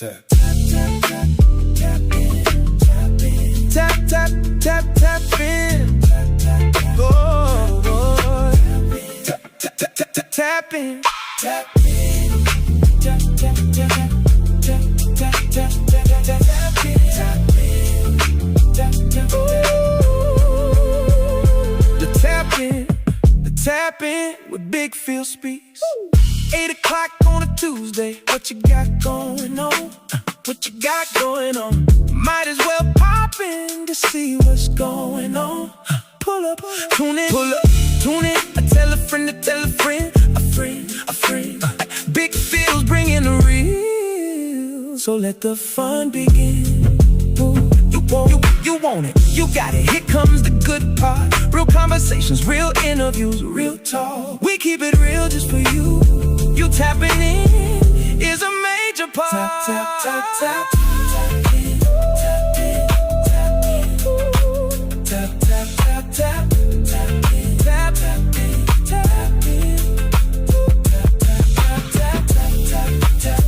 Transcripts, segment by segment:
tap. Tap, tap, tap, tap in. Oh, oh. Tap, tap, tap, tap, tap, tap in. Tap in. Tap, tap, tap, tap, tap, tap, tap, tap, tap in. Tap in. Tap, tap, the tap in. The tap in with Big Phil speaks. 8 o'clock on a Tuesday. What you got going on? What you got going on? Might as well pop in to see what's going on. Pull up, tune in, pull up, tune in. I tell a friend to tell a friend, a friend, a friend. Big Phil's bringing the real, so let the fun begin. Ooh, you want it, you got it. Here comes the good part. Real conversations, real interviews, real talk. We keep it real just for you. You tapping in is a major part. Tap, tap, tap, tap. Tap in, tap in, tap in. Tap, tap, tap, tap. Tap in, tap, tap in, tap in. Tap, tap, tap, tap, tap, tap,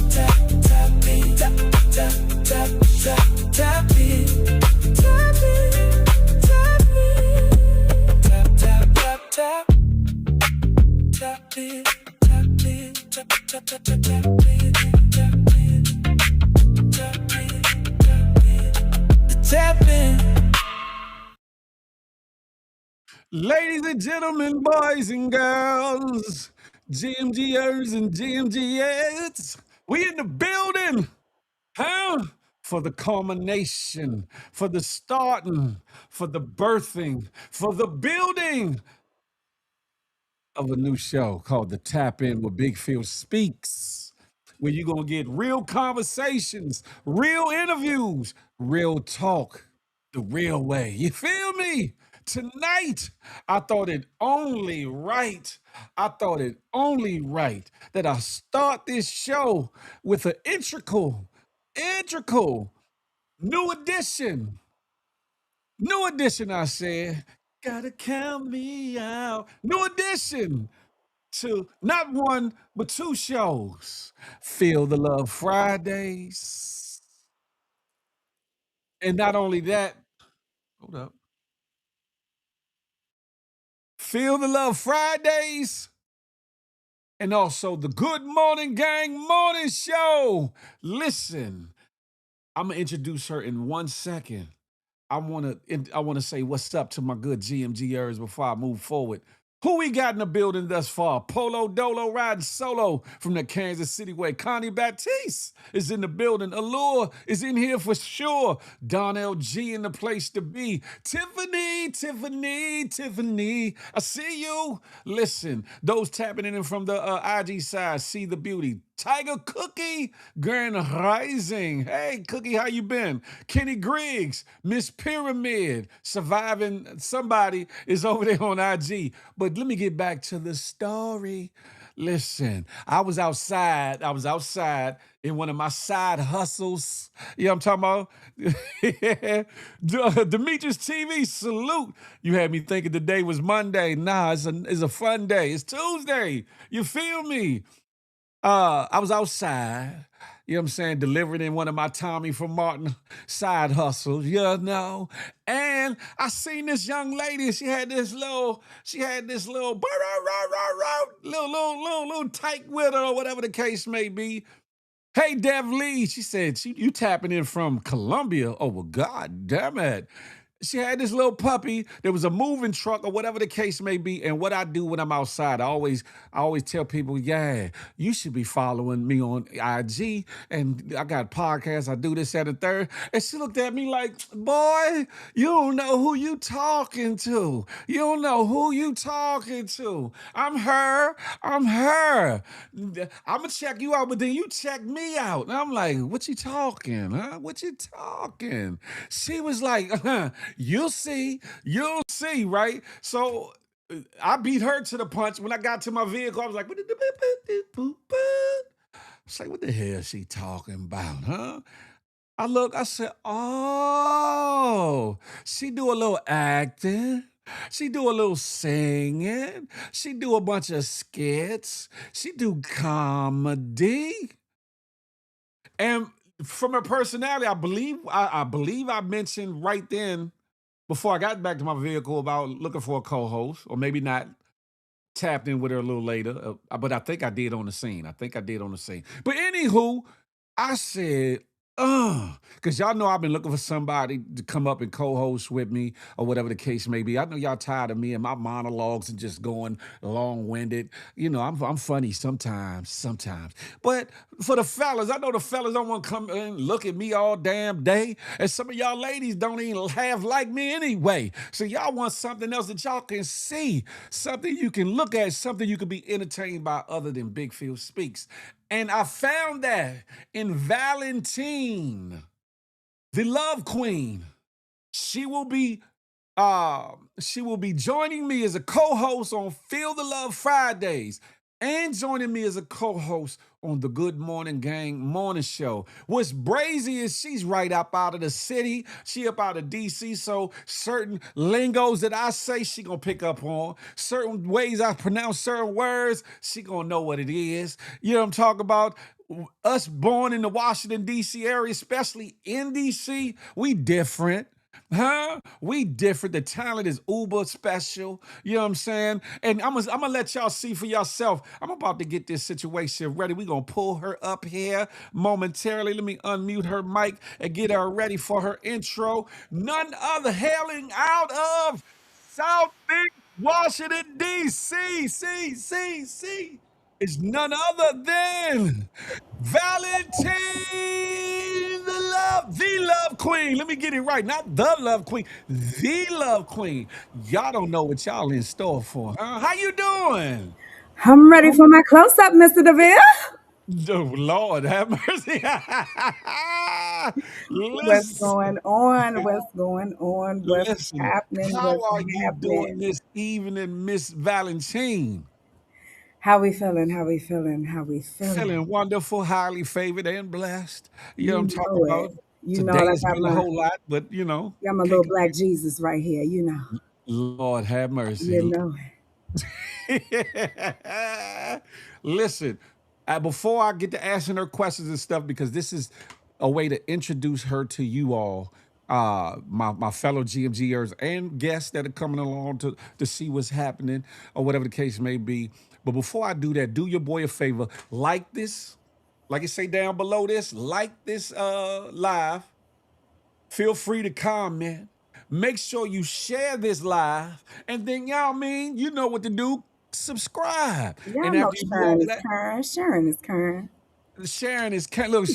tap, tap in. Tap, tap, tap, tap, tap in. Tap in, tap in. Tap, tap, tap, tap. Tap in. Tap, tap, tap, tap, tap in, tap in, tap in, tap in, tap in. Ladies and gentlemen, boys and girls, GMGers and GMGs, we in the building, huh? For the culmination, for the starting, for the birthing, for the building of a new show called The Tap In with Big Phil Speaks, where you're going to get real conversations, real interviews, real talk, the real way. You feel me? Tonight, I thought it only right. That I start this show with an integral, new edition. New edition, I said. Gotta count me out. New edition to not one, but two shows. Feel the Love Fridays. And not only that, hold up. Feel the Love Fridays. And also the Good Morning Gang Morning Show. Listen, I'm gonna introduce her in 1 second. I wanna say what's up to my good GMGers before I move forward. Who we got in the building thus far? Polo Dolo riding solo from the Kansas City way. Connie Baptiste is in the building. Allure is in here for sure. Donnell G in the place to be. Tiffany, I see you. Listen, those tapping in from the IG side, see the beauty. Tiger Cookie, Grand Rising. Hey, Cookie, how you been? Kenny Griggs, Miss Pyramid, surviving somebody is over there on IG. But let me get back to the story. Listen, I was outside in one of my side hustles. You know what I'm talking about? Demetrius TV, salute. You had me thinking today was Monday. Nah, it's a fun day. It's Tuesday. You feel me? I was outside, you know what I'm saying, delivering in one of my Tommy from Martin side hustles, you know. And I seen this young lady, she had this little little tight with her or whatever the case may be. Hey, Dev Lee, she said, you tapping in from Colombia. Oh, well, God damn it. She had this little puppy. There was a moving truck or whatever the case may be. And what I do when I'm outside, I always tell people, yeah, you should be following me on IG. And I got podcasts. I do this, that, and third. And she looked at me like, boy, you don't know who you talking to. You don't know who you talking to. I'm her. I'm going to check you out, but then you check me out. And I'm like, what you talking, huh? What you talking? She was like, you'll see, right? So I beat her to the punch. When I got to my vehicle, I was like, I was like, what the hell is she talking about, huh? I said, oh, she do a little acting. She do a little singing. She do a bunch of skits. She do comedy. And from her personality, I believe I mentioned right then before I got back to my vehicle about looking for a co-host, or maybe not tapped in with her a little later. But I think I did on the scene. I think I did on the scene. But anywho, I said, because y'all know I've been looking for somebody to come up and co-host with me or whatever the case may be. I know y'all tired of me and my monologues and just going long-winded. You know, I'm funny sometimes. But for the fellas, I know the fellas don't want to come and look at me all damn day. And some of y'all ladies don't even have like me anyway. So y'all want something else that y'all can see, something you can look at, something you can be entertained by other than Big Phil Speaks. And I found that in Valenteen, the Love Queen. She will be she will be joining me as a co-host on Feel the Love Fridays and joining me as a co-host on the Good Morning Gang morning show. What's brazy is she's right up out of the city. She up out of DC, so certain lingos that I say she gonna pick up on. Certain ways I pronounce certain words, she gonna know what it is. You know what I'm talking about? Us born in the Washington, D.C. area, especially in D.C., we different. Huh? We different. The talent is uber special. You know what I'm saying? And I'm gonna let y'all see for yourself. I'm about to get this situation ready. We're gonna pull her up here momentarily. Let me unmute her mic and get her ready for her intro. None other hailing out of South Bend, Washington, D.C. C. Is none other than Valenteen, the love queen. Let me get it right. Not the love queen, the love queen. Y'all don't know what y'all in store for, huh? How you doing? I'm ready for my close up, Mr. DeVille. Oh, Lord, have mercy. What's Listen, going on? What's going on? What's listen. happening? How What's are you doing happening? this evening, Miss Valentine? How we feeling? How we feeling? How we feeling? Feeling wonderful, highly favored, and blessed. You know what I'm You talking know it. about? You know Today it. has been a whole lot, but Got my can't little complain. black Jesus right here. You know. Lord have You mercy. know it. Listen, before I get to asking her questions and stuff, because this is a way to introduce her to you all, my fellow GMGers and guests that are coming along to see what's happening or whatever the case may be. But before I do that, do your boy a favor, like this, like it say down below this, like this live. Feel free to comment. Make sure you share this live. And then, y'all mean, you know what to do. Subscribe. And Y'all know after you do all Sharon of is that, Karen. Sharon is Karen. Sharon is look,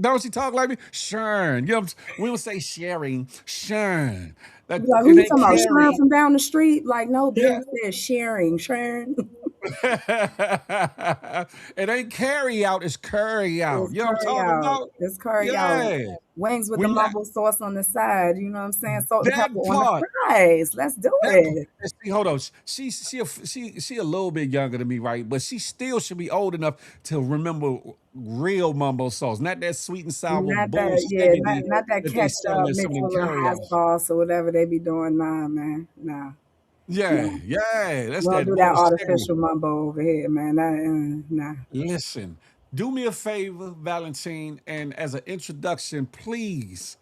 don't she talk like me? Sharon. You know, we don't say sharing, Sharon. Be That like, who it you ain't talking about? Sharon Carrie. from down the street? Like, no, bitch, Yeah. I said sharing. Sharon. It ain't carry out, it's curry out. It's You know what I'm curry talking out. about? It's curry out. Yeah. Wings with the We not mumble sauce on the side. You know what I'm saying? Salt and that pepper on the part. fries. Let's do That it. see, hold on. She a little bit younger than me, right? But she still should be old enough to remember real mumbo sauce, not that sweet and sour Not that, yeah, bullshiggity not that that they sell ketchup in some mixed of them with a little carry hot outs. sauce or whatever they be doing. Nah, man. Nah. Yeah, No. yeah, that's We don't that do that bullshiggity. artificial mumbo over here, man. Nah. Listen, do me a favor, Valentine, and as an introduction, please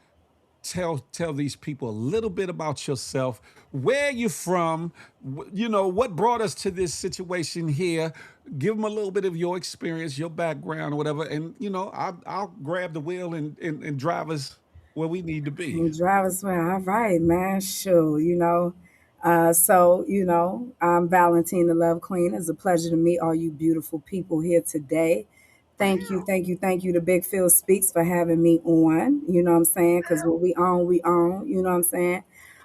tell these people a little bit about yourself, where you're from, what brought us to this situation here. Give them a little bit of your experience, your background, or whatever, and I'll grab the wheel and drive us where we need to be. And driver's well, all right, man. Sure, you know. I'm Valentina Love Queen. It's a pleasure to meet all you beautiful people here today. Thank you to Big Phil Speaks for having me on. You know what I'm saying? Because what we own, we own. You know what I'm saying?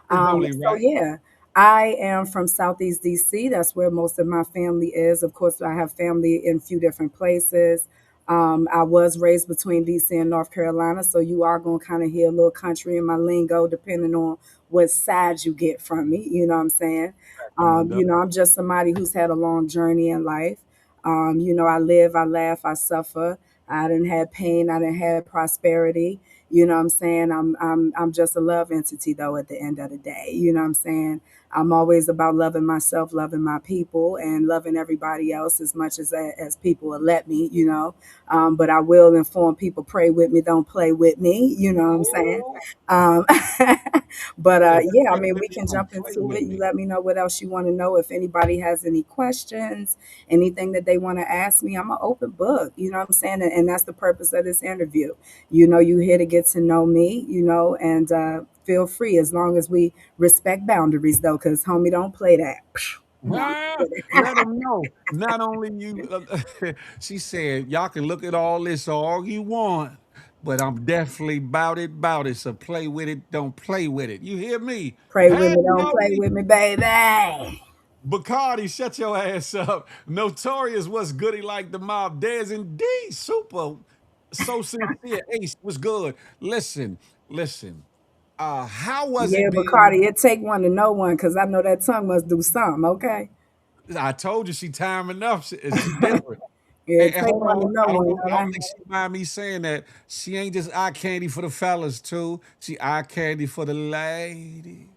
It's only So right. yeah, I am from Southeast DC. That's where most of my family is. Of course, I have family in a few different places. I was raised between DC and North Carolina, so you are going to kind of hear a little country in my lingo depending on what side you get from me. You know what I'm saying? Cracking it up. I'm just somebody who's had a long journey in life. I live, I laugh, I suffer. I didn't have pain, I didn't have prosperity. You know what I'm saying? I'm just a love entity though at the end of the day. You know what I'm saying? I'm always about loving myself, loving my people, and loving everybody else as much as people will let me, but I will inform people, pray with me, don't play with me. You know what I'm saying? Ooh. Um, but Yeah, yeah, I pray mean, with we me, can don't jump play into with it. You me. let me know what else you want to know. If anybody has any questions, anything that they want to ask me, I'm an open book. You know what I'm saying? And that's the purpose of this interview. You here to get to know me, and feel free as long as we respect boundaries, though, because homie, don't play that. No, I'm Ah, kidding. let them know. Not only you, she said, y'all can look at all this all you want, but I'm definitely bout it. So play with it, don't play with it. You hear me? Pray with Hey, me, don't play homie. with me, baby. Bacardi, shut your ass up. Notorious, what's goody like the mob? There's indeed super. So sincere. Ace, what's good? Listen. How was Yeah, it but being? Cardi, it take one to know one, because I know that tongue must do something, okay? I told you she time enough. She different. Yeah, it And take hold one to on, know one, all I don't right? think she mind me saying that. She ain't just eye candy for the fellas too. She eye candy for the lady.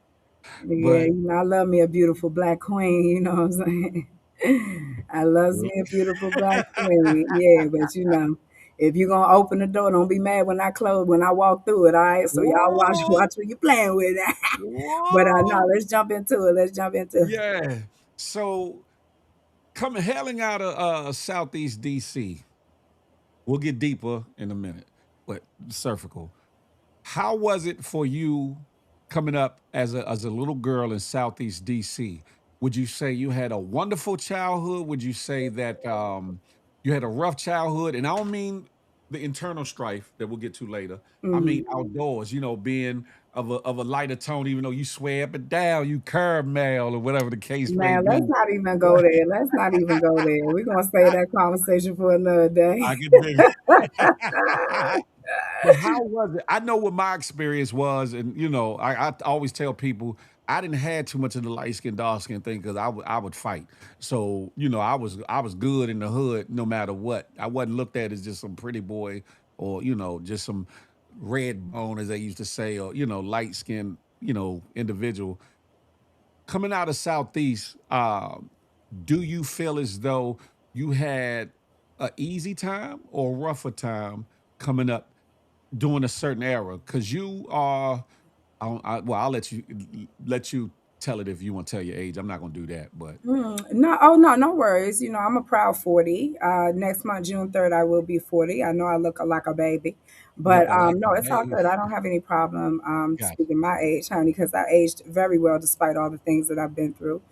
Yeah, But I love me a beautiful black queen, you know what I'm saying? I loves me a beautiful black queen. Yeah, but if you're gonna open the door, don't be mad when I walk through it, all right? So y'all watch whoa, watch what you playing with. But no, whoa, let's jump into it. Let's jump into it. yeah. So coming hailing out of Southeast DC, we'll get deeper in a minute. But Surfical, how was it for you coming up as a little girl in Southeast DC? Would you say you had a wonderful childhood? Would you say that you had a rough childhood? And I don't mean the internal strife that we'll get to later. I Mm. mean outdoors, being of a lighter tone, even though you swear up and down, you curb male or whatever the case may Man, let's be. not even go there. Let's not even go there. We're gonna save that conversation for another day. I can dig it. But how was it? I know what my experience was, and I always tell people I didn't have too much of the light skin, dark skin thing because I would fight. So I was good in the hood no matter what. I wasn't looked at as just some pretty boy or just some red bone as they used to say or light skinned individual coming out of Southeast. Do you feel as though you had a easy time or a rougher time coming up during a certain era? Because you are, well, I'll let you tell it if you want to tell your age. I'm not gonna do that, but No, oh no, no worries. I'm a proud 40. Next month, June 3rd, I will be 40. I know I look like a baby, but looking like no, a it's all baby. good. I don't have any problem Gotcha, speaking my age, honey, because I aged very well despite all the things that I've been through.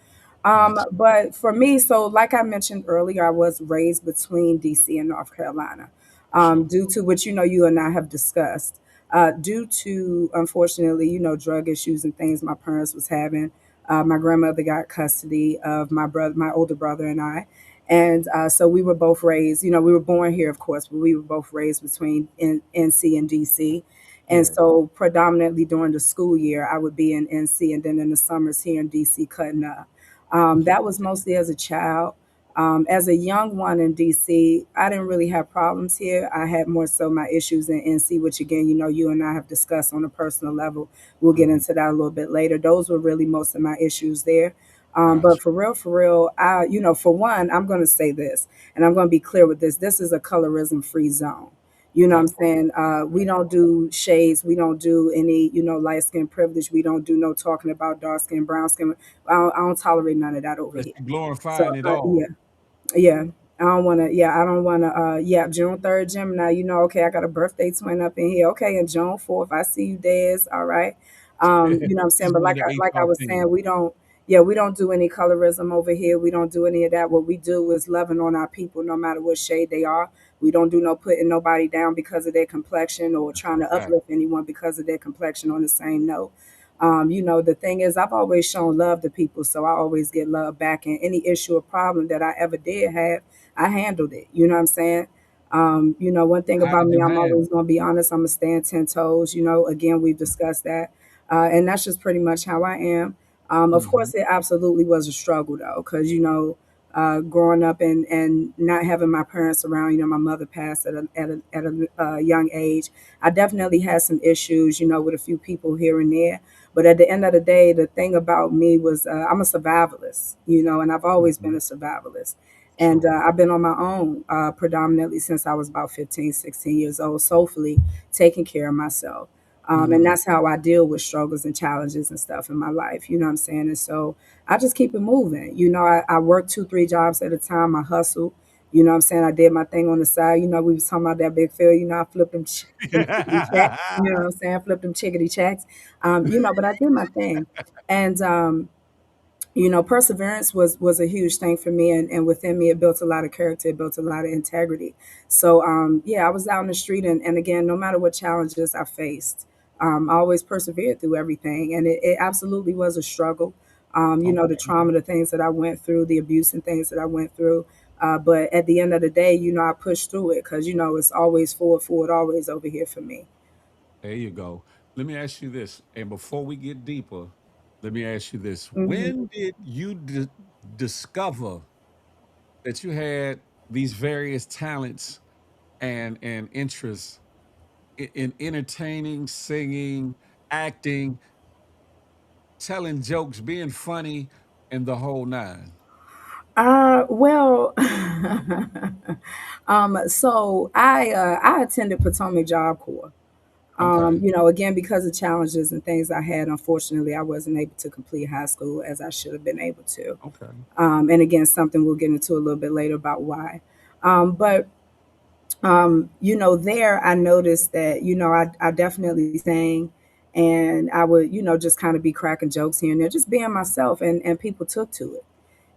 gotcha. But for me, so like I mentioned earlier, I was raised between DC and North Carolina, Sure. due to what you and I have discussed. Due to, unfortunately, drug issues and things my parents was having. My grandmother got custody of my older brother, and I. And so we were both raised, we were born here, of course, but we were both raised between NC and DC. And Yeah. so predominantly during the school year, I would be in NC, and then in the summers here in DC cutting up. That was mostly as a child. As a young one in DC, I didn't really have problems here. I had more so my issues in NC, which again, you and I have discussed on a personal level. We'll get Mhm. into that a little bit later. Those were really most of my issues there. But Gotcha. for real, for one, I'm going to say this, and I'm going to be clear with this. This is a colorism free zone. You know what I'm That part. saying? We That don't part. do shades. We don't do any, light skin privilege. We don't do no talking about dark skin, brown skin. I don't tolerate none of that over But here. you So glorifying it yeah, all. yeah. I don't want to. Yeah, I don't want to. Yeah, June 3rd, Gemini. Okay, I got a birthday twin up in here. Okay, and June 4th, I see you, Des. All right. You know what I'm saying. She's But one like of the like I was saying, 813. we don't. Yeah, we don't do any colorism over here. We don't do any of that. What we do is loving on our people, no matter what shade they are. We don't do no putting nobody down because of their complexion or That's trying to a fact. uplift anyone because of their complexion on the same note. The thing is, I've always shown love to people, so I always get love back. And any issue or problem that I ever did have, I handled it. You know what I'm saying? One thing How about did me, you I'm handle always going to be honest. I'm going to stand 10 toes. Again, we've discussed that. And that's just pretty much how I am. it? Of course, it absolutely was a struggle, though, because, growing up and not having my parents around, my mother passed at a young age. I definitely had some issues, with a few people here and there. But at the end of the day, the thing about me was I'm a survivalist, and I've always been a Mhm. survivalist. And Sure. I've been on my own predominantly since I was about 15, 16 years old, soulfully taking care of myself. And Mm. that's how I deal with struggles and challenges and stuff in my life. You know what I'm saying? And so I just keep it moving. I work two, three jobs at a time. I hustle. You know what I'm saying? I did my thing on the side. We was talking about that big field. I flipped them chickadee checks. You know what I'm saying? Flipped them chickadee checks. But I did my thing. And perseverance was a huge thing for me, and within me it built a lot of character, it built a lot of integrity. So yeah, I was out in the street, and again, no matter what challenges I faced, I always persevered through everything, and it absolutely was a struggle. The Okay. trauma, the things that I went through, the abuse and things that I went through, but at the end of the day, I pushed through it, because it's always forward, forward, always over here for me. There you go. Let me ask you this, and before we get deeper, let me ask you this: Hmm. when did you discover that you had these various talents and interests in entertaining, singing, acting, telling jokes, being funny, and the whole nine? Well, so I attended Potomac Job Corps. Okay. Again, because of challenges and things I had, unfortunately, I wasn't able to complete high school as I should have been able to. Okay. And again, something we'll get into a little bit later about why. But there I noticed that, I definitely sang, and I would, just kind of be cracking jokes here and there, just being myself, and people took to it.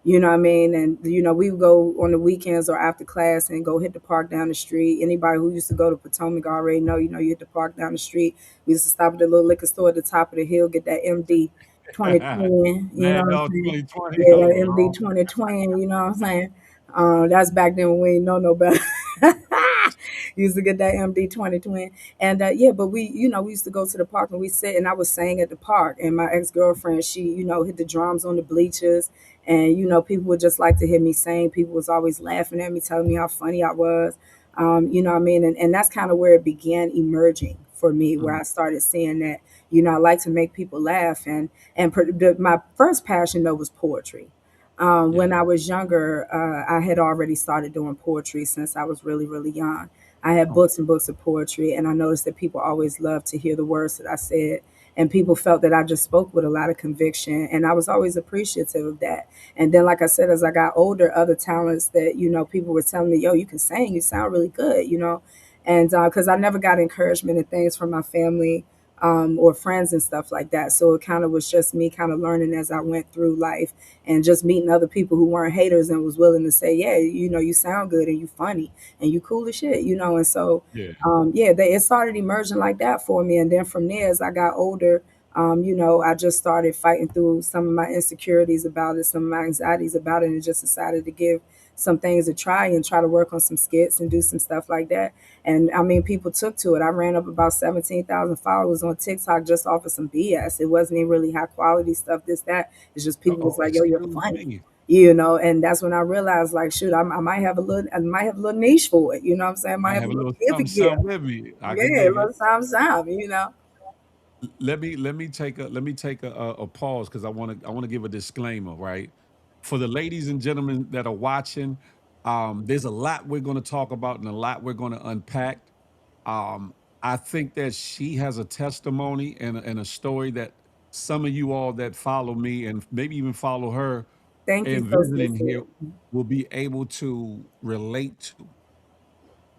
You know what I mean? And we would go on the weekends or after class and go hit the park down the street. Anybody who used to go to Potomac already know, you hit the park down the street. We used to stop at the little liquor store at the top of the hill, get that MD 2020, you know Mad what I'm Dog saying? 2020. Yeah, Oh that MD Lord. 2020, you know what I'm saying? That's back then when we didn't know no better. Used to get that MD 2020. And yeah, but we used to go to the park and we sit, and I was saying at the park, and my ex-girlfriend, she, hit the drums on the bleachers, and people would just like to hear me sing. People was always laughing at me, telling me how funny I was. You know what I mean? And that's kind of where it began emerging for me, where Mm, I started seeing that, I like to make people laugh. My first passion though was poetry. yeah. When I was younger, I had already started doing poetry since I was really, really young. I had Okay. books and books of poetry, and I noticed that people always loved to hear the words that I said, and people felt that I just spoke with a lot of conviction, and I was always appreciative of that. And then, like I said, as I got older, other talents that, people were telling me, yo, you can sing, you sound really good, and because I never got encouragement and things from my family, or friends and stuff like that. So it kind of was just me kind of learning as I went through life, and just meeting other people who weren't haters and was willing to say, yeah, you sound good, and you funny, and you cool as shit, and so Yeah. yeah, it started emerging like that for me. And then from there, as I got older, I just started fighting through some of my insecurities about it, some of my anxieties about it, and just decided to give some things a try and try to work on some skits and do some stuff like that. And I mean, people took to it. I ran up about 17,000 followers on TikTok just off of some BS. It wasn't even really high quality stuff, this, that. It's just people was Uh-oh. like, yo, you're Excuse funny. me. And that's when I realized, like, shoot, I might have a little niche for it. You know what I'm saying? I might Might have a have a little little giving something, gift. something with me. I can Yeah, a dig it. little something. Let me take a pause because I want to give a disclaimer, right? For the ladies and gentlemen that are watching, there's a lot we're going to talk about and a lot we're going to unpack. Um, I think that she has a testimony and a story that some of you all that follow me and maybe even follow her Thank you and so, visiting sincere. here will be able to relate to.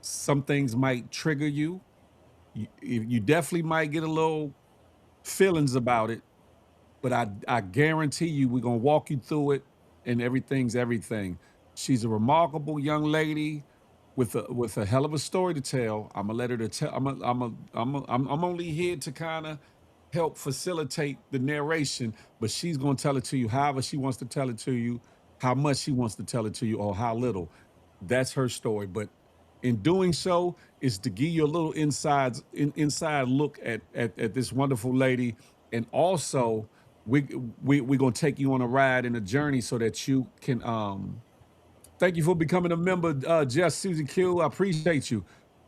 Some things might trigger you. You definitely might get a little feelings about it, but I guarantee you we're gonna walk you through it and everything's everything. She's a remarkable young lady with a hell of a story to tell. I'm gonna let her to tell. I'm only here to kind of help facilitate the narration, but she's gonna tell it to you however she wants to tell it to you, how much she wants to tell it to you, or how little. That's her story. But in doing so, is to give you a little inside look at this wonderful lady, and also we we're gonna take you on a ride and a journey so that you can thank you for becoming a member, Jess Susie Q. I appreciate you.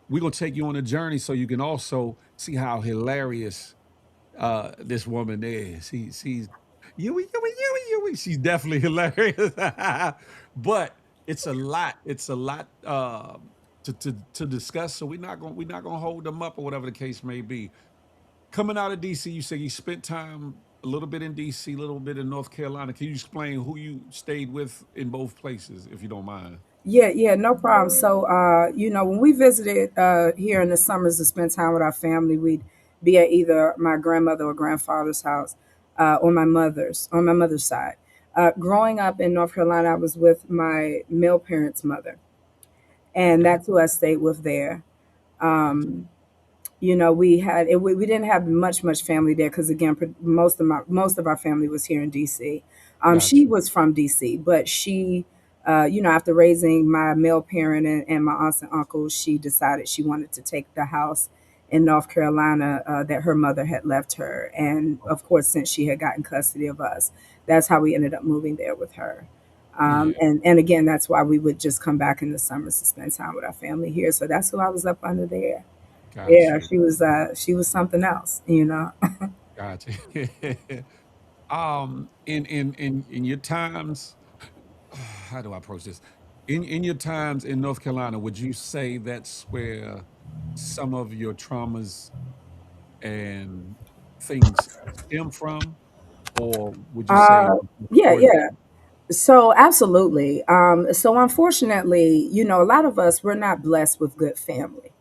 We're gonna take you on a journey so you can also see how hilarious this woman there. She's she's definitely hilarious. But it's a lot to discuss. So we're not gonna hold them up or whatever the case may be. Coming out of DC, you said you spent time a little bit in DC, a little bit in North Carolina. Can you explain who you stayed with in both places, if you don't mind? Yeah, yeah, no problem. So, when we visited here in the summers to spend time with our family, we'd be at either my grandmother or grandfather's house, on my mother's side. Growing up in North Carolina, I was with my male parents' mother, and Okay, that's who I stayed with there. gotcha. We didn't have much family there because again, most of our family was here in DC. She Gotcha. was from DC, but after raising my male parent and my aunts and uncles, she decided she wanted to take the house in North Carolina that her mother had left her, and of course, since she had gotten custody of us, that's how we ended up moving there with her. Yeah, And again, that's why we would just come back in the summers to spend time with our family here. So that's who I was up under there. Yeah, gotcha. she was something else. Gotcha. In your times, how do I approach this? In your times in North Carolina, would you say that's where some of your traumas and things stem from, or would you say Uh it was yeah, before yeah. then? So absolutely. So unfortunately, a lot of us we're not blessed with good family.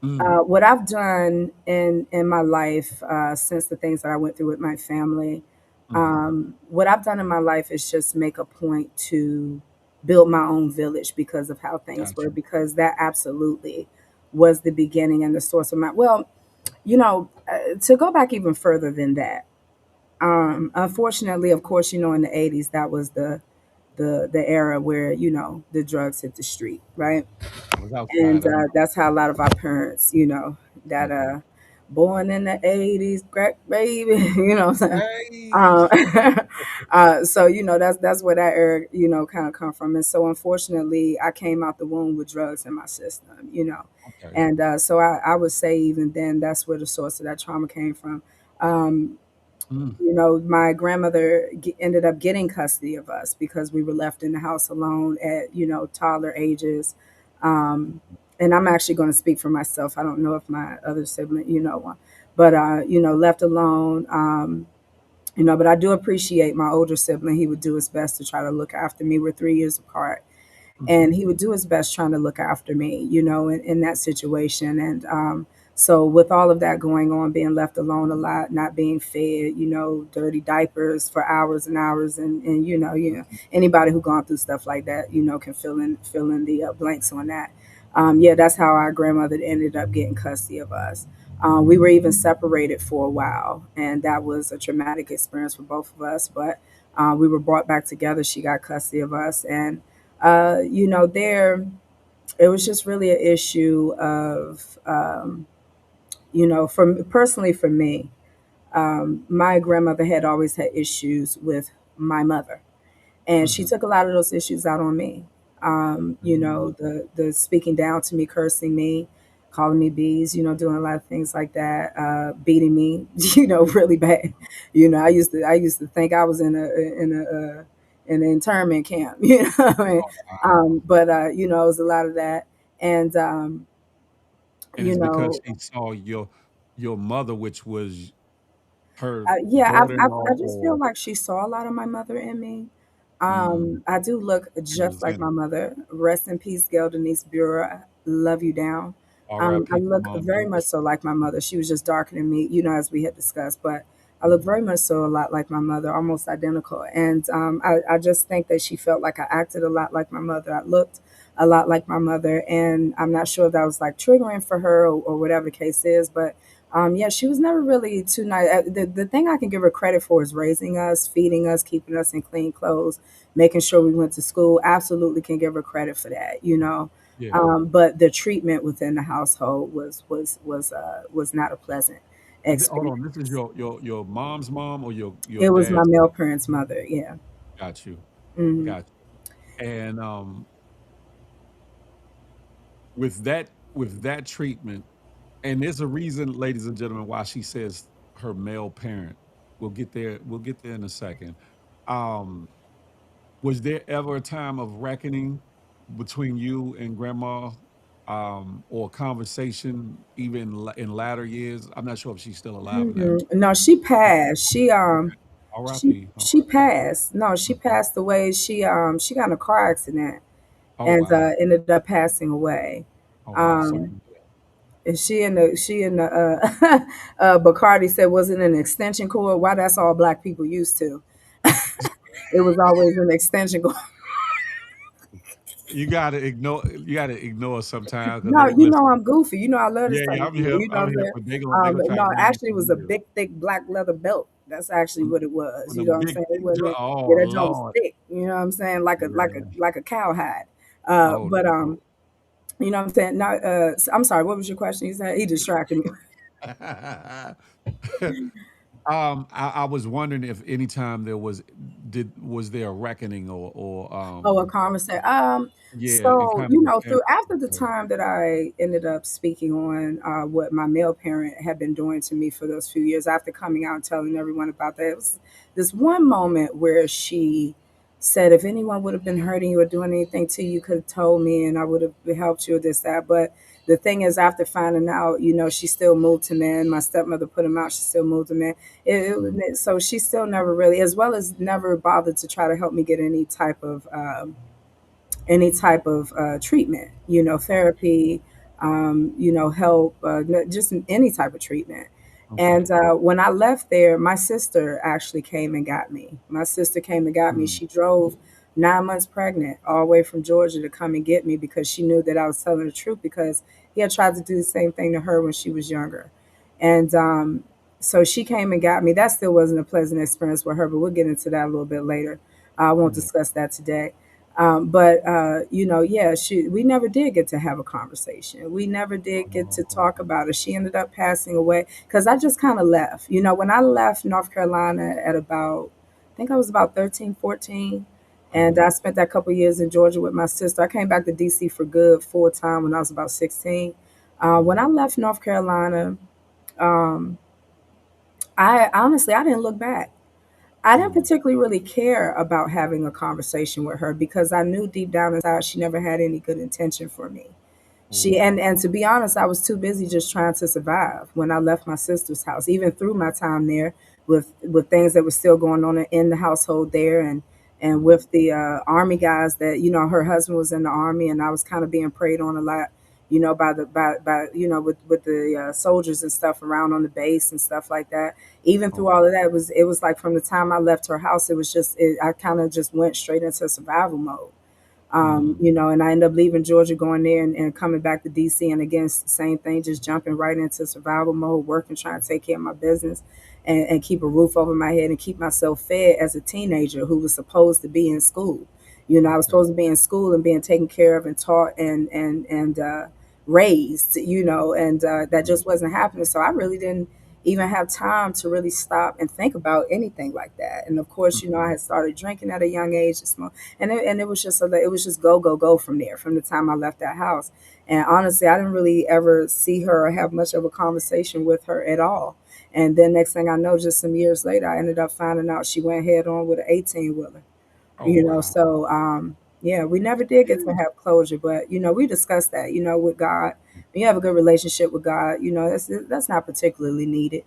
Mm, What I've done in my life since the things that I went through with my family, mhm, what I've done in my life is just make a point to build my own village because of how things got were, you. because that absolutely was the beginning and the source of my to go back even further than that. Unfortunately, of course, in the '80s, that was the era where the drugs hit the street, right? I was outside, And I know. that's how a lot of our parents, that Mhm. born in the '80s, crack baby, what I'm saying? Hey! Um, so that's where that era, kind of come from. And so unfortunately, I came out the womb with drugs in my system. Okay. And so I would say even then, that's where the source of that trauma came from. Um, Mm, my grandmother ended up getting custody of us because we were left in the house alone at, toddler ages. Um, and I'm actually going to speak for myself. I don't know if my other sibling, but, left alone. But I do appreciate my older sibling. He would do his best to try to look after me. We're 3 years apart, mhm, and he would do his best trying to look after me, in that situation. And so with all of that going on, being left alone a lot, not being fed, dirty diapers for hours and hours, and mhm. anybody who gone through stuff like that, can fill in the blanks on that. Yeah, that's how our grandmother ended up getting custody of us. We were even separated for a while, and that was a traumatic experience for both of us. But we were brought back together. She got custody of us, and there it was just really an issue of, personally for me, my grandmother had always had issues with my mother, and she Mhm, took a lot of those issues out on me. mhm. The speaking down to me, cursing me, calling me bees, doing a lot of things like that, beating me, really bad. I used to think I was in an internment camp. What I mean? Wow. But it was a lot of that, and And it's you because know, she saw your mother, which was her yeah, I daughter-in-law, just feel or like she saw a lot of my mother in me. mm, I do look she just like my resented. mother. Rest in peace, Gail Denise Bureau. Love you down. I RIP to look Mom very much Dukes. so like my mother. She was just darker than me, as we had discussed, but I look Mhm, very much so a lot like my mother, almost identical. And I just think that she felt like I acted a lot like my mother. I looked a lot like my mother, and I'm not sure if that was like triggering for her or whatever the case is, but yeah, she was never really too nice. The thing I can give her credit for is raising us, feeding us, keeping us in clean clothes, making sure we went to school. Absolutely can give her credit for that. yeah. But the treatment within the household was not a pleasant And hold on, this is experience. your mom's mom or your It was my dad's male mom? parents' mother. Yeah. Got you, Hmm. got you. And, with that treatment, and there's a reason, ladies and gentlemen, why she says her male parent. We'll get there. We'll get there in a second. Um, was there ever a time of reckoning between you and grandma, or conversation even in latter years? I'm not sure if she's still alive now. No, she passed. Okay. She R.I.P. she R.I.P. passed. No, she passed away. She got in a car accident Oh and wow. ended up passing away. Oh wow. Sorry. Um, and Bacardi said wasn't an extension cord. Why that's all black people used to. It was always an extension cord. You gotta ignore. You gotta ignore sometimes because No, they you know listen. I'm goofy. You know I love this Yeah, type yeah. of shit. You know what I'm I'm here, saying? but they gonna try to No, bring you in actually, it some was a years. big, thick black leather belt. That's actually what it was. With You a know what I'm big saying? It thick wasn't. oh Yeah, that joint was Lord. thick. You know what I'm saying? Yeah. Like a cowhide. Oh But Lord. you know what I'm saying? Not. I'm sorry. What was your question? He said he distracted me. I was wondering if anytime there was there a reckoning or Oh, a conversation. yeah, and So kind of you your know, through parents after the okay. time that I ended up speaking on what my male parent had been doing to me for those few years, after coming out and telling everyone about that, it was this one moment where she said, "If anyone would have been hurting you or doing anything to you, you could have told me, and I would have helped you or this that." But the thing is, after finding out, you know, she still moved to men. My stepmother put him out. She still moved to men. Mm, So she still never really, as well as never bothered to try to help me get any type of treatment, you know, oh, therapy, you know, help, just any type of treatment. okay. And when I left there, my sister actually came and got me. My sister came and got me. Mm, She drove 9 months pregnant all the way from Georgia to come and get me because she knew that I was telling the truth because he had tried to do the same thing to her when she was younger. And so she came and got me. That still wasn't a pleasant experience with her, but we'll get into that a little bit later. I won't yeah. discuss that today. But you know, yeah, we never did get to have a conversation. We never did get to Oh, talk about it. She ended up passing away because I just kind of left. You know, when I left North Carolina at about, I think I was about 13, 14, and mhm, I spent that couple years in Georgia with my sister. I came back to DC for good full time when I was about 16. When mhm, I left North Carolina, um, I honestly I didn't look back. I didn't mm, particularly really care about having a conversation with her because I knew deep down inside she never had any good intention for me. She mm, and to be honest, I was too busy just trying to survive when I left my sister's house. Even through my time there, with things that were still going on in the household there, and mhm, with the army guys that you know her husband was in the army, and I was kind of being preyed on a lot, you know, by you know with the soldiers and stuff around on the base and stuff like that. Even through okay. all of that, it was like from the time I left her house, it was just I kind of just went straight into survival mode. Mm, You know, and I ended up leaving Georgia, going there and coming back to DC. And again, same thing, just jumping right into survival mode, working, trying to take care of my business and keep a roof over my head and keep myself fed as a teenager who was supposed to be in school. You know, I was okay. supposed to be in school and being taken care of and taught and raised, you know, and that Mm, just wasn't happening. So I really didn't even have time to really stop and think about anything like that. And of course, you know, I mhm, had started drinking at a young age, and it was just it was just go from there from the time I left that house. And honestly, I didn't really ever see her or have much of a conversation with her at all. And then next thing I know, just some years later, I ended up finding out she went head on with an 18 wheeler. oh You know, wow. so yeah, we never did get to have closure, but you know, we discussed that. You know, with God, when you have a good relationship with God, you know, that's not particularly needed.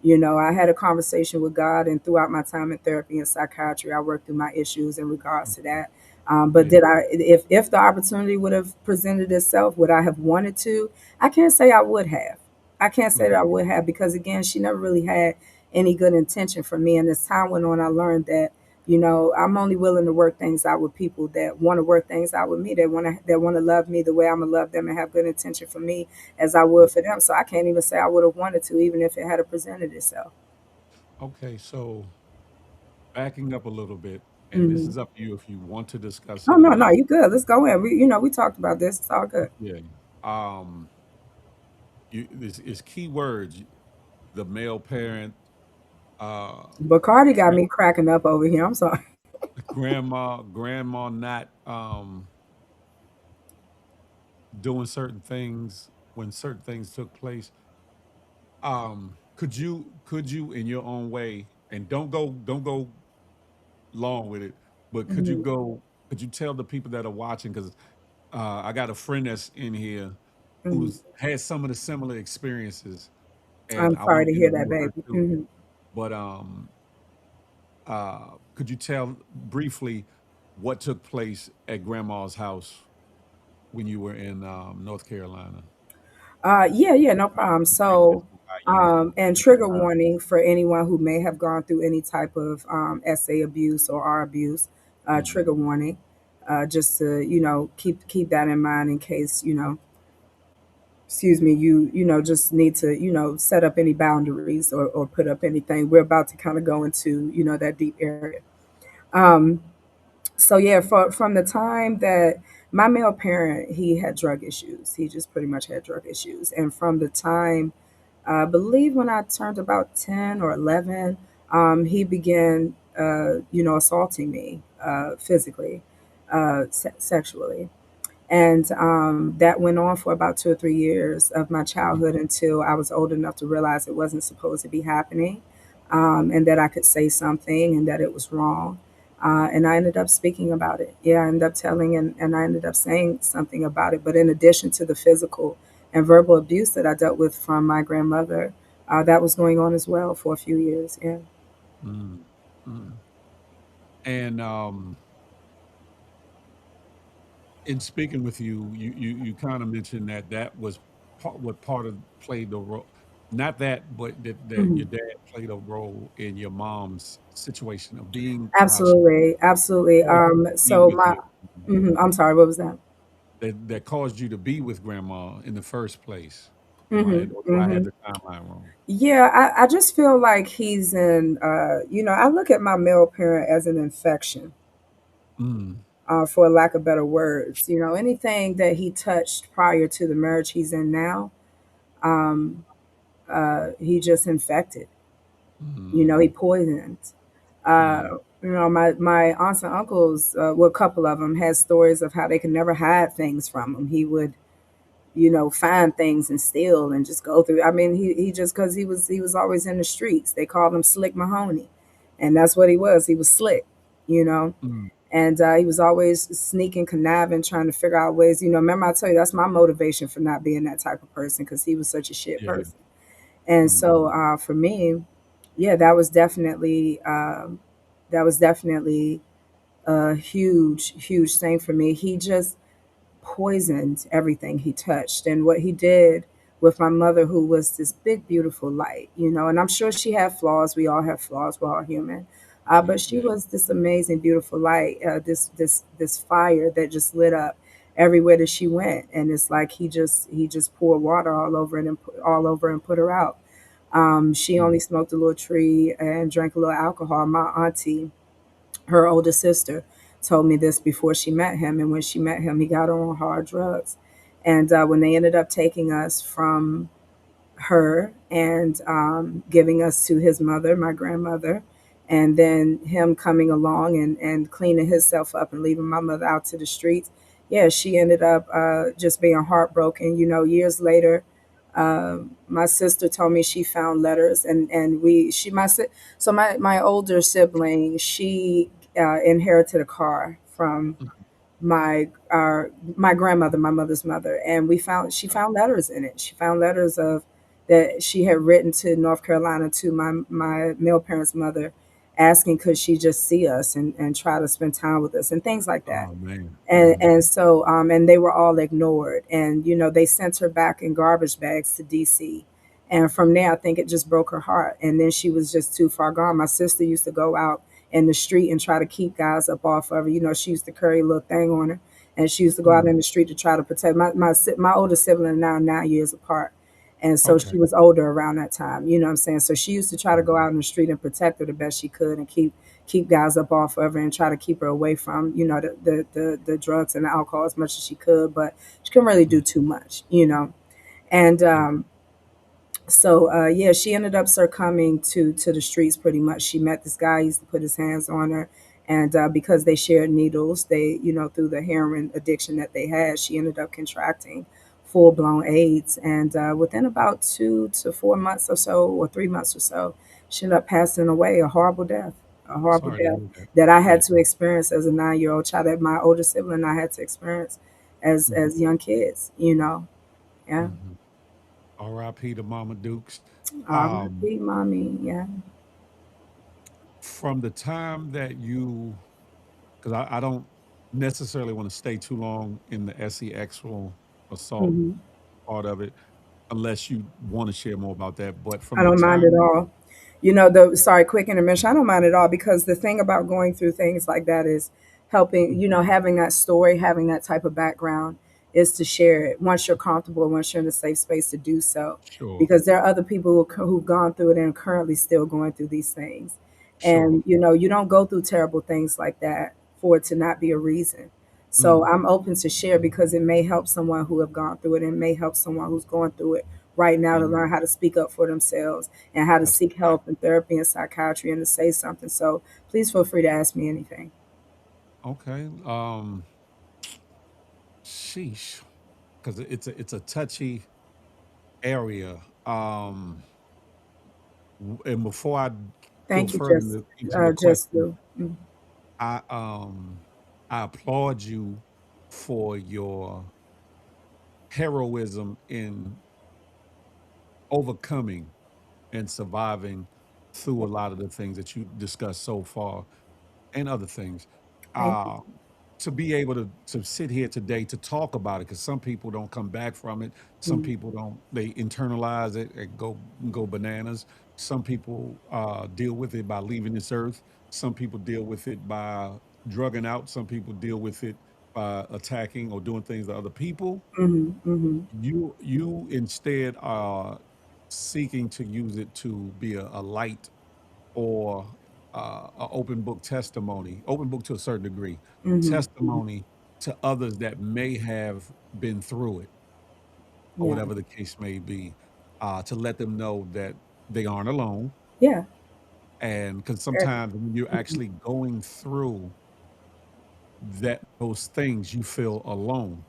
You know, I had a conversation with God, and throughout my time in therapy and psychiatry, I worked through my issues in regards to that. But Yeah. did I, if the opportunity would have presented itself, would I have wanted to? I can't say I would have. I can't say that I Mhm, would have because again, she never really had any good intention for me. And as time went on, I learned that you know I'm only willing to work things out with people that want to work things out with me, that want to love me the way I'm gonna love them and have good intention for me as I mm. would for them. So I can't even say I would have wanted to, even if it had presented itself. Okay, so backing up a little bit, and this Hmm. is up to you if you want to discuss Oh it or no, no, not. you good. Let's go in. We talked about this. It's all good. Yeah. Um, this is key words. The male parent, uh, Bacardi got gra- me cracking up over here. I'm sorry. grandma not doing certain things when certain things took place. could you in your own way, and don't go long with it, but Hmm. could you tell the people that are watching, because I got a friend that's in here Hmm. who's had some of the similar experiences, and I'm I sorry want to to hear that, interview her baby. too. Hmm. But could you tell briefly what took place at Grandma's house when you were in North Carolina? Yeah, yeah, no problem. So, Experience and why you and went to trigger her. warning for anyone who may have gone through any type of SA abuse or R abuse. Hmm. Trigger warning. Just to keep that in mind in case excuse me, just need to set up any boundaries or put up anything. We're about to kind of go into that deep area. Um, so yeah, from the time that my male parent, he had drug issues. He just pretty much had drug issues, and from the time I believe when I turned about 10 or 11, he began, assaulting me physically, sexually. And that went on for about 2 or 3 years of my childhood until I was old enough to realize it wasn't supposed to be happening, and that I could say something and that it was wrong. And I ended up speaking about it. Yeah, I ended up telling and I ended up saying something about it. But in addition to the physical and verbal abuse that I dealt with from my grandmother, that was going on as well for a few years. Yeah. Mm, mm. And in speaking with you, you kind of mentioned that that was part of played the role. Not that, but that Mhm. your dad played a role in your mom's situation of being how she Absolutely. Absolutely. caused you to be So with my, your I'm sorry, what was that? that caused you to be with grandma in the first place. Hmm. Or do I have Hmm. the timeline wrong? Yeah, I just feel like he's in, I look at my male parent as an infection, Mm, for lack of better words. Anything that he touched prior to the marriage he's in now, um, he just infected. He mm, poisoned. Uh, mm, my aunts and uncles, well, a couple of them had stories of how they could never hide things from him. He would find things and steal and just go through. I mean, he just because he was always in the streets. They called him Slick Mahoney, and that's what he was. He was slick, you know. mm. And he was always sneaking, conniving, trying to figure out ways. Remember I tell you that's my motivation for not being that type of person because he was such a shit Yeah. person. And so Mm, for me, yeah, that was definitely a huge, huge thing for me. He just poisoned everything he touched. And what he did with my mother, who was this big, beautiful light, and I'm sure she had flaws. We all have flaws. We're all human. But she yeah. was this amazing, beautiful light, this fire that just lit up everywhere that she went. And it's like he just poured water all over it and all over and put her out. She Mm, only smoked a little tree and drank a little alcohol. My auntie, her older sister, told me this before she met him. And when she met him, he got her on hard drugs. And when they ended up taking us from her and giving us to his mother, my grandmother, and then him coming along and cleaning himself up and leaving my mother out to the streets. Yeah, she ended up just being heartbroken. Years later, my sister told me she found letters, and so my older sibling, she inherited a car from mm. my my grandmother, my mother's mother, and she found letters in it. She found letters of that she had written to North Carolina to my male parents' mother, asking could she just see us and try to spend time with us and things like that. Oh man. And Mm, and so and they were all ignored, and they sent her back in garbage bags to DC. And from there I think it just broke her heart, and then she was just too far gone. My sister used to go out in the street and try to keep guys up off of her. She used to carry a little thing on her, and she used to go out mm. in the street to try to protect my older sibling and I are 9 years apart. And so Okay. she was older around that time, you know what I'm saying? So she used to try to go Mm, out in the street and protect her the best she could and keep guys up off of her and try to keep her away from the drugs and the alcohol as much as she could, but she couldn't really mm, do too much. And yeah. so yeah, she ended up succumbing to the streets pretty much. She met this guy, he used to put his hands on her, and because they shared needles, they through the heroin addiction that they had, she ended up contracting full blown AIDS. And within about 2 to 4 months or so, or 3 months or so, she ended up passing away a horrible death, a horrible Sorry to death hear that. that I Yeah. had to experience as a 9 year old child, that my older sibling and I had to experience Mhm, as young kids, you know. Yeah. mhm. R.I.P. to Mama Dukes. Um, R.I.P. mommy. Yeah. from the time that you, because I don't necessarily want to stay too long in the sexual assault Hmm. part of it, unless you want to share more about that. But I from the don't mind at time, all. You know, the sorry, quick intermission. I don't mind at all, because the thing about going through things like that is helping, Mhm. having that story, having that type of background is to share it once you're comfortable, once you're in a safe space to do so. Sure, Because there are other people who've gone through it and are currently still going through these things. sure. And, you don't go through terrible things like that for it to not be a reason. So Mm, I'm open to share because it may help someone who have gone through it, and may help someone who's going through it right now to amen. learn how to speak up for themselves and how to That's seek help and therapy and psychiatry and to say something. So please feel free to ask me anything. okay. Sheesh, because it's a touchy area. And before I go Thank you, further into your Just question, Lou. Mm. I um I applaud you for your heroism in overcoming and surviving through a lot of the things that you discussed so far and other things. Thank you. Um, to be able to sit here today to talk about it, because some people don't come back from it. Some Mm. people don't, they internalize it and go bananas. Some people deal with it by leaving this earth. Some people deal with it by drugging out. Some people deal with it by attacking or doing things to other people. Hmm. Hmm. You instead are seeking to use it to be a light or a open book testimony, open book to a certain degree, Hmm. Hmm. testimony to others that may have been through it or Yeah. whatever the case may be, to let them know that they aren't alone. Yeah. And because Eh, sometimes when you're mhm. actually going through those things, you feel alone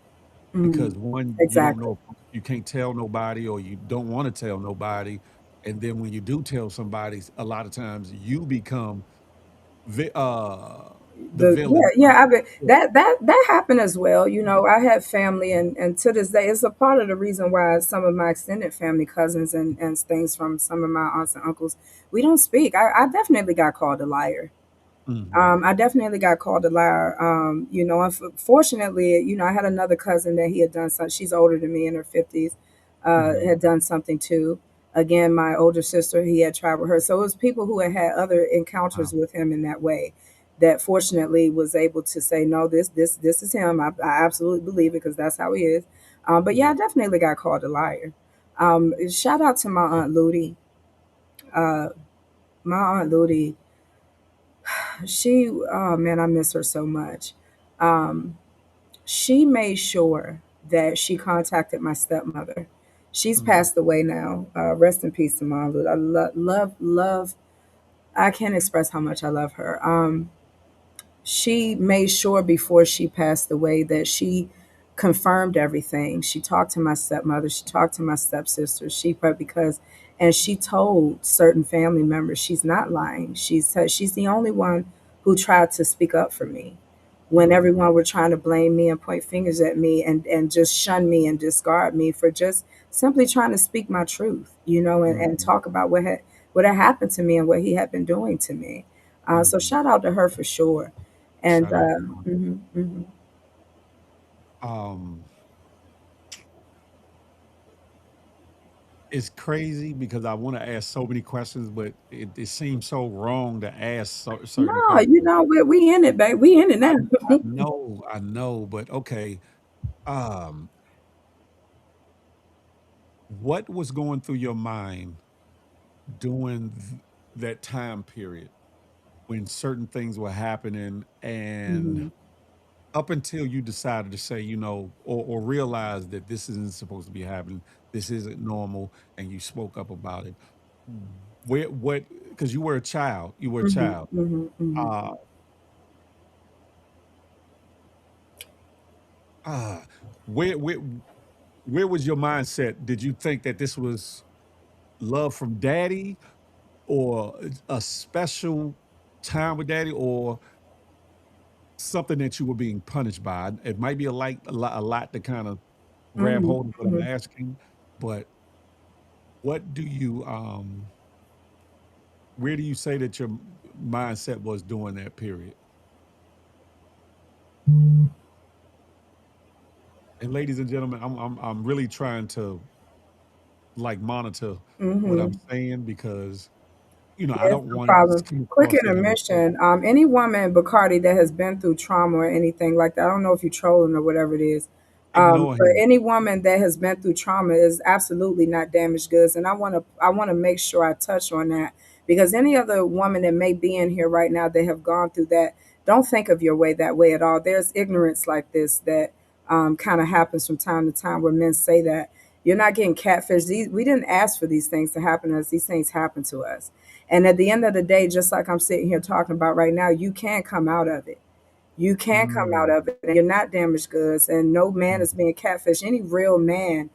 Mhm. because one, you don't Exactly. know, you can't tell nobody or you don't want to tell nobody. And then when you do tell somebody, a lot of times you become vi- uh, the Yeah, villain of yeah, I the bet story. that happened as well. I had family, and to this day, it's a part of the reason why some of my extended family, cousins, and things from some of my aunts and uncles, we don't speak. I definitely got called a liar. Mhm, I definitely got called a liar. Unfortunately, I had another cousin that he had done something. She's older than me, in her 50s, mhm, had done something too. Again, my older sister, he had tried with her. So it was people who had had other encounters wow, with him in that way that fortunately was able to say, no, this is him. I absolutely believe it because that's how he is. But yeah, yeah, I definitely got called a liar. Shout out to my aunt Ludi. Uh, my aunt Ludi, oh man, I miss her so much. Um, she made sure that she contacted my stepmother. She's mhm, passed away now. Rest in peace to Mom Lou. I love. I can't express how much I love her. She made sure before she passed away that she confirmed everything. She talked to my stepmother, she talked to my stepsister, because, and she told certain family members she's not lying. She said she's the only one who tried to speak up for me when mhm, everyone were trying to blame me and point fingers at me, and just shun me and discard me for just simply trying to speak my truth, and mhm. talk about what had happened to me and what he had been doing to me. So Mhm. shout out to her for sure. And Shout out to mom. mhm, mhm. Um, it's crazy because I wanna ask so many questions, but it seems so wrong to ask certain No, questions. we in it, babe. We in it I now. I know, but okay. Um, what was going through your mind during that time period when certain things were happening and Mhm, up until you decided to say, or realize that this isn't supposed to be happening, this isn't normal, and you spoke up about it. What? Because you were a child, you were a mhm, child. mhm, mhm. Uh, uh, where? where was your mindset? Did you think that this was love from daddy, or a special time with daddy, or something that you were being punished by? It might be a lot to kind of grab Mhm, hold of what I'm mhm. asking, but what do you where do you say that your mindset was during that period? And ladies and gentlemen, I'm really trying to like monitor what I'm Mhm. saying because I Yes, don't no want it to problem. come Quick across that I'm intermission. Any woman, Bacardi, that has been through trauma or anything like that, I don't know if you're trolling or whatever it is, ignore but him. any woman that has been through trauma is absolutely not damaged goods. And I want to make sure I touch on that because any other woman that may be in here right now that have gone through that, don't think of your way that way at all. There's ignorance like this that kind of happens from time to time where men say that. You're not getting catfish. We didn't ask for these things to happen to us. These things happen to us. And at the end of the day, just like I'm sitting here talking about right now, you can come out of it. You can come out Mm, of it. And you're not damaged goods. And no man is mhm, being catfish. Any real man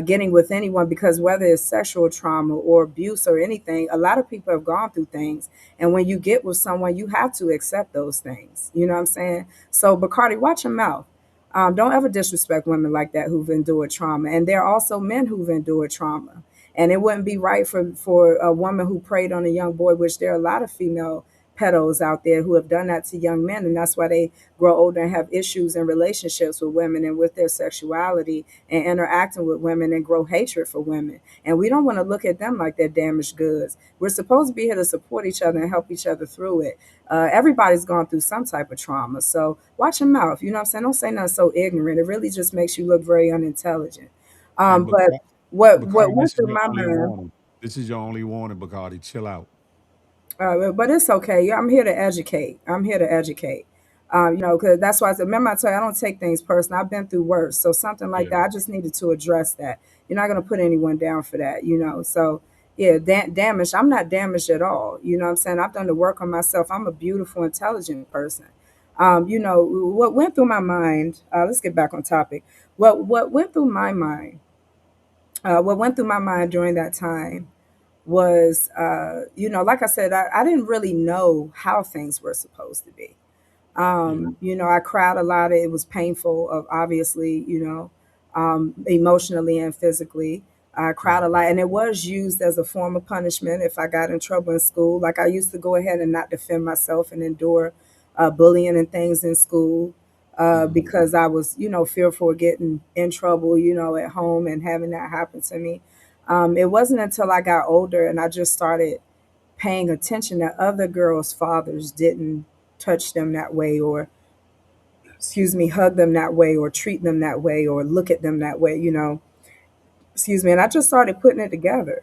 getting with anyone, because whether it's sexual trauma or abuse or anything, a lot of people have gone through things. And when you get with someone, you have to accept those things. You know what I'm saying? So, Bacardi, watch your mouth. Don't ever disrespect women like that who've endured trauma. And there are also men who've endured trauma. And it wouldn't be right for a woman who preyed on a young boy, which there are a lot of female pedos out there who have done that to young men. And that's why they grow older and have issues in relationships with women and with their sexuality and interacting with women and grow hatred for women. And we don't want to look at them like they're damaged goods. We're supposed to be here to support each other and help each other through it. Everybody's gone through some type of trauma. So watch your mouth. You know what I'm saying? Don't say nothing so ignorant. It really just makes you look very unintelligent. and But what Bacardi, went this is through your my only mind, warning. This is your only warning, Bacardi. Chill out. but it's okay. Yeah, I'm here to educate. I'm here to educate. Because that's why I said, remember I told you I don't take things personal. I've been through worse. So something like Yeah. that, I just needed to address that. You're not going to put anyone down for that. So, yeah, damaged. I'm not damaged at all. You know what I'm saying? I've done the work on myself. I'm a beautiful, intelligent person. What went through my mind, let's get back on topic. What went through my mind, what went through my mind during that time was, like I said, I didn't really know how things were supposed to be. Yeah. I cried a lot. It was painful, obviously, emotionally and physically. I cried a Mhm, lot, and it was used as a form of punishment if I got in trouble in school. Like I used to go ahead and not defend myself and endure bullying and things in school mhm, because I was, fearful of getting in trouble, at home and having that happen to me. It wasn't until I got older and I just started paying attention that other girls' fathers didn't touch them that way or hug them that way or treat them that way or look at them that way. And I just started putting it together.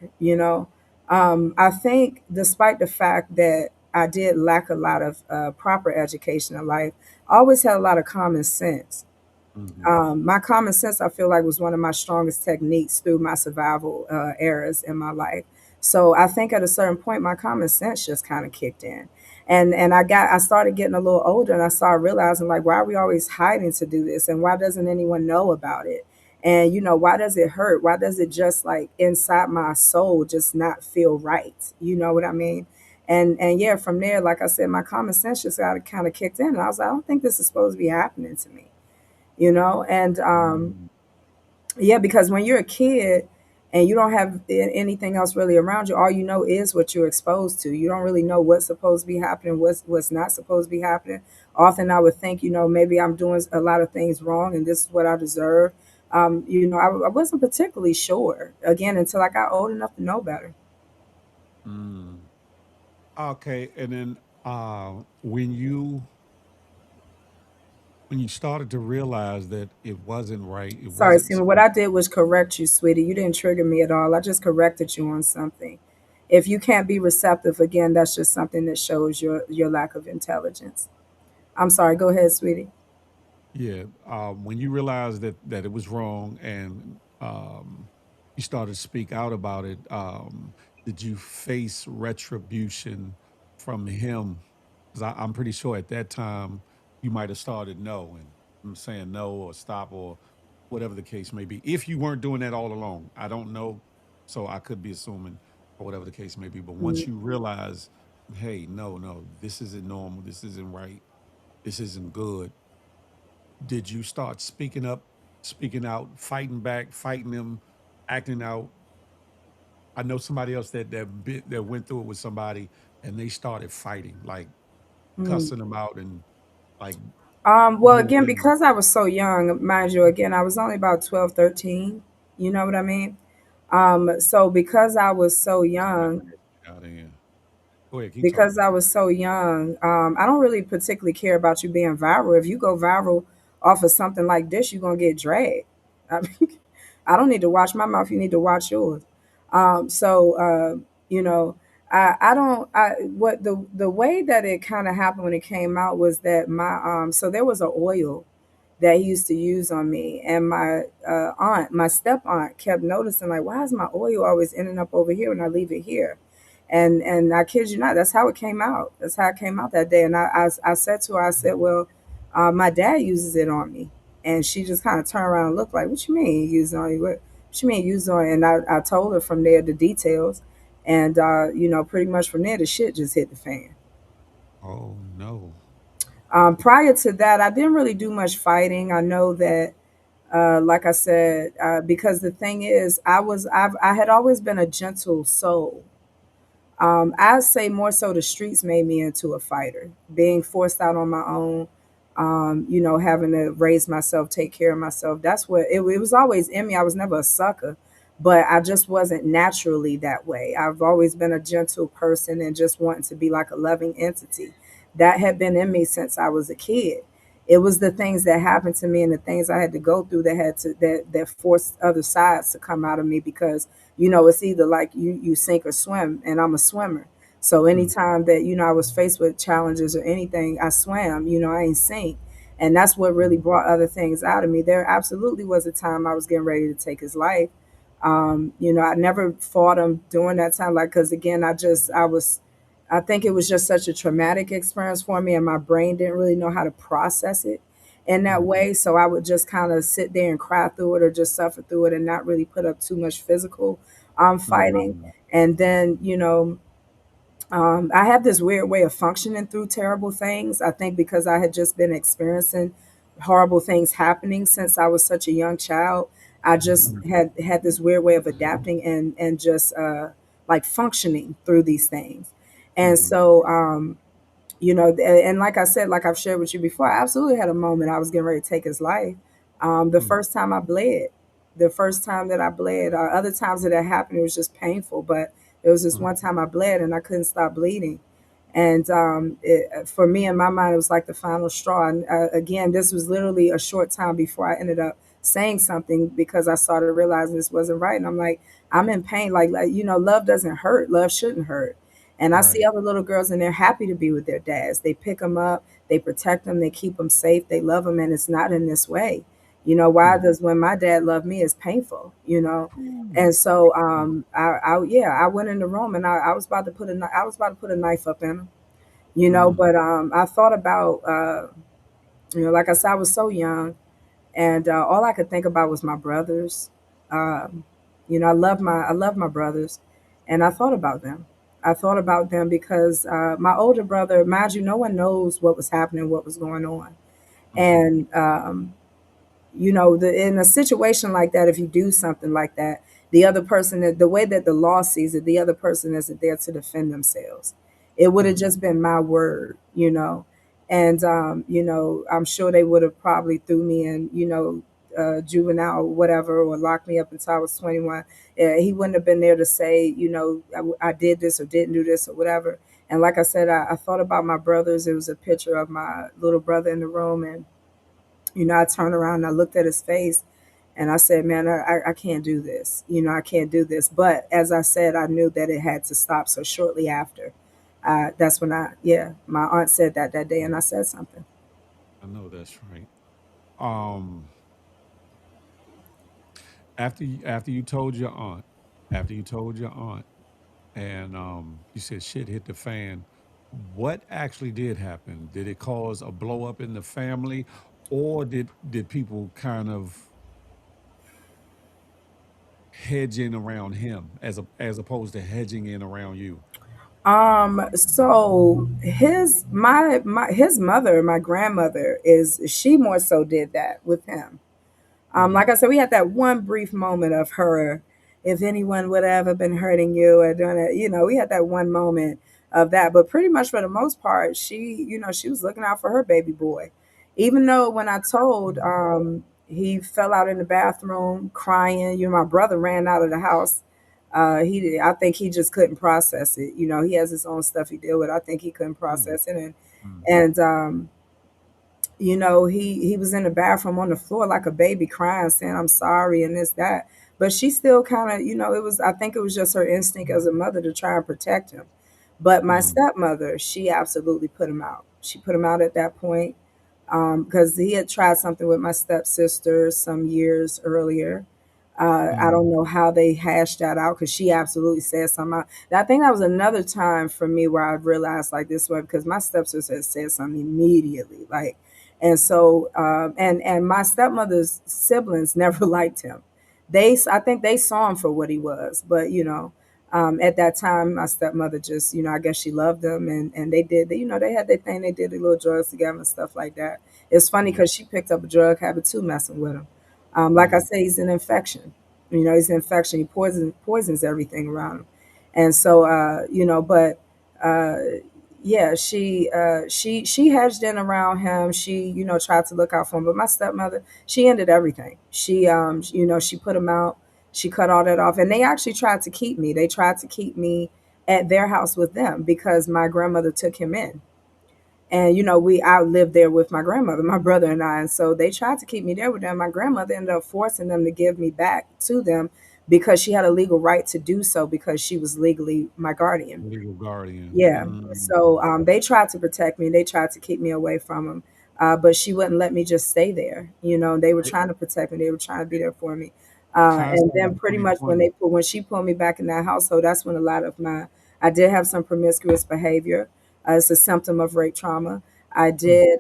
I think despite the fact that I did lack a lot of proper education in life, I always had a lot of common sense. mhm. My common sense, I feel like, was one of my strongest techniques through my survival eras in my life. So I think at a certain point, my common sense just kind of kicked in, and I started getting a little older, and I started realizing like, why are we always hiding to do this, and why doesn't anyone know about it? And why does it hurt? Why does it just like inside my soul just not feel right? You know what I mean? And yeah, from there, like I said, my common sense just got kind of kicked in, and I was like, I don't think this is supposed to be happening to me. And Mm, yeah, because when you're a kid and you don't have anything else really around you, all you know is what you're exposed to. You don't really know what's supposed to be happening, what's not supposed to be happening. Often I would think, maybe I'm doing a lot of things wrong and this is what I deserve. I wasn't particularly sure again until I got old enough to know better. mm. Okay, and then when you started to realize that it wasn't right, it Sorry, wasn't Simon. What supposed. I did was correct you, sweetie. You didn't trigger me at all. I just corrected you on something. If you can't be receptive again, that's just something that shows your lack of intelligence. I'm sorry. Go ahead, sweetie. Yeah, when you realized that it was wrong and you started to speak out about it, did you face retribution from him? Because I'm pretty sure at that time you might have started no, and I'm saying no or stop or whatever the case may be. If you weren't doing that all along, I don't know. So I could be assuming, or whatever the case may be. But once you realize, hey, no, no, this isn't normal. This isn't right. This isn't good. Did you start speaking up, speaking out, fighting back, fighting them, acting out? I know somebody else that went through it with somebody, and they started fighting, like Mm. cussing them out, and like Well, again, moving. because I was so young, mind you, again, I was only about 12, 13. You know what I mean? So because I was so Somebody young, out in. Go ahead, keep talking. I don't really particularly care about you being viral. If you go viral off of something like this, you're gonna get dragged. I mean, I don't need to watch my mouth. You need to watch yours. So you know, I don't. What the way that it kind of happened when it came out was that so there was a oil that he used to use on me, and my step aunt, kept noticing like, why is my oil always ending up over here when I leave it here? And I kid you not, that's how it came out. That's how it came out that day. And I said to her, I said, well, my dad uses it on me. And she just kind of turned around and looked like, what you mean you use it on you? What you mean use it on you? And I told her from there the details. And, pretty much from there, the shit just hit the fan. Oh no. Prior to that, I didn't really do much fighting. I know that, like I said, because the thing is, I had always been a gentle soul. I'd say more so the streets made me into a fighter, being forced out on my own, having to raise myself, take care of myself. That's what it was always in me. I was never a sucker, but I just wasn't naturally that way. I've always been a gentle person and just wanting to be like a loving entity. That had been in me since I was a kid. It was the things that happened to me and the things I had to go through that forced other sides to come out of me because it's either like you sink or swim, and I'm a swimmer. So Mm, anytime that I was faced with challenges or anything, I swam. I ain't sink, and that's what really mm, brought other things out of me. There absolutely was a time I was getting ready to take his life. I never fought him during that time, like because again, I think it was just such a traumatic experience for me, and my brain didn't really know how to process it in that mm, way. So I would just kind of sit there and cry through it or just suffer through it and not really put up too much physical fighting. mm, And then, I have this weird way of functioning through terrible things. I think because I had just been experiencing horrible things happening since I was such a young child, I just mm, had this weird way of adapting and just like functioning through these things. And mm, so, and like I said, like I've shared with you before, I absolutely had a moment I was getting ready to take his life. The mm, first time I bled, the first time that I bled, other times that it happened, it was just painful. But there was this mm, one time I bled and I couldn't stop bleeding. And for me, in my mind, it was like the final straw. And again, this was literally a short time before I ended up saying something because I started realizing this wasn't right. And I'm like, I'm in pain. Love doesn't hurt. Love shouldn't hurt. And I see right. other little girls and they're happy to be with their dads. They pick them up, they protect them, they keep them safe, they love them, and it's not in this way. Why Mm, does when my dad loved me is painful. ooh, And so mm, I went in the room and I was about to I was about to put a knife up in him, mm, but I thought about like I said, I was so young and all I could think about was my brothers. Um, I love my brothers, and I thought about them. I thought about them because my older brother, mind you, no one knows what was happening, what was going on, mhm, and in a situation like that, if you do something like that, the other person, the way that the law sees it, the other person isn't there to defend themselves. It would have mm, just been my word. And I'm sure they would have probably threw me in, juvenile or whatever, or locked me up until I was 21. He wouldn't have been there to say, I did this or didn't do this or whatever. And like I said, I thought about my brothers. It was a picture of my little brother in the room, and I turned around and I looked at his face and I said, man, I can't do this. I can't do this. But as I said, I knew that it had to stop. So shortly after, that's when my aunt said that day and mm. I said something. I know that's right. Um, after you told your aunt, after you told your aunt, and you said shit hit the fan. What actually did happen? Did it cause a blow up in the family, or did people kind of hedge in around him as opposed to hedging in around you? So his mother, my grandmother, is she more so did that with him. Mm, Like I said, we had that one brief moment of her, if anyone would have ever been hurting you or doing it, we had that one moment of that. But pretty much for the most part, she was looking out for her baby boy. Even though when I told, he fell out in the bathroom crying, my brother ran out of the house. I think he just couldn't process it. He has his own stuff he deal with. I think he couldn't mm, process it, and mm, and he was in the bathroom on the floor like a baby crying, saying I'm sorry and this that. But she still kind of, it was, I think it was just her instinct as a mother to try and protect him. But my mm, stepmother, she absolutely put him out. She put him out at that point, because he had tried something with my stepsister some years earlier. I don't mm, know how they hashed that out because she absolutely said something. I think that was another time for me where I realized like this way because my stepsister had said something immediately, like, and so and my stepmother's siblings never liked him. I think they saw him for what he was, but at that time, my stepmother just, I guess she loved him, and they did, they had their thing, they did their little drugs together and stuff like that. It's funny mm, because she picked up a drug habit too, messing with him. Like I mm, say, he's an infection. He's an infection. He poisons everything around him, and so but uh, yeah, she hedged in around him. She tried to look out for him, but my stepmother, she ended everything. She put him out. She cut all that off, and they actually tried to keep me. They tried to keep me at their house with them because my grandmother took him in. And I lived there with my grandmother, my brother and I, and so they tried to keep me there with them. My grandmother ended up forcing them to give me back to them because she had a legal right to do so because she was legally my guardian. legal guardian. Yeah. So Mm, they tried to protect me. They tried to keep me away from him. But she wouldn't let me just stay there. They were eh, trying to protect me. They were trying to be there for me. And hindsight is then pretty much 2020. when she pulled me back in that household, that's when a lot of I did have some promiscuous behavior. It's a symptom of rape trauma. I Mm, did,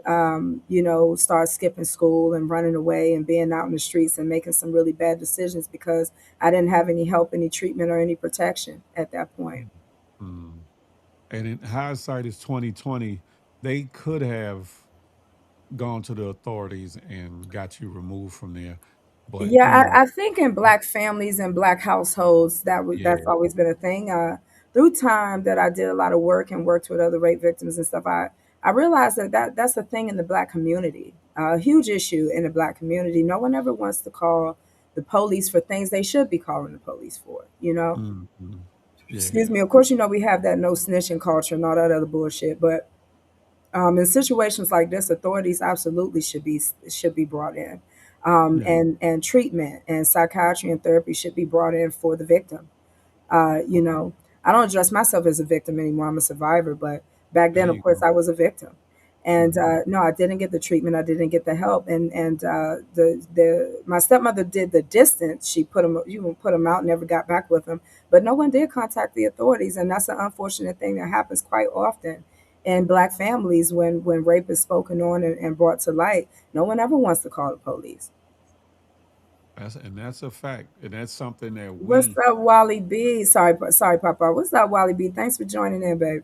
start skipping school and running away and being out in the streets and making some really bad decisions because I didn't have any help, any treatment, or any protection at that point. mm, mm. And in hindsight is 2020. They could have gone to the authorities and got you removed from there. But Yeah, I think in black families and black households that's yeah, always been a thing. Through time that I did a lot of work and worked with other rape victims and stuff, I realized that's a thing in the black community, a huge issue in the black community. No one ever wants to call the police for things they should be calling the police for. mm, mm, Excuse yeah, me. Of course, we have that no snitching culture and all that other bullshit, but in situations like this, authorities absolutely should be brought in, yeah, and treatment and psychiatry and therapy should be brought in for the victim. Uh, you okay. know, I don't address myself as a victim anymore. I'm a survivor, but back There then, of you course, go. I was a victim. And Mm, no, I didn't get the treatment. I didn't get the help. And the my stepmother did the distance. She put him out, never got back with him. But no one did contact the authorities, and that's an unfortunate thing that happens quite often in black families when rape is spoken on and brought to light. No one ever wants to call the police. that's a fact, and that's something that What's we up, Wally B? Sorry, Papa. What's up, Wally B? Thanks for joining in, babe.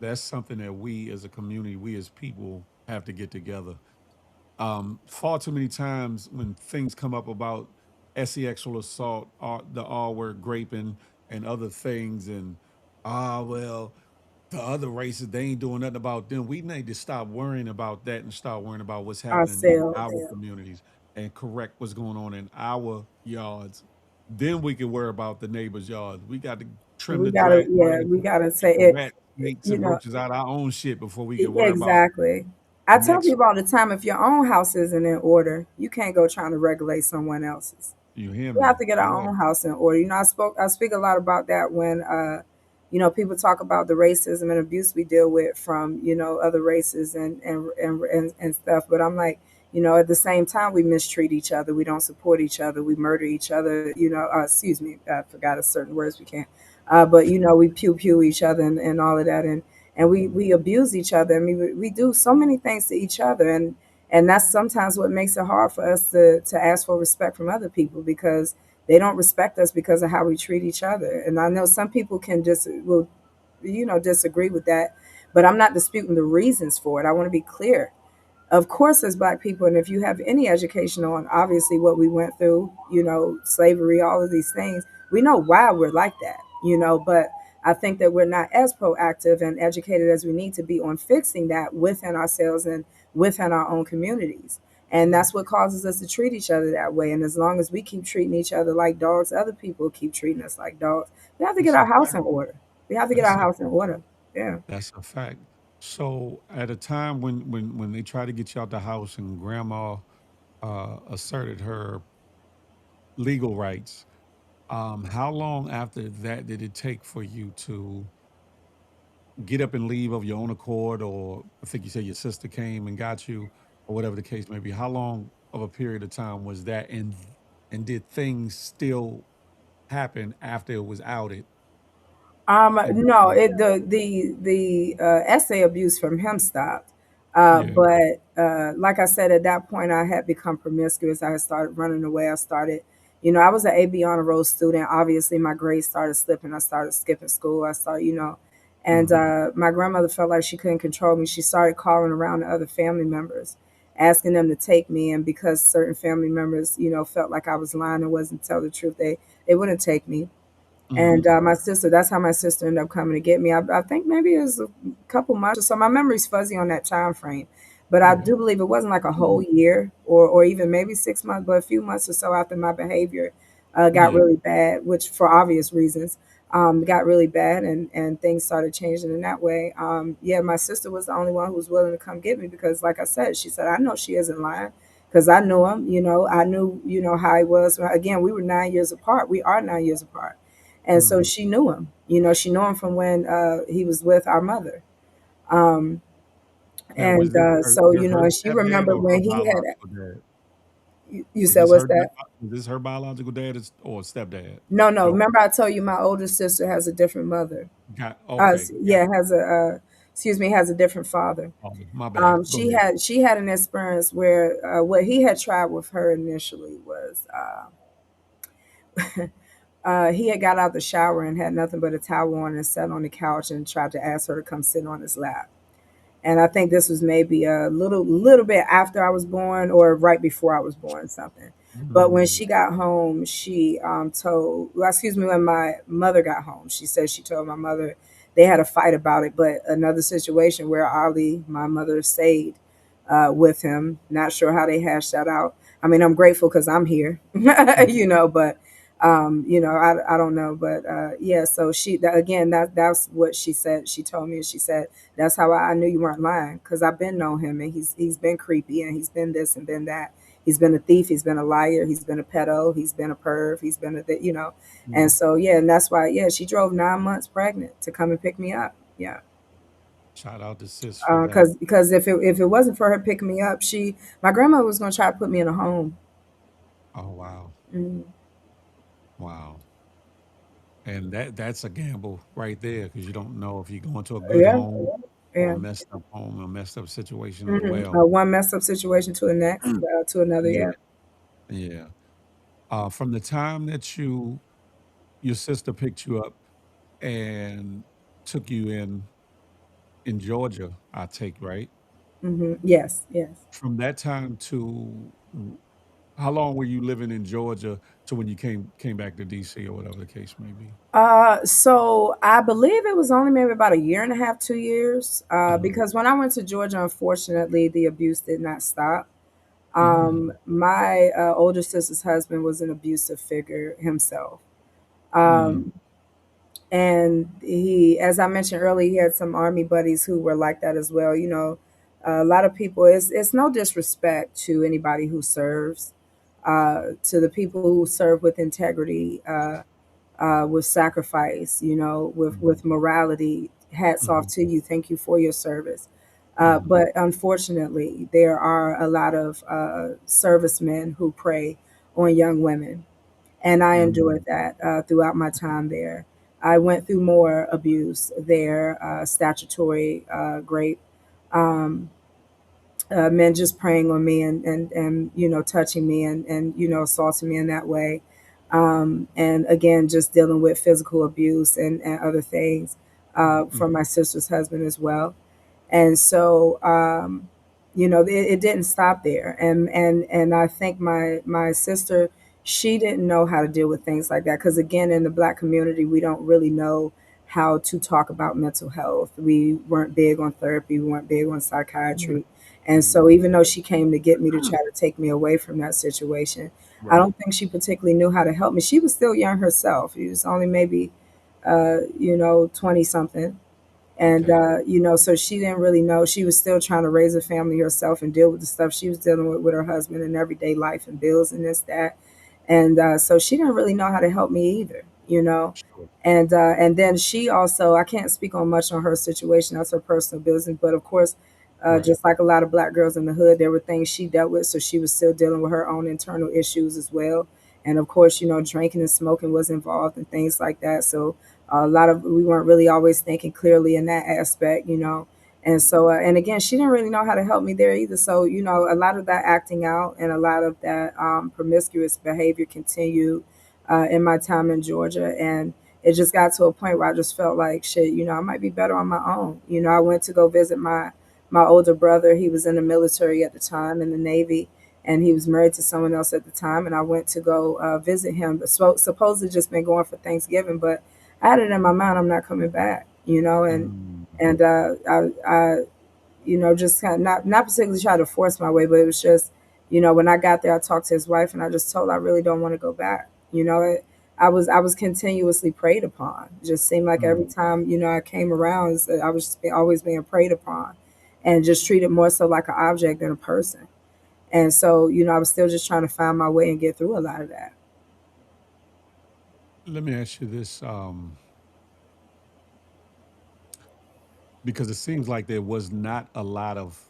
that's something that we as a community, we as people have to get together. Far too many times when things come up about sexual assault, the R word, raping, and other things, and well, the other races, they ain't doing nothing about them. We need to stop worrying about that and start worrying about what's happening in Ourselves. our communities and correct what's going on in our yards. Then we can worry about the neighbor's yards. We got to trim We the gotta, yeah, grass, we gotta say keep the it. rats, snakes, You and know, roaches out our own shit before we can worry about exactly. I the tell next. people all the time, if your own house isn't in order, you can't go trying to regulate someone else's. You hear We have me? to get our Yeah. own house in order. I speak a lot about that when people talk about the racism and abuse we deal with from, other races and stuff. But I'm like, at the same time we mistreat each other, we don't support each other, we murder each other, excuse me, I forgot a certain words we can't. But we pew pew each other and all of that, and we abuse each other. I mean, we do so many things to each other, and that's sometimes what makes it hard for us to ask for respect from other people because They don't respect us because of how we treat each other. And I know some people can just will, disagree with that, but I'm not disputing the reasons for it. I want to be clear. Of course, as Black people, and if you have any education on obviously what we went through, slavery, all of these things, we know why we're like that. But I think that we're not as proactive and educated as we need to be on fixing that within ourselves and within our own communities. And that's what causes us to treat each other that way. And as long as we keep treating each other like dogs, other people keep treating us like dogs. We have to get That's a our house fact. in order. We have to get That's our a house in order. Yeah. that's a fact. So at a time when they tried to get you out the house and grandma asserted her legal rights, how long after that did it take for you to get up and leave of your own accord, or I think you said your sister came and got you, or whatever the case may be? How long of a period of time was that, and did things still happen after it was outed? And No, the essay abuse from him stopped. yeah, But like I said, at that point, I had become promiscuous. I had started running away. I started, I was an AB honor roll student. Obviously, my grades started slipping. I started skipping school. I started, and hmm my grandmother felt like she couldn't control me. She started calling around to other family members, asking them to take me. And because certain family members, felt like I was lying and wasn't tell the truth, they wouldn't take me. And hmm my sister, that's how my sister ended up coming to get me. I think maybe it was a couple months or so. My memory's fuzzy on that time frame, but I yeah, do believe it wasn't like a whole year or even maybe 6 months, but a few months or so after my behavior got yeah, really bad, which for obvious reasons got really bad, and things started changing in that way. Yeah, my sister was the only one who was willing to come get me because, like I said, she said, I know she isn't lying because I knew him. I knew, how he was. Again, we were 9 years apart. We are 9 years apart, and so hmm she knew him. She knew him from when he was with our mother. Um, Now, was and this so, her and she stepdad remembered or her when he had, biological dad? you Was said, this what's her that? was this her biological dad or stepdad? No, no. Joe Remember I told you my older sister has a different mother. got okay, got Yeah, has excuse me, has a different father. my bad. Go She ahead. had an experience where what he had tried with her initially was he had got out the shower and had nothing but a towel on and sat on the couch and tried to ask her to come sit on his lap. And I think this was maybe a little bit after I was born or right before I was born, something. But when Mm, she got home, she told, well, excuse me, when my mother got home, she said she told my mother they had a fight about it, but another situation where Ali, my mother, stayed with him. Not sure how they hashed that out. I mean, I'm grateful because I'm here, mhm, but I don't know, but yeah. So again, that's what she said. She told me, and she said that's how I knew you weren't lying because I've been known him, and he's been creepy, and he's been this and been that. He's been a thief. He's been a liar. He's been a pedo. He's been a perv. He's been and mm. so yeah, and that's why yeah, she drove 9 months pregnant to come and pick me up. Yeah. Shout out to sis for that. Because if it wasn't for her picking me up, my grandmother was gonna try to put me in a home. Oh wow. Mm, Wow. And that's a gamble right there because you don't know if you're going to a good yeah, home or a yeah. messed up home, a messed up situation as well. One messed up situation to the next, to another. Yeah, Yeah. yeah. From the time that your sister picked you up and took you in Georgia, I take, right? Yes. Yes. From that time to how long were you living in Georgia to when you came back to DC or whatever the case may be? So I believe it was only maybe about a year and a half, 2 years. Uh-huh. Because when I went to Georgia, unfortunately, the abuse did not stop. Mm, My older sister's husband was an abusive figure himself. mm, And he, as I mentioned earlier, he had some army buddies who were like that as well. A lot of people, it's no disrespect to anybody who serves, to the people who serve with integrity, with sacrifice, with mhm, morality. Hats off mhm, to you. Thank you for your service. mhm, But unfortunately, there are a lot of servicemen who prey on young women, and I mhm, endured that throughout my time there. I went through more abuse there, statutory rape, um, men just preying on me and touching me and assaulting me in that way. And again, just dealing with physical abuse and other things from Mm-hmm. my sister's husband as well. And so it didn't stop there. And I think my sister, she didn't know how to deal with things like that, because again, in the Black community, we don't really know how to talk about mental health. We weren't big on therapy, we weren't big on Right. psychiatry. And so Mm-hmm. even though she came to get me to try to take me away from that situation, I Right. don't think she particularly knew how to help me. She was still young herself. She was only maybe 20 something. And, Okay. so she didn't really know. She was still trying to raise a family herself and deal with the stuff she was dealing with her husband and everyday life and bills and this, that. And so she didn't really know how to help me either. Sure. And then she also, I can't speak on much on her situation. That's her personal business. But of course, Right. just like a lot of Black girls in the hood, there were things she dealt with. So she was still dealing with her own internal issues as well. And of course, drinking and smoking was involved and things like that. So a lot of we weren't really always thinking clearly in that aspect. And so and again, she didn't really know how to help me there either. So a lot of that acting out and a lot of that promiscuous behavior continued in my time in Georgia. And it just got to a point where I just felt like shit, I might be better on my own. I went to go visit my older brother. He was in the military at the time, in the Navy, and he was married to someone else at the time. And I went to go visit him. But supposedly just been going for Thanksgiving, but I had it in my mind I'm not coming back. And Mm-hmm. and I just kind of not particularly try to force my way, but it was just, when I got there, I talked to his wife, and I just told her I really don't want to go back. I was continuously preyed upon. It just seemed like every Mm-hmm. time I came around, I was just always being preyed upon, and just treated more so like an object than a person. And so I was still just trying to find my way and get through a lot of that. Let me ask you this, because it seems like there was not a lot of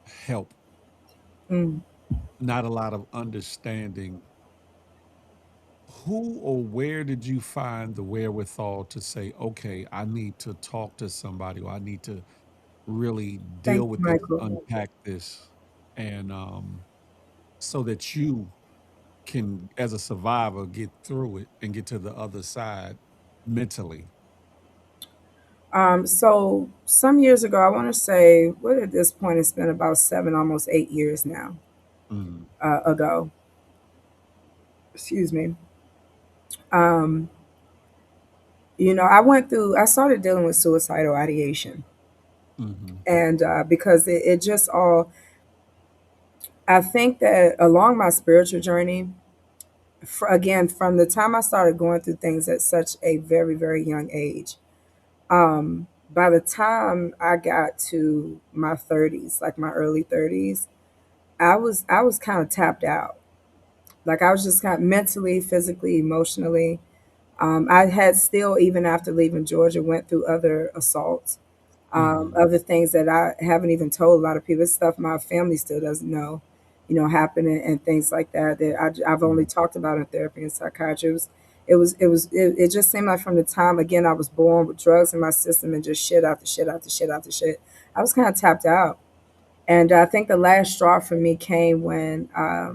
help, Mm. not a lot of understanding. Who or where did you find the wherewithal to say, okay, I need to talk to somebody, or I need to really Thank deal you, with this, Michael. unpack this, and so that you can, as a survivor, get through it and get to the other side mentally? So some years ago, I want to say, what at this point, it's been about 7, almost 8 years now Mm, ago. Excuse me. Um, I started dealing with suicidal ideation. mm-hmm, And because it just all, I think that along my spiritual journey, again, from the time I started going through things at such a very, very young age, by the time I got to my 30s, like my early 30s, I was kind of tapped out. Like I was just kind of mentally, physically, emotionally. I had still, even after leaving Georgia, went through other assaults, mm-hmm, other things that I haven't even told a lot of people. It's stuff my family still doesn't know, happening and things like that that I've only mm, talked about in therapy and psychiatry. It just seemed like from the time again I was born with drugs in my system and just shit after shit after shit after shit. I was kind of tapped out, and I think the last straw for me came when I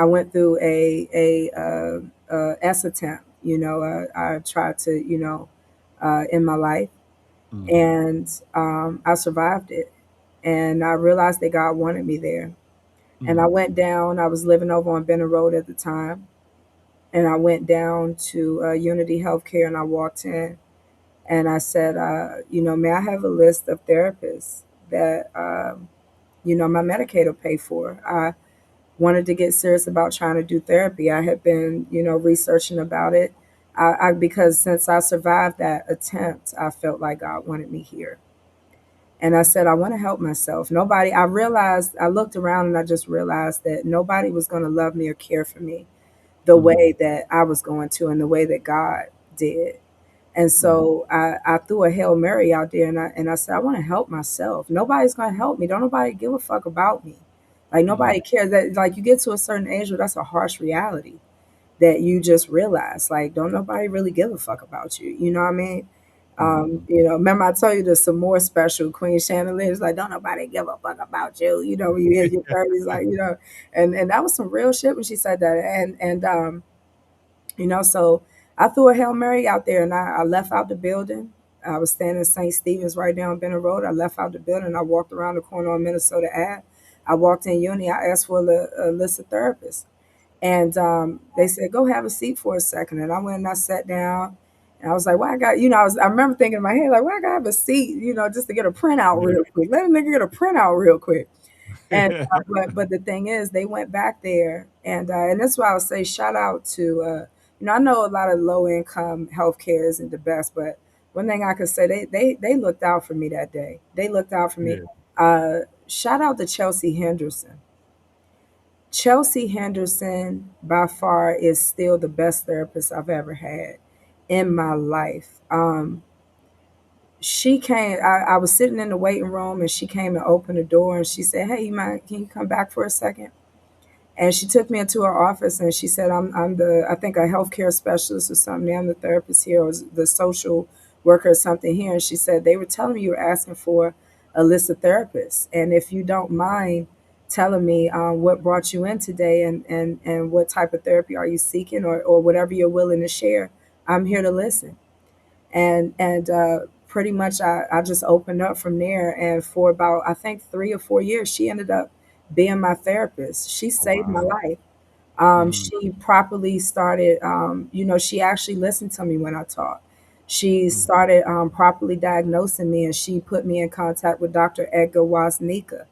went through a S attempt. I tried to in my life, mm-hmm, and I survived it, and I realized that God wanted me there. And I mm, went down. I was living over on Benner Road at the time, and I went down to Unity Healthcare, and I walked in, and I said, may I have a list of therapists that my Medicaid will pay for? I wanted to get serious about trying to do therapy. I had been, researching about it. Because since I survived that attempt, I felt like God wanted me here. And I said, I want to help myself. I realized, I looked around and I just realized that nobody was going to love me or care for me the way mm, that I was going to and the way that God did. And mm, so I threw a Hail Mary out there, and I said, I want to help myself. Nobody's going to help me. Don't nobody give a fuck about me. Like nobody mm, cares. That like you get to a certain age where that's a harsh reality that you just realize. Like, don't nobody really give a fuck about you. You know what I mean? Mm-hmm. Remember I told you there's some more special Queen Chandelier is like, don't nobody give a fuck about you. When you hit your 30s, like, and that was some real shit when she said that. So I threw a Hail Mary out there and I left out the building. I was standing in St. Stephen's right down Benner Road. I left out the building. I walked around the corner on Minnesota Ave. I walked in Uni. I asked for a list of therapists. And they said, go have a seat for a second. And I went and I sat down. And I was like, why I got, I remember thinking in my head, like, why I got to have a seat, just to get a printout Yeah. real quick. Let a nigga get a printout real quick. And but the thing is, they went back there, and that's why I'll say shout out to I know a lot of low income healthcare isn't the best, but one thing I could say they looked out for me that day. They looked out for me. Yeah. Shout out to Chelsea Henderson. Chelsea Henderson by far is still the best therapist I've ever had in my life. She came. I was sitting in the waiting room, and she came and opened the door, and she said, "Hey, can you come back for a second?" And she took me into her office and she said, I'm the, I think a healthcare specialist or something. I'm the therapist here or the social worker or something here. And she said, they were telling me you were asking for a list of therapists. And if you don't mind telling me what brought you in today and what type of therapy are you seeking or whatever you're willing to share, I'm here to listen. And pretty much I just opened up from there. And for about, I think 3 or 4 years, she ended up being my therapist. She Oh, saved my wow. life. Mm-hmm. She properly started, she actually listened to me when I talked. She started properly diagnosing me, and she put me in contact with Dr. Edgar Woznica,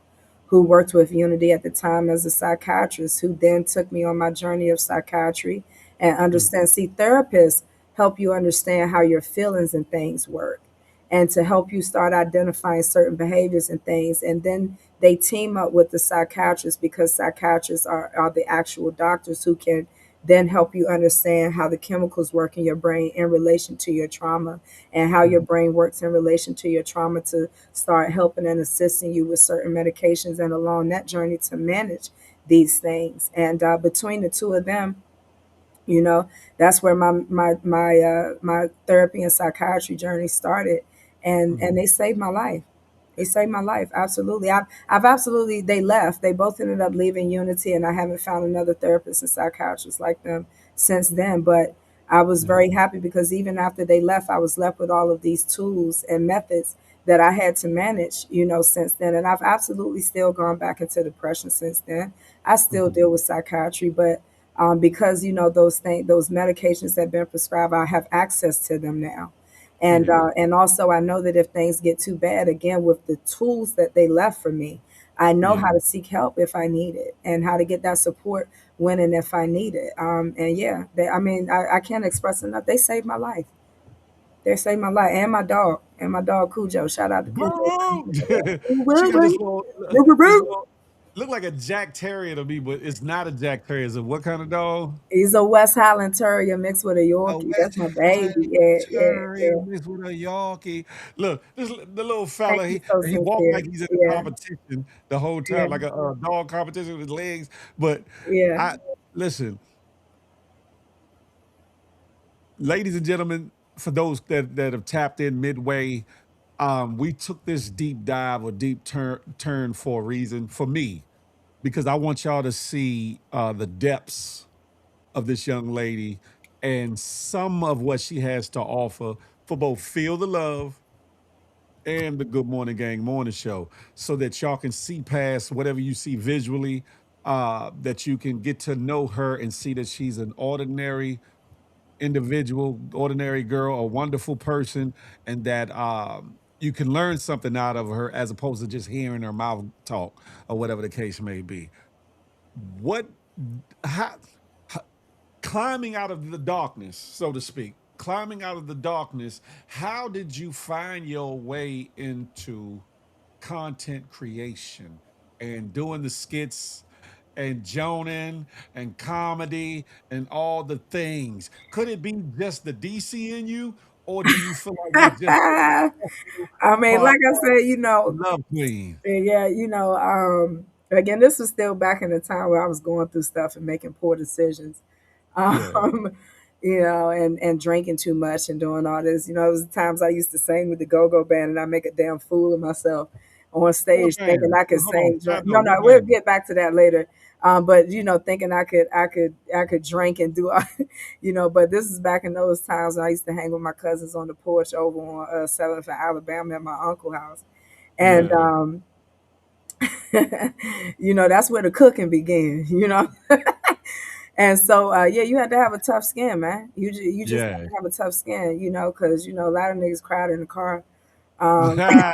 who worked with Unity at the time as a psychiatrist, who then took me on my journey of psychiatry and understand. See, therapists help you understand how your feelings and things work and to help you start identifying certain behaviors and things. And then they team up with the psychiatrists because psychiatrists are the actual doctors who can then help you understand how the chemicals work in your brain in relation to your trauma and how your Mm-hmm. brain works in relation to your trauma to start helping and assisting you with certain medications and along that journey to manage these things. And between the two of them, you know, that's where my therapy and psychiatry journey started, and Mm-hmm. they saved my life. They saved my life. Absolutely. I've absolutely, they left. They both ended up leaving Unity, and I haven't found another therapist and psychiatrist like them since then. But I was Yeah. very happy because even after they left, I was left with all of these tools and methods that I had to manage, since then. And I've absolutely still gone back into depression since then. I still Mm-hmm. deal with psychiatry, but because those medications that have been prescribed, I have access to them now. Yeah. And also I know that if things get too bad, again with the tools that they left for me, I know Yeah. how to seek help if I need it and how to get that support when and if I need it. And yeah, I can't express enough. They saved my life. They saved my life and my dog Cujo. Shout out to Cujo. Boo! She Woo, got this woo. little, Woo, woo, this woo. little, look like a Jack Terrier to me, but it's not a Jack Terrier. It's a what kind of dog? He's a West Highland Terrier mixed with a A Yorkie. That's West my Highland baby. Yeah, yeah, Terrier yeah. mixed with a Yorkie. Look, the little Thank fella, you he so he walked sincere. like he's in a Yeah, competition the whole yeah, time, like a dog competition with his legs. But yeah. I listen, ladies and gentlemen, for those that have tapped in midway, we took this deep dive or deep turn for a reason. For me, because I want y'all to see the depths of this young lady and some of what she has to offer for both Feel the Love and the Good Morning Gang Morning Show, so that y'all can see past whatever you see visually, that you can get to know her and see that she's an ordinary individual, ordinary girl, a wonderful person, and that you can learn something out of her as opposed to just hearing her mouth talk or whatever the case may be. What, how, climbing out of the darkness, so to speak, climbing out of the darkness, how did you find your way into content creation and doing the skits and joning and comedy and all the things? Could it be just the DC in you, or do you feel like you're just I mean, part like I said, love queen? yeah, again, this was still back in the time where I was going through stuff and making poor decisions. Yeah. Um, and drinking too much and doing all this. It was times I used to sing with the go-go band and I make a damn fool of myself on What stage thinking band? I could Hold on. sing. No, No, no, what we'll band? get back to that later. But thinking I could drink and do all, but this is back in those times when I used to hang with my cousins on the porch over on 7th and Alabama at my uncle's house. And Yeah. that's where the cooking began. And so, yeah, you had to have a tough skin, man. You just had Yeah. to have a tough skin, because a lot of niggas cried in the car. Um, you know,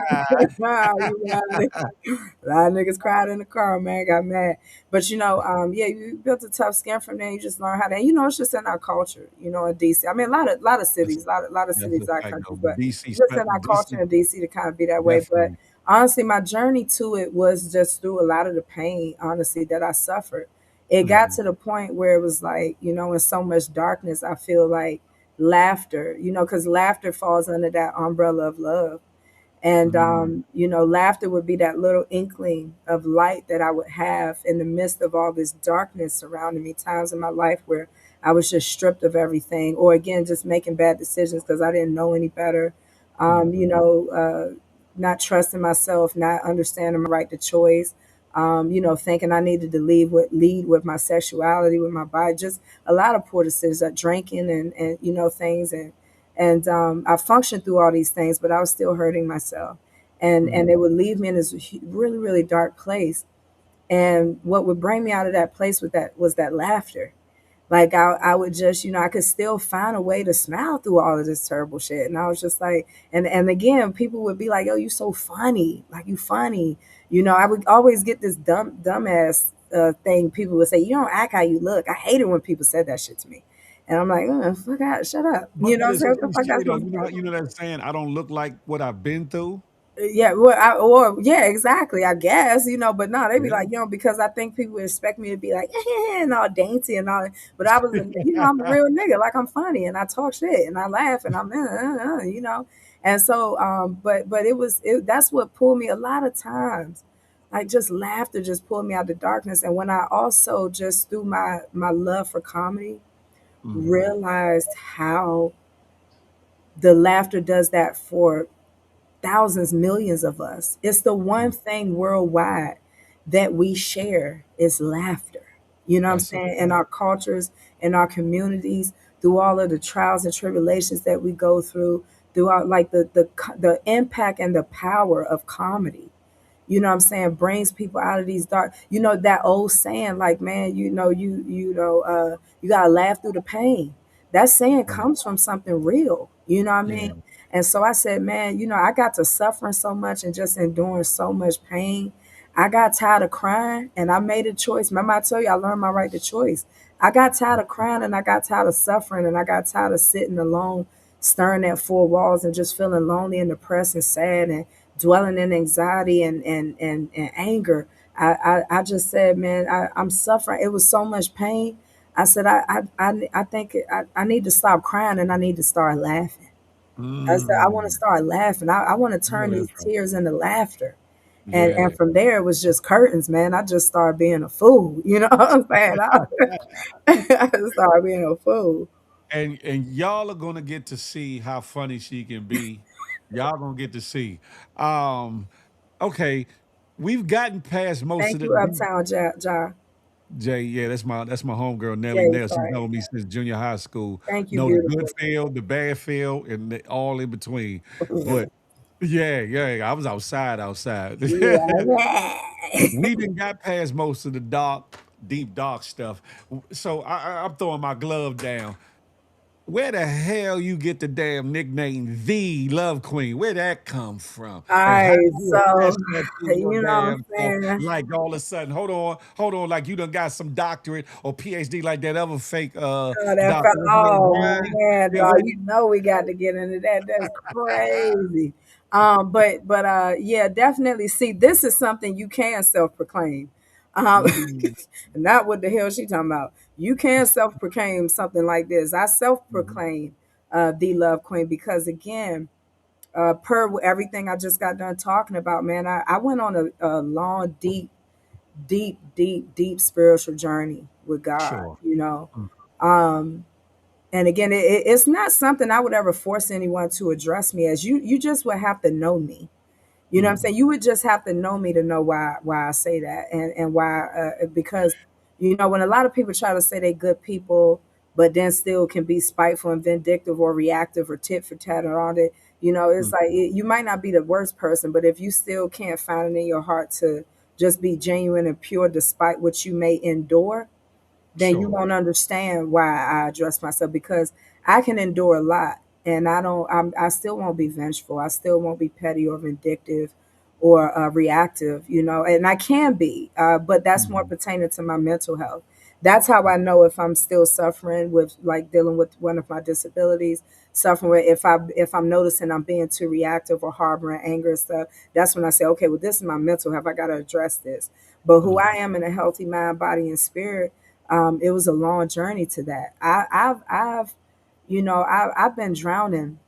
a lot of niggas cried in the car, man, got mad. But yeah, you built a tough skin from there. You just learn how to, it's just in our culture, in DC. I mean, a lot of That's cities, a lot of that's cities, a a lot of fact though. countries, But but DC it's just in our culture DC in DC to kind of be that way. But definitely. honestly, my journey to it was just through a lot of the pain, honestly, that I suffered. It got Mhm. to the point where it was like, in so much darkness, I feel like laughter, because laughter falls under that umbrella of love. And Mm. laughter would be that little inkling of light that I would have in the midst of all this darkness surrounding me. Times in my life where I was just stripped of everything, or again, just making bad decisions because I didn't know any better. Mhm. Not trusting myself, not understanding my right to choice. Thinking I needed to lead with my sexuality, with my body, just a lot of poor decisions, drinking and things, and I functioned through all these things, but I was still hurting myself, and it Mhm. would leave me in this really really dark place. And what would bring me out of that place with that was that laughter. Like I would just, I could still find a way to smile through all of this terrible shit. And I was just like, and again, people would be like, "Yo, you so funny, like you funny." I would always get this dumbass thing. People would say, "You don't act how you look." I hated when people said that shit to me, and I'm like, fuck out, shut up. You know But what I'm it's saying? What the fuck cliche that's though. supposed to do? You know that saying, I don't look like what I've been through. Yeah, well, or yeah, exactly. I guess but no, they be Yeah. like, because I think people expect me to be like and all dainty and all that. But I was, I'm a real nigga. Like I'm funny and I talk shit and I laugh and I'm, and so, but that's what pulled me a lot of times, like just laughter just pulled me out of the darkness. And when I also just through my love for comedy Mhm. realized how the laughter does that for thousands, millions of us. It's the one Mm. thing worldwide that we share is laughter. You know what I'm That's a saying? In fact. our cultures, in our communities, through all of the trials and tribulations that we go throughout like the impact and the power of comedy, what I'm saying, brings people out of these dark, that old saying, like, man, you gotta laugh through the pain. That saying Mm. comes from something real, you know what I Yeah. mean? And so I said, man, I got to suffering so much and just enduring so much pain. I got tired of crying and I made a choice. Remember, I told you I learned my right to choice. I got tired of crying and I got tired of suffering and I got tired of sitting alone, staring at four walls and just feeling lonely and depressed and sad and dwelling in anxiety and anger. I just said, man, I'm suffering. It was so much pain. I said, I think I need to stop crying and I need to start laughing. I said, I want to Mm. start laughing. I want to I know turn these that's right. tears into laughter. And Yeah. from there, it was just curtains, man. I just started being a fool. You know what I'm saying? I just started being a fool. And y'all are gonna get to see how funny she can be. Y'all gonna get to see. Um, okay, we've gotten past most of Thank the you, Uptown Ja. Jay, yeah, that's my homegirl Nelly Jay, Nell. She's sorry. known me since junior high school. Thank you, Know the good beautiful. field, the bad field, and all in between. But yeah, yeah, I was outside. Yeah. We didn't got past most of the dark, deep dark stuff. So I'm throwing my glove down. Where the hell you get the damn nickname the Love Queen? Where that come from? All And how right, did you attach so that to your you know what I'm damn self? saying? Like all of a sudden, hold on, like you done got some doctorate or PhD like that other fake Oh, that doctor. felt, What's her name? oh Brian? man, Yeah, dog, where you know we got to get into that. That's crazy. But yeah, definitely. See, this is something you can self-proclaim. Um, mm, not what the hell she talking about. You can self-proclaim something like this. I mhm. self-proclaim the love queen because again, per everything I just got done talking about, man, I went on a long, deep spiritual journey with God. Sure. Mm, Um, And again, it's not something I would ever force anyone to address me as. You just would have to know me. You know what I'm Mhm. saying? You would just have to know me to know why I say that, and why, because when a lot of people try to say they good people, but then still can be spiteful and vindictive or reactive or tit for tat and all that. It's like Mhm. you might not be the worst person, but if you still can't find it in your heart to just be genuine and pure despite what you may endure, then you Sure. won't understand why I address myself, because I can endure a lot, and I still won't be vengeful. I still won't be petty or vindictive or reactive, and I can be, but that's more Mhm. pertaining to my mental health. That's how I know if I'm still suffering with, like, dealing with one of my disabilities, suffering with, if I'm noticing I'm being too reactive or harboring anger and stuff. That's when I say, okay, well, this is my mental health. I got to address this. But who I Mhm. am in a healthy mind, body, and spirit, it was a long journey to that. I've been drowning.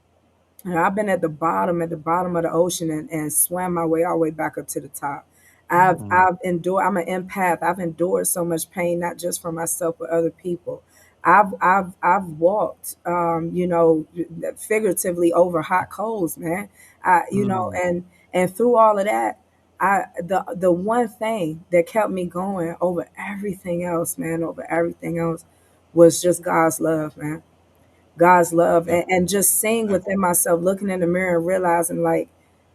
I've been at the bottom of the ocean, and swam my way all the way back up to the top. Mhm. I've endured. I'm an empath. I've endured so much pain, not just for myself but other people. I've walked, figuratively over hot coals, man. Mhm. And through all of that, the one thing that kept me going over everything else, man, over everything else, was just God's love, man. God's love, and Definitely. just seeing within Definitely. myself, looking in the mirror and realizing, like,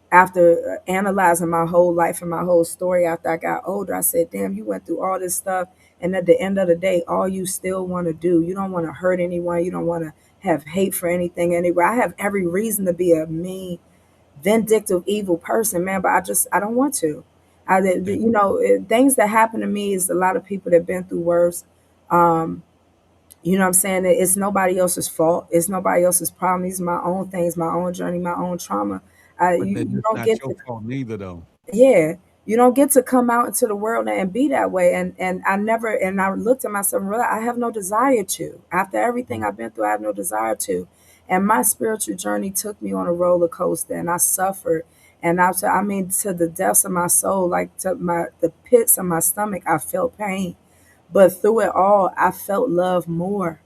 after analyzing my whole life and my whole story after I got older, I said, damn, you went through all this stuff. And at the end of the day, all you still want to do, you don't want to hurt anyone. You don't want to have hate for anything anywhere. I have every reason to be a mean, vindictive, evil person, man, but I don't want to. Yeah. Things that happen to me is a lot of people that have been through worse. Um, you know what I'm saying? It's nobody else's fault. It's nobody else's problem. These are my own things, my own journey, my own trauma. But then You it's don't not get your to, fault neither, though. yeah, you don't get to come out into the world and be that way. And I looked at myself and realized I have no desire to. After everything Mhm. I've been through, I have no desire to. And my spiritual journey took me on a roller coaster, and I suffered. And I mean, to the depths of my soul, like to the pits of my stomach, I felt pain. But through it all, I felt love more.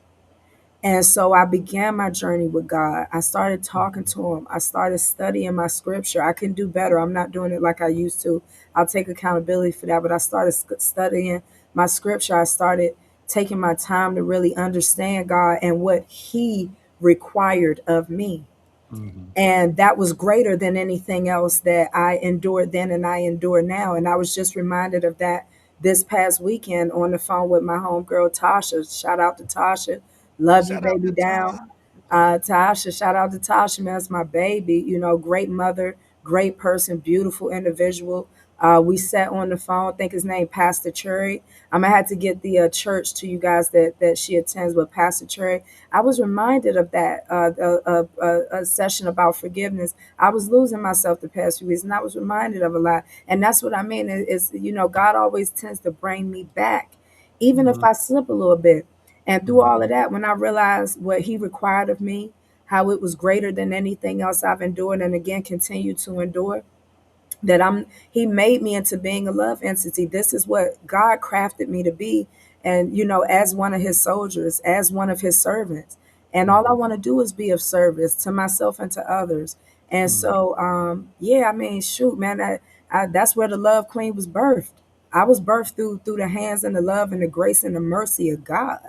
And so I began my journey with God. I started talking Mhm. to Him. I started studying my scripture. I can do better. I'm not doing it like I used to. I'll take accountability for that. But I started studying my scripture. I started taking my time to really understand God and what He required of me. Mhm. And that was greater than anything else that I endured then and I endure now. And I was just reminded of that this past weekend on the phone with my homegirl Tasha. Shout out to Tasha. Love you, Shout out baby, to down. Todd. Tasha, shout out to Tasha, man. That's my baby. Great mother, great person, beautiful individual. We sat on the phone. I think his name Pastor Cherry. I'm gonna have to get the church to you guys that she attends with Pastor Cherry. I was reminded of that a session about forgiveness. I was losing myself the past few weeks, and I was reminded of a lot. And that's what I mean. God always tends to bring me back, even if Mhm. I slip a little bit. And through all of Mhm. that, when I realized what He required of me, how it was greater than anything else I've endured, and again continue to endure, that He made me into being a love entity. This is what God crafted me to be. And as one of His soldiers, as one of His servants. And all I Mhm. want to do is be of service to myself and to others. And Mhm. so yeah, I mean, shoot, man, that's where the love queen was birthed. I was birthed through the hands and the love and the grace and the mercy of God.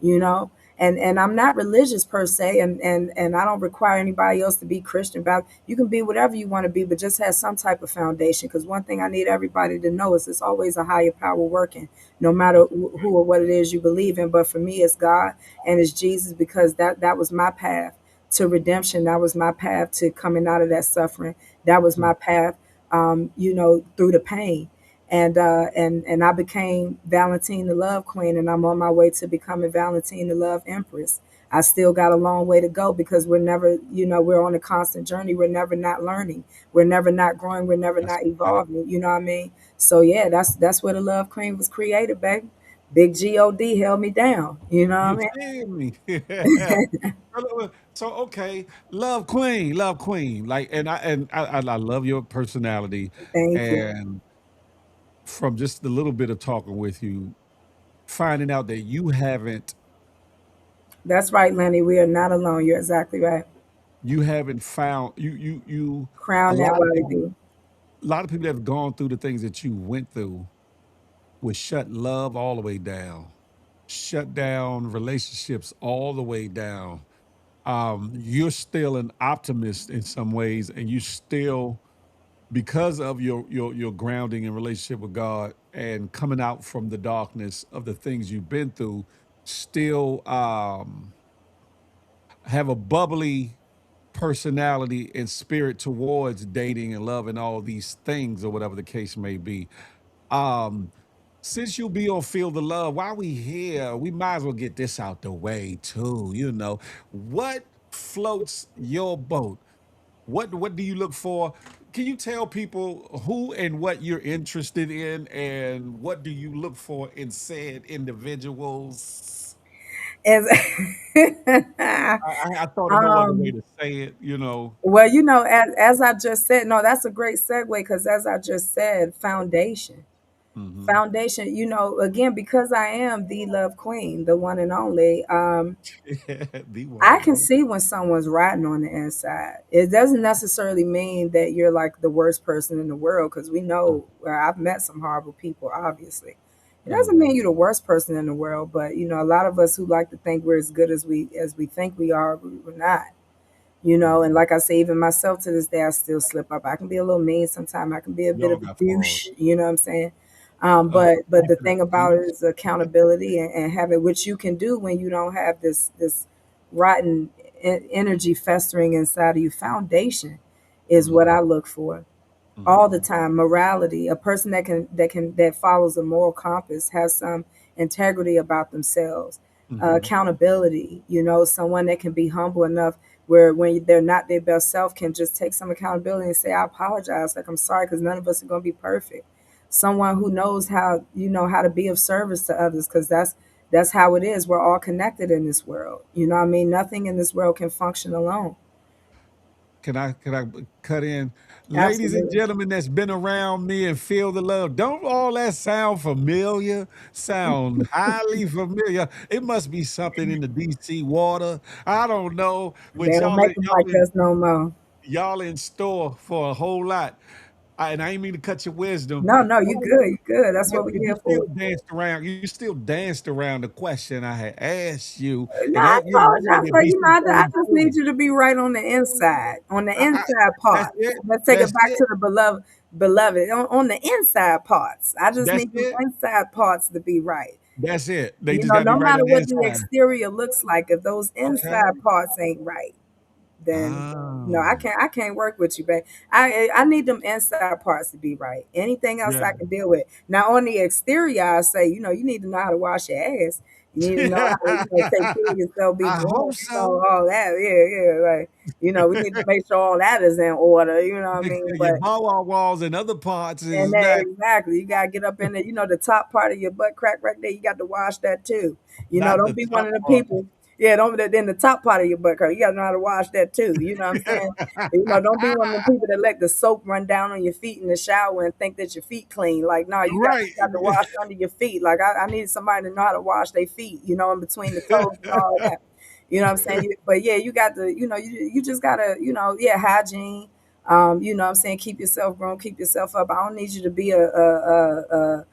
you know and I'm not religious per se, and I don't require anybody else to be Christian. But you can be whatever you want to be, but just have some type of foundation, because one thing I need everybody to know is it's always a higher power working, no matter who or what it is you believe in. But for me, it's God and it's Jesus, because that was my path to redemption. That was my path to coming out of that suffering. That was Mhm. my path, through the pain. And I became Valenteen the Love Queen, and I'm on my way to becoming Valenteen the Love Empress. I still got a long way to go, because we're on a constant journey. We're never not learning. We're never not growing. We're never That's not a fact. evolving. You know what I mean? So yeah, that's where the Love Queen was created, baby. Big God held me down. You know You what feel me? I So okay, love queen. Like, and I love your personality, mean? Thank you. and from just the little bit of talking with you, finding out that you haven't That's right, Lenny. We are not alone. You're exactly right. You haven't found a Crown that lot of while people be. a lot of people that have gone through the things that you went through would shut love all the way down, shut down relationships all the way down. You're still an optimist in some ways, and you still, because of your grounding and relationship with God and coming out from the darkness of the things you've been through, still have a bubbly personality and spirit towards dating and love and all these things or whatever the case may be. Um, since you'll be on Feel the Love, while we here, we might as well get this out the way too. What floats your boat? What do you look for? Can you tell people who and what you're interested in, and what do you look for in said individuals? As I thought of no other way um, to say it. well, as I just said, no, that's a great segue because as I just said, foundation. Hmm. Foundation, again, because I am the love queen, the one and only, The one I and can only. see when someone's rotten on the inside. It doesn't necessarily mean that you're like the worst person in the world because we know I've met some horrible people, obviously. It doesn't Mm-hmm. mean you're the worst person in the world, but a lot of us who like to think we're as good as we think we are, we're not. And like I say, even myself to this day, I still slip up. I can be a little mean sometimes. I can be a We bit all of a got flaws. douche. You know what I'm saying? Uh, But the accurate. thing about it is accountability and have it, which you can do when you don't have this rotten energy festering inside of you. Foundation is what Mm-hmm. I look for all the Mm-hmm. time. Morality, a person that follows a moral compass, has some integrity about themselves. Mm-hmm. Accountability, someone that can be humble enough where when they're not their best self can just take some accountability and say, I apologize, like I'm sorry, because none of us are going to be perfect. Someone who knows how to be of service to others, because that's how it is. We're all connected in this world. I mean, nothing in this world can function alone. Can I cut in? Ladies and Absolutely. gentlemen that's been around me and feel the love. Don't all that sound familiar? Sound highly familiar. It must be something in the DC water. I don't know. They But don't make them like us no more. y'all in store for a whole lot. And I ain't mean to cut your wisdom. No, no, you But good. You good. That's what we're but you here still for. danced around. You still danced around the question I had asked you, No, and I that told you. I maybe a said, DC I just 32. need you to be right on the inside, on the I, inside that's parts. it. Let's take it That's back it. to the beloved, on the inside parts. I just That's need the it. inside parts to be right. That's it. They just got to be No right matter on the what the inside. exterior looks like, if those Okay. inside parts ain't right, then no, I Oh, can't work with you, babe. I need them inside parts to be right. Anything else yeah. I can deal with. Now on the exterior, I say, you need to know how to wash your ass. You need to know how to, take care of yourself, be I hope groomed, so. all that. Yeah, yeah. Like, we need to make sure all that is in order, you know what I Make mean? sure your But bow walls and other parts and is that not exactly, you gotta get up in there. The top part of your butt crack right there. You got to wash that too. not the Don't be one top of the part. people. Yeah, don't be in the top part of your butt crack. You gotta know how to wash that too. You know what I'm saying? Don't be one of the people that let the soap run down on your feet in the shower and think that your feet clean. Like, no, Right. you got to wash under your feet. Like, I need somebody to know how to wash their feet. In between the toes and all that. You know what I'm saying? But yeah, you got to. You just gotta. Yeah, hygiene. You know what I'm saying? Keep yourself grown, keep yourself up. I don't need you to be PA.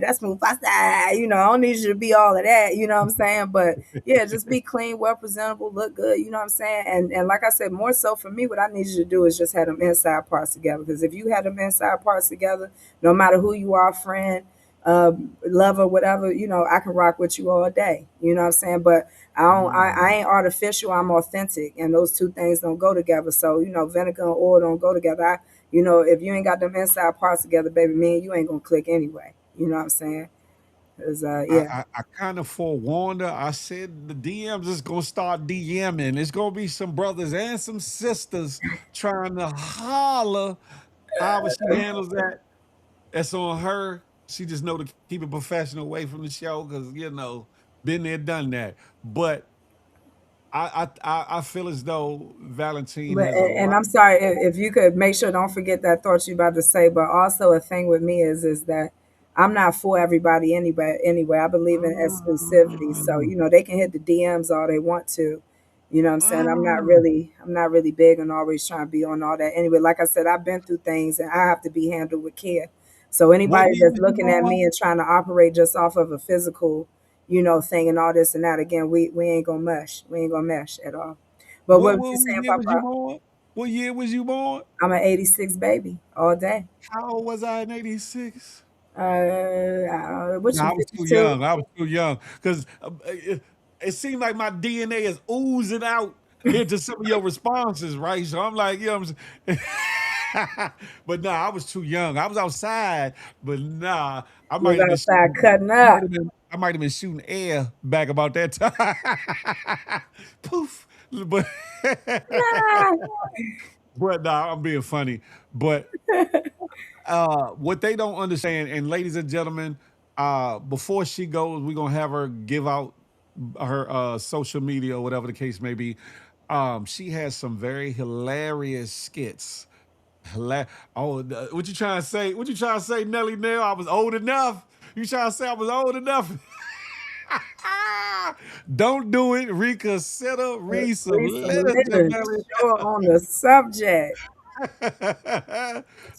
That's Mufasa. I don't need you to be all of that. You know what I'm saying? But yeah, just be clean, well presentable, look good. You know what I'm saying? And like I said, more so for me, what I need you to do is just have them inside parts together. Because if you have them inside parts together, no matter who you are, friend, lover, whatever, I can rock with you all day. You know what I'm saying? But I Mm. ain't artificial. I'm authentic, and those two things don't go together. So vinegar and oil don't go together. If you ain't got them inside parts together, baby, me and you ain't gonna click anyway. You know what I'm saying? 'Cause, yeah, I kind of forewarned her. I said the DMs is gonna start DMing. It's gonna be some brothers and some sisters trying to holler. However she handles that, that's on her. She just know to keep it professional away from the show because been there, done that. But I feel as though Valentine but has a and lot. I'm sorry if you could make sure don't forget that thought you about to say. But also a thing with me is that I'm not for everybody anyway. Anyway, I believe in exclusivity. So, Mm, they can hit the DMs all they want to. You know what I'm saying? mm. I'm not really big on always trying to be on all that. Anyway, like I said, I've been through things and I have to be handled with care. So What anybody year that's was you looking at me born? and trying to operate just off of a physical, thing and all this and that, again, we ain't gonna mesh. We ain't gonna mesh at all. But what was you What saying, year was you Papa? born? What year was you born? I'm an 86 baby all day. How old was I in '86? What No, you I was too 52? young. I was too young because it seemed like my DNA is oozing out into some of your responses, right? So I'm like, what I'm saying? But nah, I was too young. I was outside, but nah, I Was might have been outside shooting. cutting up. I might have been shooting air back about that time. Poof. But Ah, but nah, I'm being funny. But what they don't understand, and ladies and gentlemen, before she goes, we're gonna have her give out her social media or whatever the case may be. She has some very hilarious skits. What you trying to say? What you trying to say, Nelly Nail? I was old enough. You trying to say I was old enough? Don't do it. Reconsider. Read some read some literature, literature on the subject. Nelly.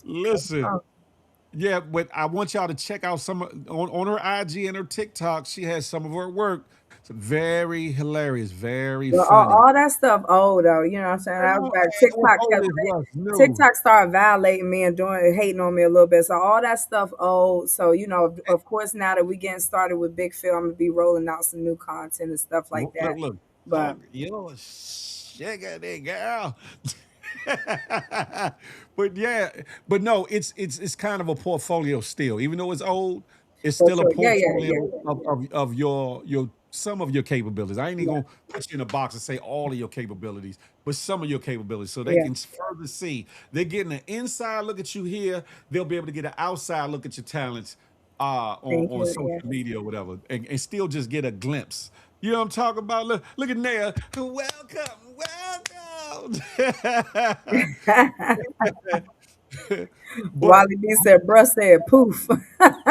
Listen. Oh, Yeah, but I want y'all to check out on her IG and her TikTok. She has some of her work. It's very hilarious, very well, funny. all that stuff old though. You know what I'm saying? I was Well, back. ain't what's TikTok old kept is what's new. TikTok started violating me and doing hating on me a little bit. So all that stuff old. So of course, now that we getting started with Big Phil, I'm gonna be rolling out some new content and stuff like that. Look, But talk, sugar that girl. But yeah, but no, it's kind of a portfolio still. Even though it's old, it's for still a sure, yeah, yeah, portfolio yeah, of your some of your capabilities. I ain't even yeah, gonna put you in a box and say all of your capabilities, but some of your capabilities, so they yeah. can further see. They're getting an inside look at you here. They'll be able to get an outside look at your talents Thank on you. social Yeah. media or whatever, and still just get a glimpse. You know what I'm talking about? Look at Naya. Welcome, welcome. But Wally B said, "Bruh said poof."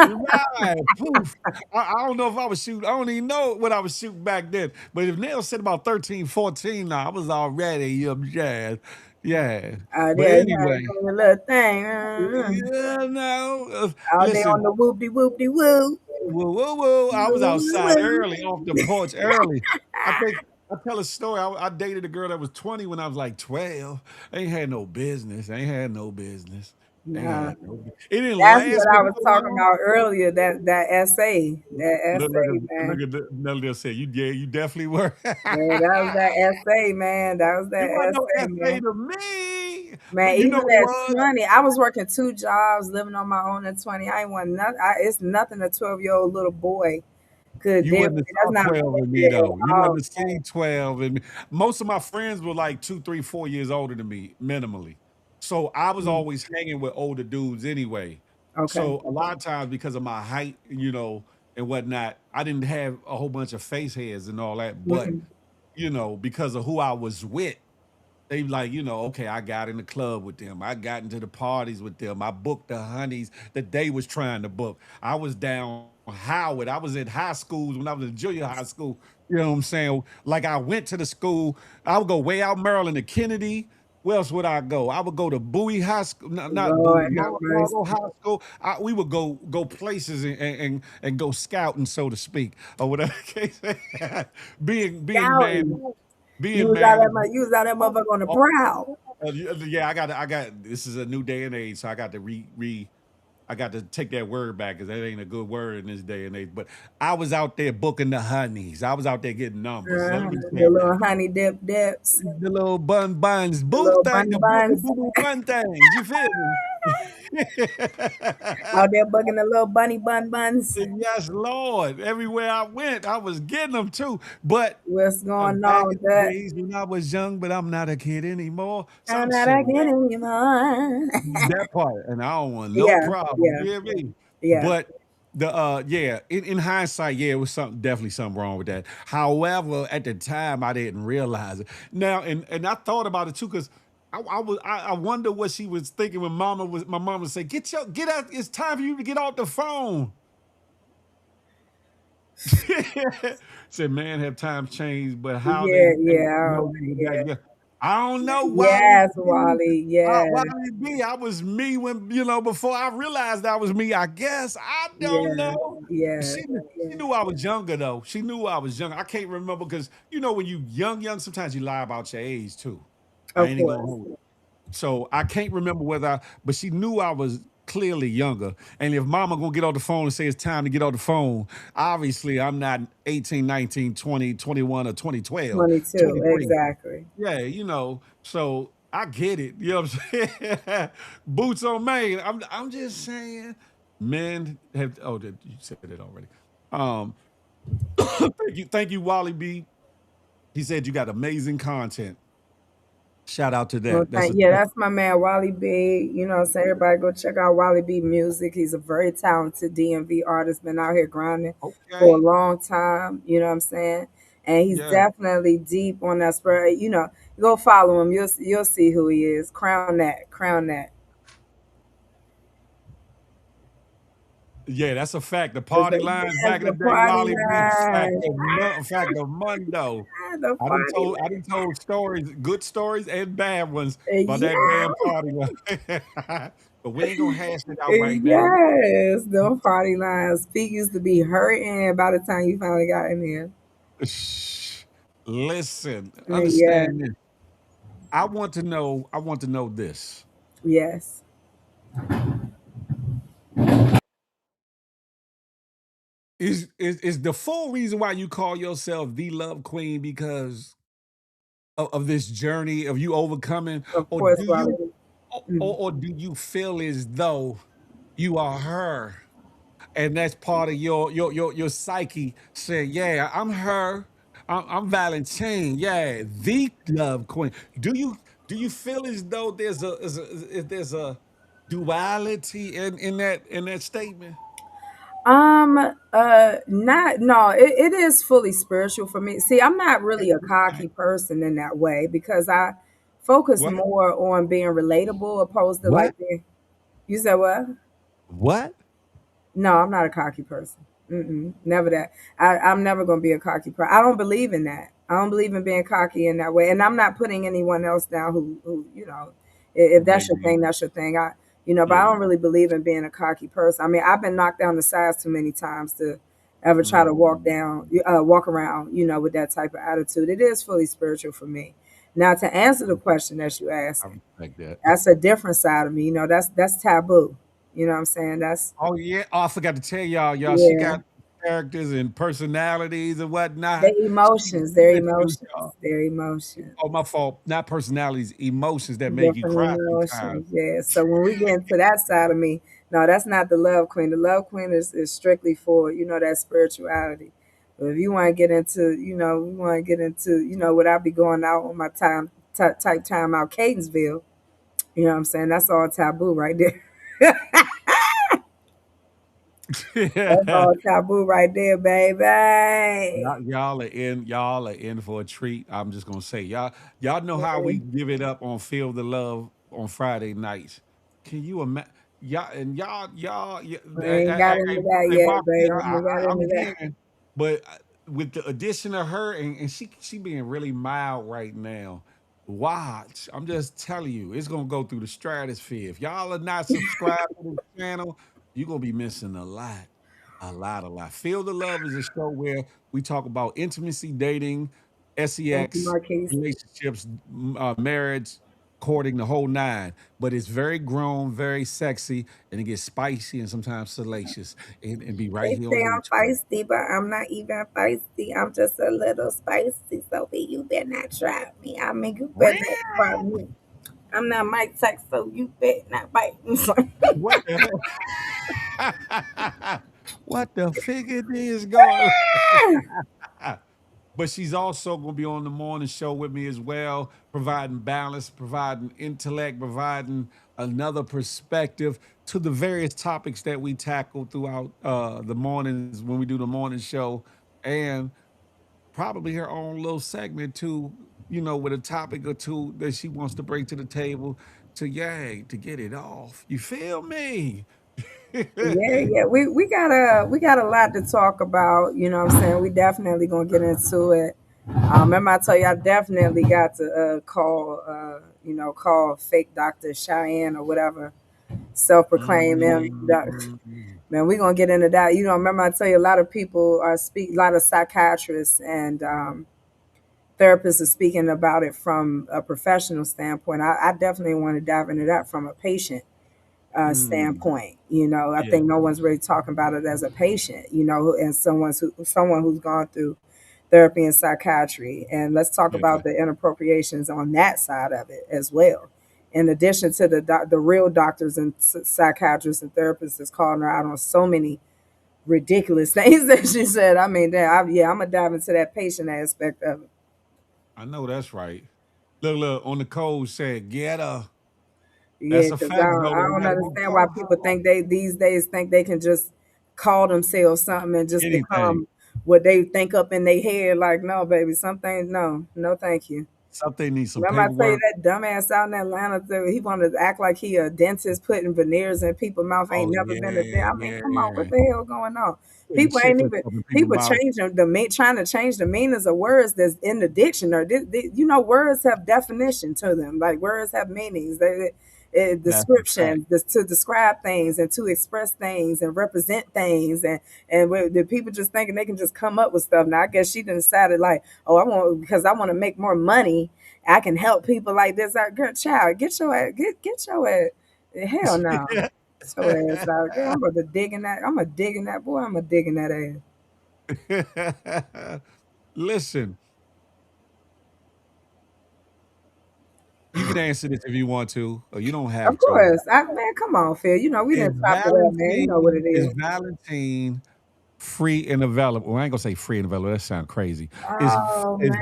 right, poof. I don't know if I was shooting. I don't even know what I was shooting back then. But if Neil said about 13, 14, now I was already yeah. But There, anyway, doing a little thing. yeah, no. Out there on Listen, the whoopty whoopty woo. whoa, whoa, whoa. I was Woo, outside woo, early off the porch early. I tell a story. I dated a girl that was 20 when I was like 12. Ain't had no business. Ain't had no business. Ain't Nah, had no It didn't that's last what but I was so talking long. about earlier. That essay, man. Nelly said, you definitely were. Yeah, that was that essay, man. That was that You weren't no essay, essay man. to me. Man, But you know even what it at was? 20, I was working two jobs, living on my own at 20. I ain't want nothing. It's nothing a 12-year-old little boy could You deal wouldn't with. have That's saw not 12 in me appropriate at though. You all. wouldn't have seen 12 in me. Most of my friends were like 2, 3, 4 years older than me, minimally. So I was Mm, always hanging with older dudes anyway. okay. So a lot of times because of my height, and whatnot, I didn't have a whole bunch of face hairs and all that. But, Mm-mm. because of who I was with, they like, okay, I got in the club with them. I got into the parties with them. I booked the honeys that they was trying to book. I was down Howard. I was in high schools when I was in junior high school. You know what I'm saying? Like I went to the school. I would go way out Maryland to Kennedy. Where else would I go? I would go to Bowie High School, not Bowie, Lord have mercy. Largo High School. We would go places and go scouting, so to speak, or whatever the case. Being Scouting. man, being man. You was out that Oh, motherfucker on the oh, prowl. yeah, I got. This is a new day and age, so I got to I got to take that word back because that ain't a good word in this day and age. But I was out there booking the honeys. I was out there getting numbers. Let me The say that. little honey dips. The little buns, The boo little thing, bunny the buns. boo boo bun things. You feel me? Out there bugging the little bunny buns. Yes, Lord. Everywhere I went, I was getting them too. But What's going back on in with the that? days when I was young, but I'm not a kid anymore. I'm Some not shit like getting you more. that part, and I don't want no Yeah, problem. yeah, You hear me? yeah. But yeah, in hindsight, yeah, it was definitely something wrong with that. However, at the time, I didn't realize it. Now, and I thought about it too, because I wonder what she was thinking when my mama would say, get out, it's time for you to get off the phone. Said, man, have times changed, but how they Yeah, yeah, know we were back yeah. together. I don't know, Wally Yes, B. Wally. Yes, Wally B. I was me when, before I realized I was me, I guess. I don't yes, know. yes, She yes. knew I was younger though. She knew I was younger. I can't remember because when you young, sometimes you lie about your age too. I Of ain't even gonna course. hold it. So I can't remember but she knew I was clearly younger. And if mama gonna get on the phone and say it's time to get on the phone, obviously I'm not 18, 19, 20, 21, or 2012, 22, 23. exactly. Yeah, so I get it. You know what I'm saying? Boots on Maine. I'm just saying men have you said it already. Um thank you, Wally B. He said you got amazing content. Shout out to Well, that. That's a yeah, that's my man Wally B. You know what I'm saying? Everybody go check out Wally B music. He's a very talented DMV artist, been out here grinding for a okay. long time, you know what I'm saying? And he's Yeah. definitely deep on that spread. Go follow him. You'll see who he is. Crown that. Crown that. Yeah, that's a fact. The It's party the, lines yes, back in the the day, party Wally B, line. fact of Mundo. Ah, the party I done line. told stories, good stories and bad ones about that Yeah. damn party line. But we ain't gonna hash it out right now. Yes, the party lines. Feet used to be hurting by the time you finally got in there. Shh. Listen, Yeah. understand this. I want to know this. Yes. Is the full reason why you call yourself the love queen because of this journey of you overcoming, Of or course, do Wally. you Mm. or do you feel as though you are her, and that's part of your psyche saying, yeah, I'm her, I'm Valenteen, yeah, the love queen. Do you feel as though there's a duality in that statement? Not no, it is fully spiritual for me. See, I'm not really a cocky person in that way because I focus What? more on being relatable opposed to What? like being, you said what? What? No, I'm not a cocky person. Never that. I'm never going to be a cocky person. I don't believe in that. I don't believe in being cocky in that way. And I'm not putting anyone else down who if that's your Maybe. thing, that's your thing. But I Yeah. don't really believe in being a cocky person. I mean, I've been knocked down the sides too many times to ever try to Mm, walk around, with that type of attitude. It is fully spiritual for me. Now, to answer the question that you I asking, respect that. that's a different side of me. That's taboo. You know what I'm saying? That's Oh yeah. Oh, I forgot to tell y'all. She yeah. got characters and personalities and whatnot. Their emotions, She their introduced y'all. emotions, their emotions. Oh, my fault. Not personalities, emotions that make you Different cry sometimes. emotions, yeah. So when we get into that side of me, no, that's not the love queen. The love queen is strictly for, that spirituality. But if you want to get into, we want to get into, what I be going out on my type time out Catonsville, you know what I'm saying? That's all taboo right there. That's Yeah. all taboo right there, baby. Y'all are in for a treat. I'm just gonna say y'all know how we give it up on Feel the Love on Friday nights. Can you imagine? I ain't got into that Hey, yet, Marquis, baby. I ain't got I'm into that. hearing, but with the addition of her and she being really mild right now. Watch, I'm just telling you, it's gonna go through the stratosphere. If y'all are not subscribed to the channel, you're gonna be missing a lot. A lot, a lot. Feel the Love is a show where we talk about intimacy, dating, Thank you, sex, Marquise. relationships, marriage, courting, the whole nine. But it's very grown, very sexy, and it gets spicy and sometimes salacious. And be right They here say on I'm YouTube. feisty, but I'm not even feisty. I'm just a little spicy. So you better not try me. I mean, you better not try me. I'm not Mike Tyson, so you better not bite me. What the hell? What the figure is going on? But she's also going to be on the morning show with me as well, providing balance, providing intellect, providing another perspective to the various topics that we tackle throughout the mornings when we do the morning show, and probably her own little segment too. with a topic or two that she wants to bring to the table to get it off. You feel me? Yeah, yeah. We got a lot to talk about, you know what I'm saying? We definitely gonna get into it. Remember I told you I definitely got to call call fake Dr. Cheyenne or whatever, self-proclaimed Mm, man, we gonna get into that. Remember I tell you a lot of people a lot of psychiatrists and therapists are speaking about it from a professional standpoint. I definitely want to dive into that from a patient mm. standpoint. I Yeah, think no one's really talking about it as a patient, and someone who's gone through therapy and psychiatry. And let's talk yeah. about the inappropriations on that side of it as well. In addition to the real doctors and psychiatrists and therapists that's calling her out on so many ridiculous things that she said. I mean, yeah, I'm gonna dive into that patient aspect of it. I know that's right. Look, on the code said, get her. Yeah, That's a because fact, though. I We don't got to understand why go. people think they these days think they can just call themselves something and just Anything. become what they think up in their head. Like, no, baby, some things, no, no, thank you. Something needs some Remember, I tell you paperwork. that dumbass out in Atlanta, he wanted to act like he a dentist putting veneers in people's mouth. Ain't Oh, never been a dent. yeah, I mean, come on, what yeah. the hell going on? Putting People ain't chicklets even up in people's people mouth. change trying to change the meanings of words that's in the dictionary. Words have definition to them. Like words have meanings. That's a fact. Descriptions to describe things and to express things and represent things the people just thinking they can just come up with stuff. Now I guess she done decided like, oh, I want to make more money. I can help people like this. Girl, child, get your ass. Hell no. Get your ass out. Girl, I'm about to dig in that. I'm a dig in that boy. I'm a dig in that ass. Listen, you can answer this if you want to, or you don't Of have to. course. Man, come on, Phil. We Is didn't top it up, man. You know what it Is is. Valentine free and available? Well, I ain't gonna say free and available. That sounds crazy. Is Oh is man,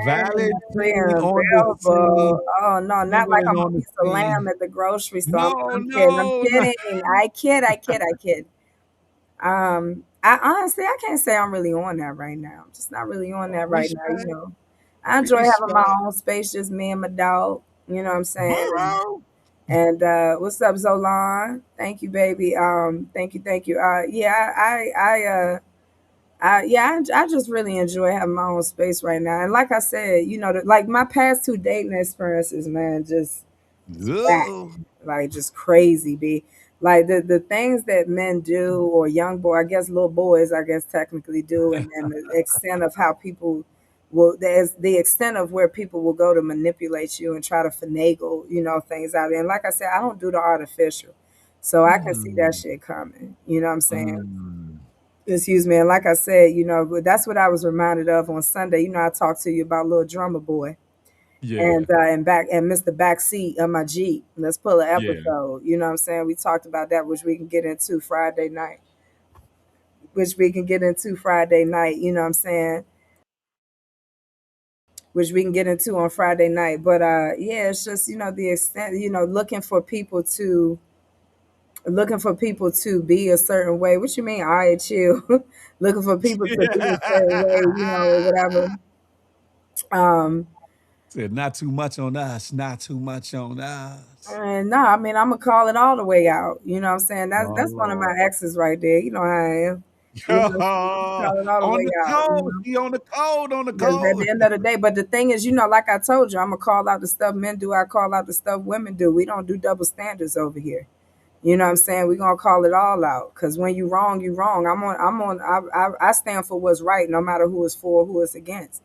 free Valentine and on the available. scene? Oh no, not like Nibbling I'm on a the piece of lamb scene? at the grocery store. No, I'm kidding. I'm no, no. kidding. I kid. I honestly I can't say I'm really on that right now. I'm just not really on that right now. Respect, I enjoy having my respect, own space, just me and my dog. You know what I'm saying? bro. And what's up, Zolan? Thank you, baby. Thank you. Yeah, I just really enjoy having my own space right now. And like I said, like my past two dating experiences, man, just whack, Ugh. like just crazy, be like the things that men do or young boy, I guess little boys, I guess technically do, and the extent of how people will, there's the extent of where people will go to manipulate you and try to finagle, things out. And like I said, I don't do the artificial, so I can see that Mm, shit coming. You know what I'm saying? mm. Excuse me. And like I said, that's what I was reminded of on Sunday. I talked to you about little drummer boy Yeah, and Mr. Backseat of my Jeep. Let's pull an yeah. episode. You know what I'm saying? We talked about that, which we can get into Friday night. Which we can get into Friday night, you know what I'm saying? Which we can get into on Friday night. But yeah, it's just, the extent, looking for people to be a certain way. What you mean, I chill? Looking for people to be a certain way, or whatever. Um, Said not too much on us, not too much on us. and no, I mean I'm gonna call it all the way out. You know what I'm saying? Oh That's one of my Lord. exes right there. You know how I am. You know what I'm saying? Call it all the On way the out. code. He on the code, on the Because at code. the end of the day, but the thing is, like I told you, I'm gonna call out the stuff men do. I call out the stuff women do. We don't do double standards over here. You know what I'm saying? We're gonna call it all out. Cause when you wrong, you wrong. I stand for what's right, no matter who is for or who is against.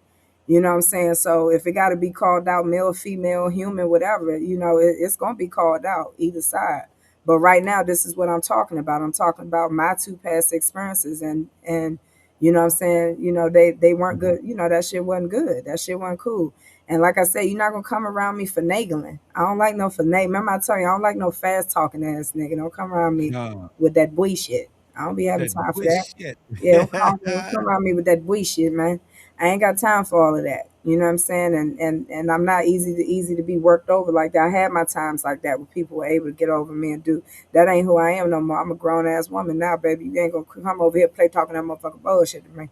You know what I'm saying? So if it gotta be called out, male, female, human, whatever, it's gonna be called out, either side. But right now, this is what I'm talking about. I'm talking about my two past experiences and you know what I'm saying? They weren't Mhm. good. That shit wasn't good. That shit wasn't cool. And like I said, you're not gonna come around me finagling. I don't like no finagle. Remember I tell you, I don't like no fast talking ass nigga. Don't come around me Nah, with that bullshit. I don't be having that time for that. bullshit. Yeah, don't come around me with that bullshit, man. I ain't got time for all of that. You know what I'm saying? And I'm not easy to be worked over like that. I had my times like that where people were able to get over me and do that. Ain't who I am no more. I'm a grown ass woman now, baby. You ain't gonna come over here play talking that motherfucking bullshit to me.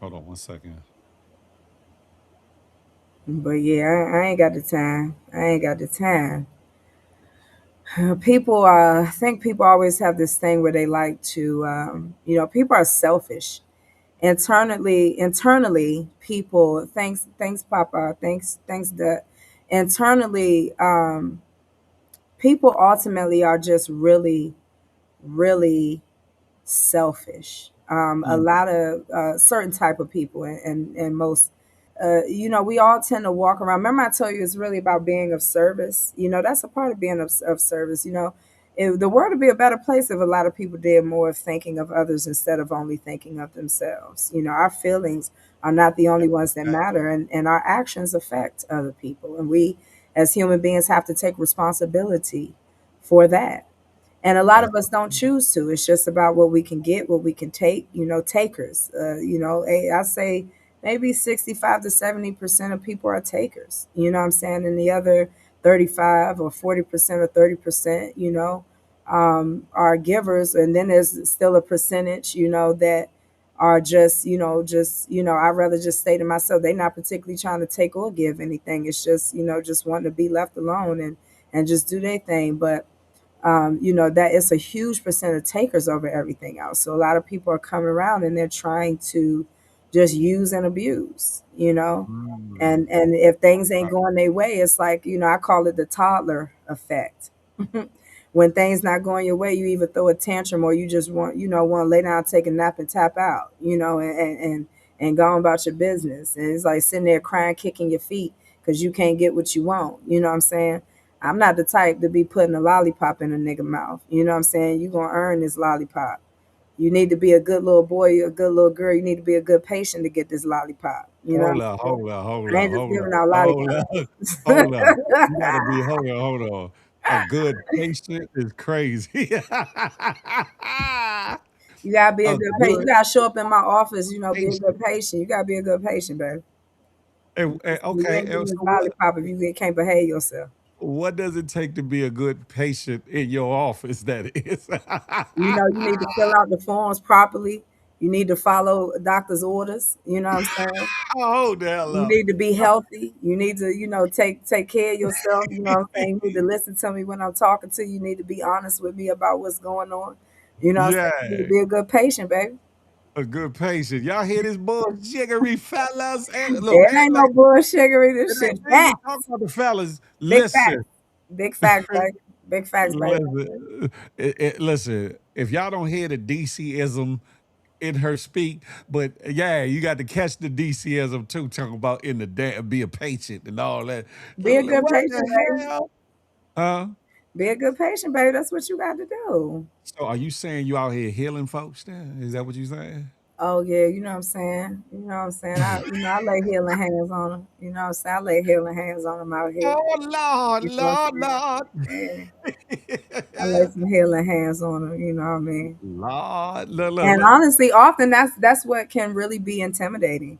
Hold on one second. But yeah, I ain't got the time. I ain't got the time. People, I think people always have this thing where they like to, people are selfish. Internally, people, thanks, Papa, thanks, that internally, people ultimately are just really, really selfish. A Mm. lot of certain type of people, and most, we all tend to walk around. Remember, I told you it's really about being of service. That's a part of being of service. The world would be a better place if a lot of people did more of thinking of others instead of only thinking of themselves. Our feelings are not the only ones that Exactly. matter, and our actions affect other people. And we, as human beings, have to take responsibility for that. And a lot That's of us don't choose to. It's just about what we can get, what we can take. Takers. I say maybe 65 to 70% of people are takers. You know what I'm saying? And the other 35 or 40% or 30%, are givers. And then there's still a percentage, that are I'd rather just stay to myself. They're not particularly trying to take or give anything. It's just wanting to be left alone and just do their thing. But that it's a huge percent of takers over everything else. So a lot of people are coming around and they're trying to just use and abuse, mm. and if things ain't Right. going their way, it's like, I call it the toddler effect. When things not going your way, you either throw a tantrum or you just want to lay down, take a nap, and tap out, and go on about your business. And it's like sitting there crying, kicking your feet because you can't get what you want. You know what I'm saying? I'm not the type to be putting a lollipop in a nigga mouth. You know what I'm saying? You gonna earn this lollipop. You need to be a good little boy, a good little girl. You need to be a good patient to get this lollipop. You know what I'm Hold up, saying? hold up, hold I up, ain't just hold giving up, out hold lollipops. up, hold up. You gotta be hold on. A good patient is crazy. You gotta be a A good patient. You good gotta show up in my office, be a good patient. patient. You gotta be a good patient, baby. You Okay, ain't getting this so lollipop if you can't behave yourself. what does it take to be a good patient in your office, that is? You need to fill out the forms properly. You need to follow doctor's orders. You know what I'm saying? Hold the hell You up. need to be healthy. You need to, take care of yourself. You know what I'm saying? You need to listen to me when I'm talking to you. You need to be honest with me about what's going on. You know what I'm saying? You need to Yeah, be a good patient, baby. a good patient. Y'all hear this bullshittery, fellas? Look, It ain't no bullshittery. This it shit ain't even talking facts. about the fellas. Big Listen, facts. Big facts, baby. Big facts, baby. listen, listen. If y'all don't hear the DC-ism in her speak, but yeah, you got to catch the DC-ism too, talking about in the day, be a patient and all that. Be a good What patient, the baby. hell? Huh? Be a good patient, baby. That's what you got to do. So are you saying you out here healing folks then? Is that what you saying? Oh yeah, you know what I'm saying. You know what I'm saying. I lay healing hands on them. You know what I'm saying. I lay healing hands on them out here. Oh Lord, You know what Lord, I'm Lord. saying. Yeah, I lay some healing hands on them. You know what I mean. Lord, look, look, And look. honestly, often that's what can really be intimidating,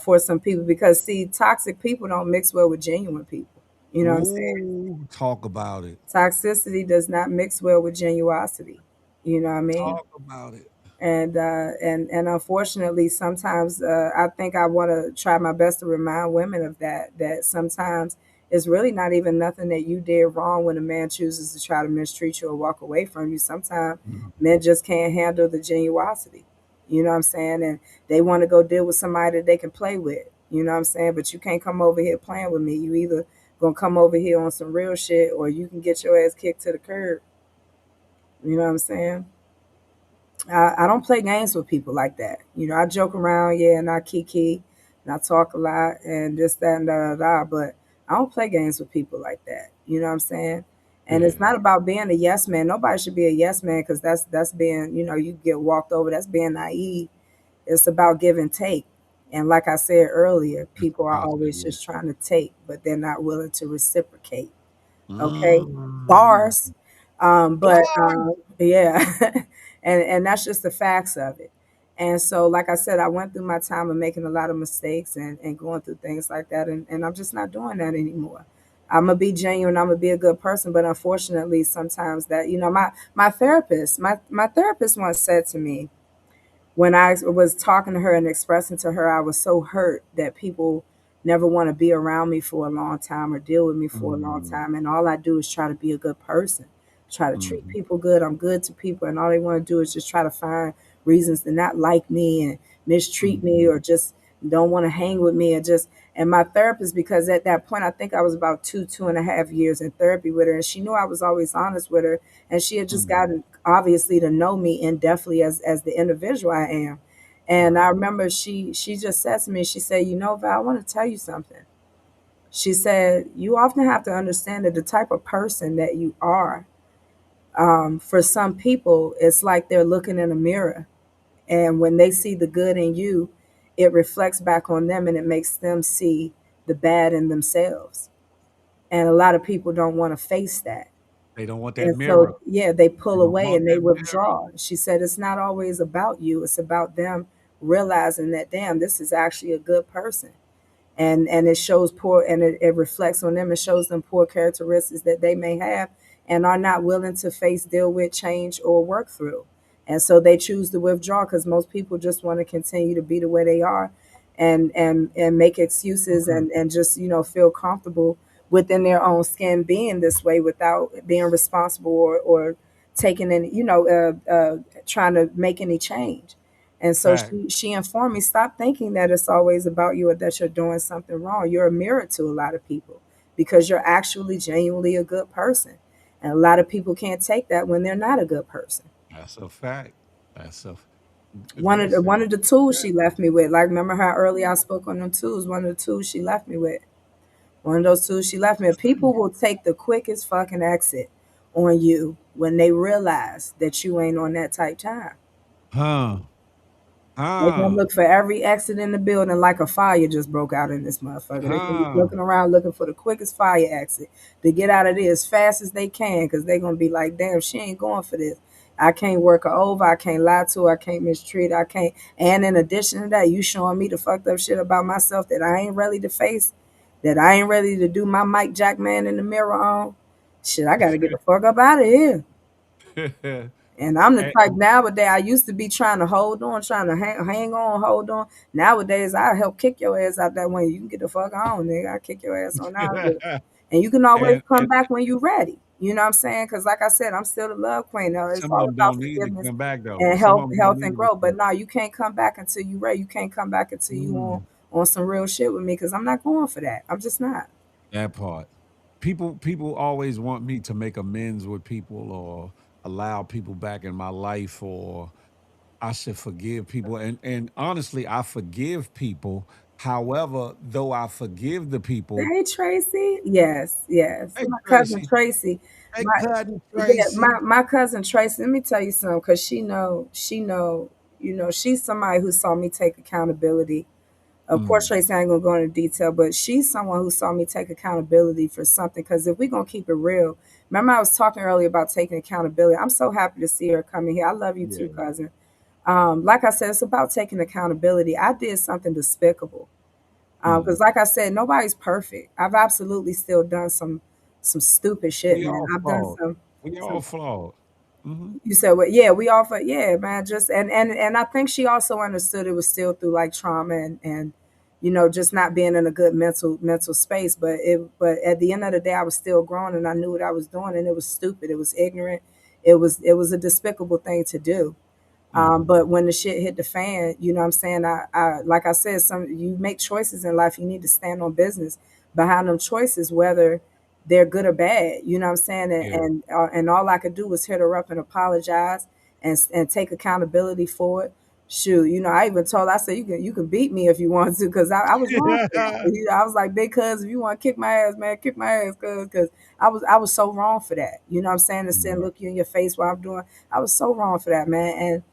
for some people, because see, toxic people don't mix well with genuine people. You know what I'm saying. Ooh, talk about it. Toxicity does not mix well with genuosity. You know what I mean? Talk about it. And unfortunately, sometimes, I think I want to try my best to remind women of that sometimes it's really not even nothing that you did wrong when a man chooses to try to mistreat you or walk away from you. Sometimes Mm. men just can't handle the genuosity. You know what I'm saying? And they want to go deal with somebody that they can play with. You know what I'm saying? But you can't come over here playing with me. You either gonna come over here on some real shit, or you can get your ass kicked to the curb. You know what I'm saying? I don't play games with people like that. I joke around, yeah, and I kiki, and I talk a lot, and this, that, and da, da, da. But I don't play games with people like that. You know what I'm saying? And it's Yeah. not about being a yes man. Nobody should be a yes man, because that's being, you get walked over. That's being naive. It's about give and take. And like I said earlier, It's people are about that, always yeah. just trying to take, but they're not willing to reciprocate. Okay, Mm. bars. But Lord. yeah, and that's just the facts of it. And so, like I said, I went through my time of making a lot of mistakes and going through things like that, and I'm just not doing that anymore. I'm gonna be genuine. I'm gonna be a good person, but unfortunately, sometimes that, my therapist once said to me, when I was talking to her and expressing to her I was so hurt that people never want to be around me for a long time or deal with me for a long Mm, time. And all I do is try to be a good person, try to treat mhm, people good. I'm good to people, and all they want to do is just try to find reasons to not like me and mistreat me mhm, or just don't want to hang with me. And my therapist, because at that point I think I was about 2.5 years in therapy with her, and she knew I was always honest with her, and she had just mhm. gotten obviously to know me in depthly as the individual I am. And I Right. remember she just said to me, she said, Val, I want to tell you something. She said, you often have to understand that the type of person that you are, for some people, it's like they're looking in a mirror. And when they see the good in you, it reflects back on them and it makes them see the bad in themselves. And a lot of people don't want to face that. They don't want that And mirror. so, yeah, they They pull don't away want and they that mirror. withdraw. She said, it's not always about you, it's about them realizing that, damn, this is actually a good person. And it shows poor, and it reflects on them. It shows them poor characteristics that they may have and are not willing to face, deal with, change, or work through. And so they choose to withdraw because most people just want to continue to be the way they are, and make excuses, Okay. and just feel comfortable within their own skin being this way without being responsible, or taking any, trying to make any change. And so Fact. she informed me, stop thinking that it's always about you or that you're doing something wrong. You're a mirror to a lot of people because you're actually genuinely a good person. And a lot of people can't take that when they're not a good person. That's a fact. That's a One listen. of the tools she left me with, like, remember how earlier I spoke on them tools? One of the tools she left me with. One of those tools she left me with. People will take the quickest fucking exit on you when they realize that you ain't on that type time. Huh. They gonna Huh. look for every exit in the building like a fire just broke out in this motherfucker. They gonna be Huh. looking around looking for the quickest fire exit to get out of there as fast as they can, because they gonna be like, damn, she ain't going for this. I can't work her over. I can't lie to her. I can't mistreat her. I can't. And in addition to that, you showing me the fucked up shit about myself that I ain't ready to face, that I ain't ready to do my Mike Jack man in the mirror on. Shit, I gotta get the fuck up out of here. And I'm the And- type nowadays, I used to be trying to hold on, trying to hang on, hold on. Nowadays, I help kick your ass out that way. You can get the fuck on, nigga. I kick your ass on out of there. And you can always come and back when you're ready. You know what I'm saying? Because like I said, I'm still the love queen. Now, it's some of all them about don't need to forgiveness come back though. and Some health, of them don't health and need to growth. come. But no, you can't come back until you ready. You can't come back until you Mm, on some real shit with me, because I'm not going for that. I'm just not. that part. People always want me to make amends with people or allow people back in my life or I should forgive people. And honestly, I forgive people. However, though I forgive the people, Hey Tracy, yes, yes. hey My cousin Tracy, Tracy, hey my cousin yeah, Tracy. my cousin Tracy. Let me tell you something, because she know, she's somebody who saw me take accountability. Of course, Mm, Tracy, I ain't gonna go into detail, but she's someone who saw me take accountability for something. Because if we're gonna keep it real, remember I was talking earlier about taking accountability. I'm so happy to see her coming here. I love you too, yeah. cousin. Like I said, it's about taking accountability. I did something despicable. Mm. Because like I said, nobody's perfect. I've absolutely still done some stupid shit, We man. all I've done flawed. some We all some flawed. Hmm. you said what? Yeah, we offer. Yeah, man. Just and I think she also understood it was still through like trauma, and just not being in a good mental space. But at the end of the day, I was still growing, and I knew what I was doing, and it was stupid. It was ignorant. It was a despicable thing to do. Hmm. But when the shit hit the fan, you know what I'm saying? I like I said, you make choices in life, you need to stand on business behind them choices, whether they're good or bad. You know what I'm saying? And Yeah. and all I could do was hit her up and apologize and take accountability for it. Shoot, I even told I said you can beat me if you want to, because I was wrong for that. I was like, big cuz, if you want to kick my ass, man, kick my ass, cuz I was so wrong for that. You know what I'm saying? To sit and Right. look you in your face while I'm doing, I was so wrong for that, man.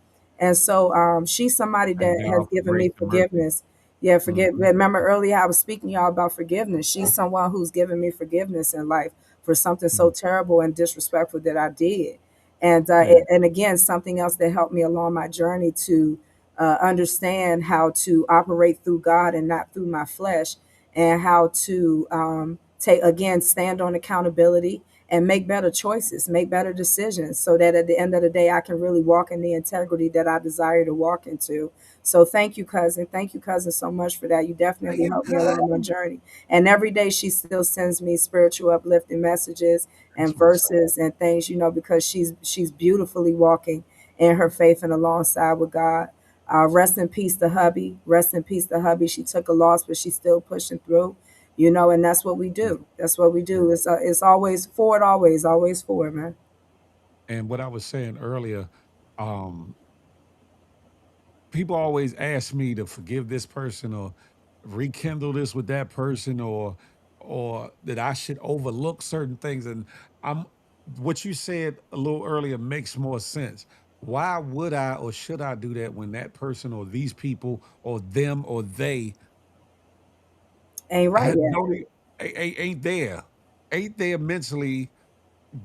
And so she's somebody Thank that has God for given grace me and mercy. forgiveness. Yeah, Hmm. remember earlier I was speaking to y'all about forgiveness. She's someone who's given me forgiveness in life for something so terrible and disrespectful that I did. Yeah. And again, something else that helped me along my journey to understand how to operate through God and not through my flesh, and how to take again stand on accountability, and make better choices, make better decisions, so that at the end of the day, I can really walk in the integrity that I desire to walk into. So thank you, cousin. Thank you, cousin, so much for that. You How definitely you helped me along my doing? journey. And every day she still sends me spiritual uplifting messages That's and what's up. verses and things, because she's beautifully walking in her faith and alongside with God. Rest in peace to hubby. Rest in peace to hubby. She took a loss, but she's still pushing through. And that's what we do. That's what we do. It's always forward, always forward, man. And what I was saying earlier, um, people always ask me to forgive this person or rekindle this with that person or that I should overlook certain things. And I'm what you said a little earlier makes more sense. Why would I or should I do that when that person or these people or them or they Ain't right yet. don't ain't there, ain't there mentally,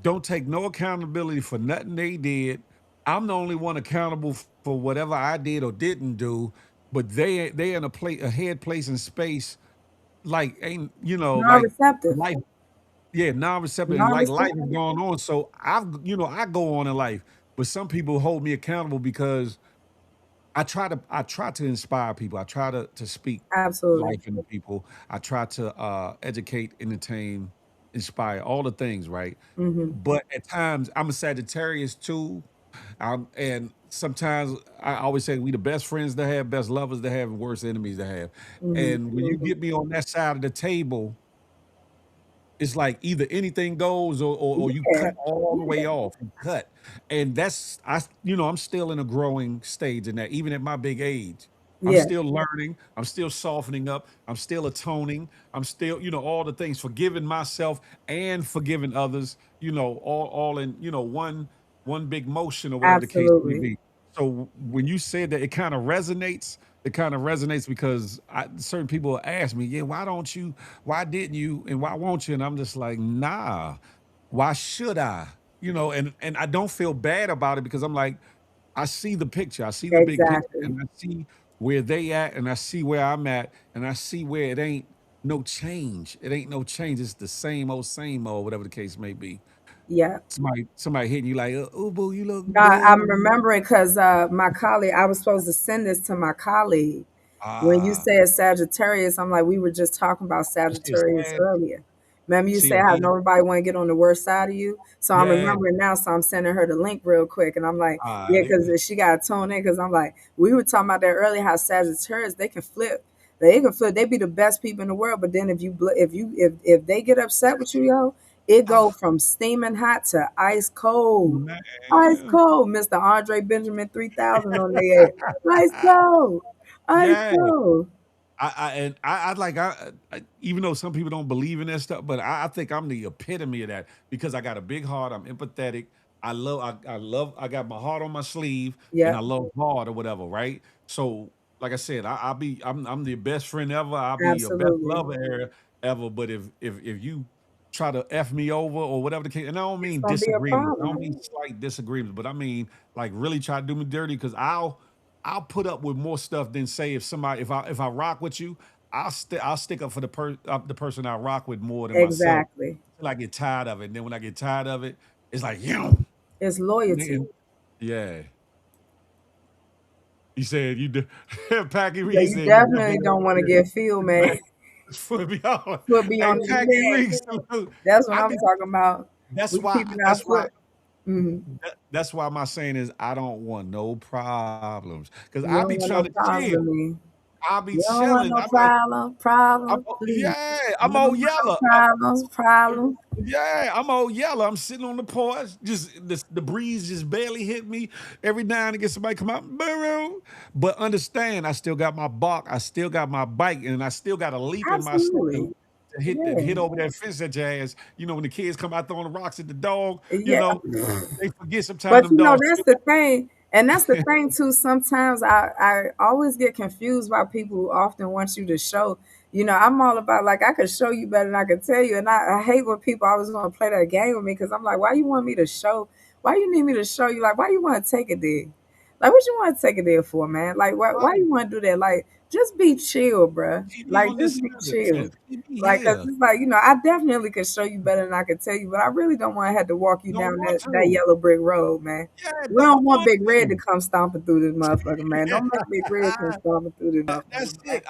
don't take no accountability for nothing they did. I'm the only one accountable for whatever I did or didn't do, but they in a head place in space like ain't like Non-receptive. life, yeah, non-receptive and like life is Non-receptive. going on. So I go on in life, but some people hold me accountable because I try to inspire people. I try to speak Absolutely. life into people. I try to educate, entertain, inspire, all the things, right? Hmm. But at times I'm a Sagittarius too. And sometimes I always say we the best friends to have, best lovers to have, and worst enemies to have. Hmm. And when you get me on that side of the table, it's like either anything goes or you Yeah. cut all the way Yeah. off. You cut. And I'm still in a growing stage in that, even at my big age. I'm Yeah. still learning. I'm still softening up. I'm still atoning. I'm still, all the things, forgiving myself and forgiving others, all in, one big motion or whatever the case may Absolutely. be. So when you said that, it kind of resonates because certain people ask me, yeah, why didn't you, and why won't you? And I'm just like, nah, why should I? And I don't feel bad about it because I'm like, I see the picture, I see the big picture, Exactly. and I see where they at, and I see where I'm at, and I see where it ain't no change. It ain't no change. It's the same old, whatever the case may be. Yeah. Somebody hitting you like, oh, boo, you look No, good. I'm remembering because my colleague, I was supposed to send this to my colleague. When you Ah, said Sagittarius, I'm like, we were just talking about is she a Sagittarius Sag? earlier. Remember you She said a how B? nobody want to get on the worst side of you? So I'm Yeah. remembering now, so I'm sending her the link real quick. And I'm like, yeah, Alright. because she got to tune in because I'm like, we were talking about that earlier, how Sagittarius, they can flip. They can flip. They be the best people in the world. But then if they get upset with you, yo, it go Ah, from steaming hot to ice cold. Ice man. cold. Mr. Andre Benjamin 3000 on their head. Ice cold. Ice Yeah. cold. I like even though some people don't believe in that stuff, but I think I'm the epitome of that because I got a big heart. I'm empathetic. I got my heart on my sleeve, and I Yep, love hard or whatever, right? So, like I said, I'm the best friend ever. I'll be your best absolutely. lover ever. But if you try to f me over or whatever the case, and I don't It's mean gonna be a disagreements, I don't problem. mean slight disagreements, but I mean like really try to do me dirty because I'll put up with more stuff than say if I rock with you, I'll stick up for the person I rock with more than myself Exactly. until I get tired of it. And then when I get tired of it, it's like, It's loyalty. yeah. He said you do Packy Yeah, Reed you said you definitely definitely don't want to get feel, man. foot be on. Foot be Hey, on the Packy man. Reed, That's what I I'm be talking about. that's We why keeping our that's why foot. Hmm. that's why my saying is I don't want no problems. Cause You I don't be want trying no to problems chill. with me. I'll be You don't want chilling. no I'm like, problem, please. Yeah, You I'm don't old want no Yeller. problem. Yeah, I'm old Yeller. I'm sitting on the porch, just the breeze just barely hit me. Every now and again, somebody come out, boo. But understand, I still got my bark, I still got my bike, and I still got a leap in my step Absolutely. to hit Yeah. over that fence at your ass. When the kids come out throwing the rocks at the dog, Yeah. they forget sometimes But them dogs. that's the thing. And that's the thing too. Sometimes I always get confused by people who often want you to show. I'm all about like I could show you better than I could tell you. And I hate when people always want to play that game with me because I'm like, why you want me to show? Why you need me to show you? Like, why you want to take it there? Like, what you want to take it there for, man? Like, why Right. you want to do that? Like, just be chill, bruh. Keep me Like, on this just be side of the chill. fence. Keep me Like, cause here. it's like, I definitely could show you better than I could tell you, but I really don't want to have to walk you Don't down want that to. yellow brick road, man. Yeah, We don't don't want want Big Red to to. come stomping through this motherfucker, man. Don't make Big Red come stomping through this motherfucker, That's man. it.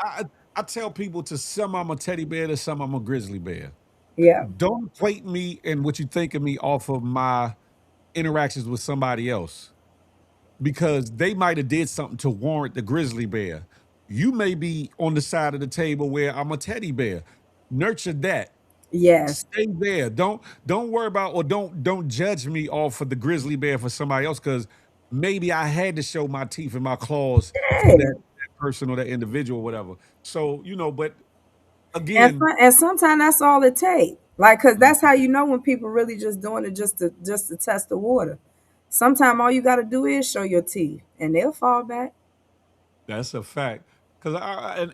I tell people to some I'm a teddy bear, to some I'm a grizzly bear. Yeah. Don't equate me and what you think of me off of my interactions with somebody else because they might have did something to warrant the grizzly bear. You may be on the side of the table where I'm a teddy bear. Nurture that. Yes. Stay there. Don't worry about or don't judge me off of the grizzly bear for somebody else because maybe I had to show my teeth and my claws for Hey. that person or that individual, or whatever. So but And again, and sometimes that's all it takes. Like, cause that's how you know when people really just doing it just to test the water. Sometimes all you got to do is show your teeth, and they'll fall back. that's a fact. Cause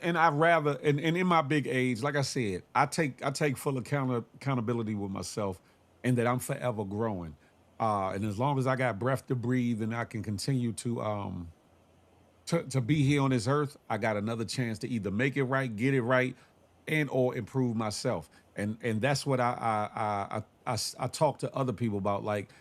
and I rather and in my big age, like I said, I take full accountability with myself, and that I'm forever growing. And as long as I got breath to breathe, and I can continue to be here on this earth, I got another chance to either make it right, get it right, and or improve myself. And that's what I talk to other people about. Like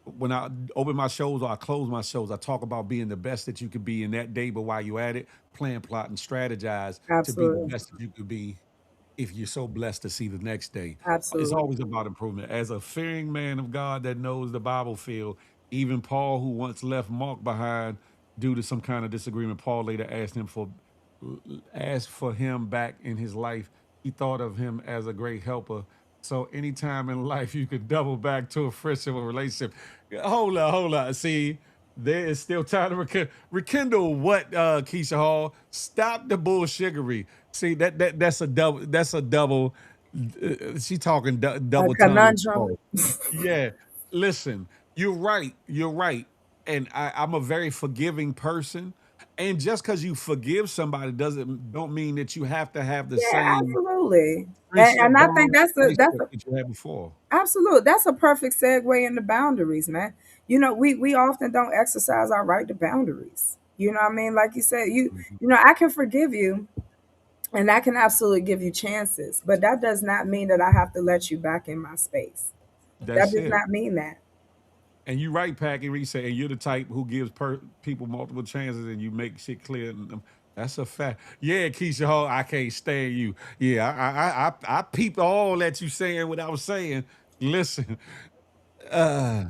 when I open my shows or I close my shows, I talk about being the best that you could be in that day, but while you at it, plan, plot, and strategize to be the Absolutely, best that you could be if you're so blessed to see the next day. It's absolutely, always about improvement. As a fearing man of God that knows the Bible field, even Paul, who once left Mark behind due to some kind of disagreement, Paul later asked for him back in his life. He thought of him as a great helper. So anytime in life you could double back to a friendship or relationship. Hold on. See, there is still time to rekindle what Keisha Hall. Stop the bullshiggery. See that's a double. That's a double. She talking a double tongue. conundrum. Oh, yeah. Listen, you're right. You're right. And I'm a very forgiving person. And just because you forgive somebody don't mean that you have to have the Yeah, same absolutely. friendship And I think bond that's relationship a that you had before. absolute. That's a perfect segue into boundaries, man. We often don't exercise our right to boundaries. You know what I mean? Like you said, Mhm. I can forgive you, and I can absolutely give you chances, but that does not mean that I have to let you back in my space. That That's does it. not mean that. And you right, Packy Reset, and you're the type who gives people multiple chances and you make shit clear. That's a fact. Yeah, Keisha Hall, I can't stand you. Yeah, I peeped all that you saying what I was saying. Listen, uh,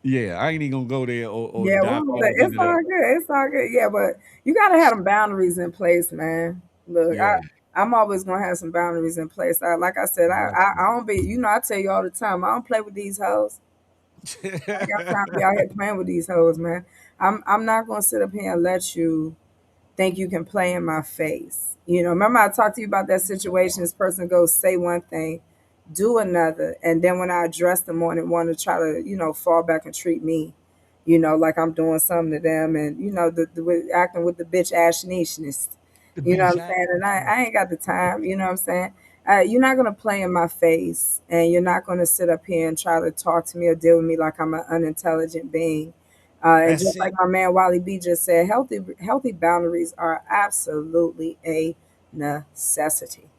yeah, I ain't even gonna go there or Yeah, dive all it's into that. all good. It's all good. Yeah, but you gotta have them boundaries in place, man. Look, Yeah, I'm always gonna have some boundaries in place. Like I said, got I don't be. I tell you all the time, I don't play with these hoes. I ain't got time to be out here playing with these hoes, man. I'm not gonna sit up here and let you think you can play in my face. Remember I talked to you about that situation. This person goes say one thing, do another, and then when I address them on it, want to try to, fall back and treat me, like I'm doing something to them, and acting with the bitch ashnishness. the You know what I'm Bijan. saying? And I ain't got the time. You know what I'm saying? You're not gonna play in my face, and you're not gonna sit up here and try to talk to me or deal with me like I'm an unintelligent being. And That's just like it. my man Wally B just said, healthy boundaries are absolutely a necessity.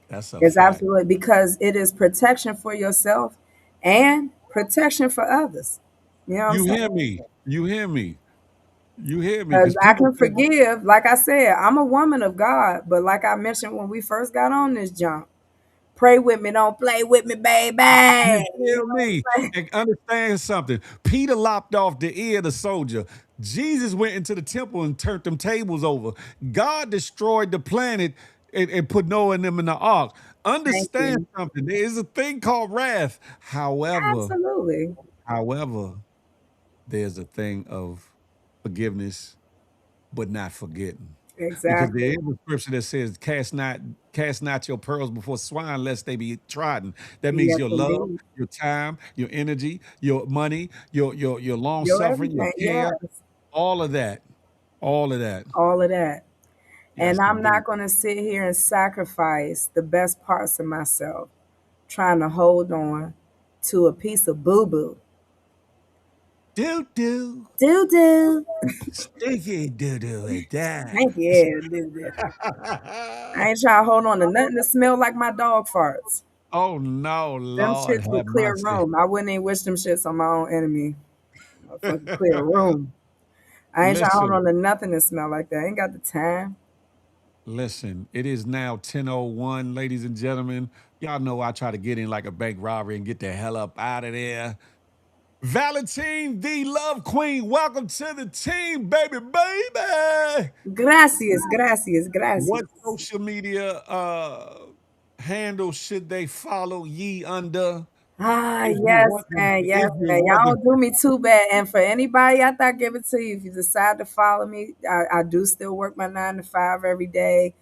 That's a It's fact. absolutely because it is protection for yourself and protection for others. You know what I'm You saying? hear me? You hear me? You hear me? Because Because I people can think forgive. Like I said, I'm a woman of God, but like I mentioned when we first got on this jump, pray with me, don't play with me, baby. you feel me? And understand something. Peter lopped off the ear of the soldier. Jesus went into the temple and turned them tables over. God destroyed the planet and put Noah and them in the ark. Thank Understand you. something. There is a thing called wrath. Absolutely. However, there's a thing of forgiveness, but not forgetting. Because there Exactly. is a scripture that says, cast not your pearls before swine, lest they be trodden. That means Yes, your love, indeed. your time, your energy, your money, your long You're suffering, your everything. care, Yes. all of that. All of that. All of that. And Yes, I'm indeed. not going to sit here and sacrifice the best parts of myself trying to hold on to a piece of boo boo Do do. Do do. Sticky do do at that. Thank you. Yeah, do do. I ain't trying to hold on to nothing that smell like my dog farts. Oh no, Them Lord shits would have clear mercy. room. I wouldn't even wish them shits on my own enemy. Motherfucker clear the room. I ain't trying to hold Listen, on to nothing that smell like that. I ain't got the time. listen. It is now 10:01, ladies and gentlemen. Y'all know I try to get in like a bank robbery and get the hell up out of there. Valenteen, the love queen, welcome to the team, baby, baby. Gracias, gracias, What gracias. social media handle should they follow ye under Ah, if you yes, want them? man. Yes, If you man. want Y'all them, don't do me too bad. And for anybody I thought give it to you, if you decide to follow me, I do still work my 9 to 5 every day.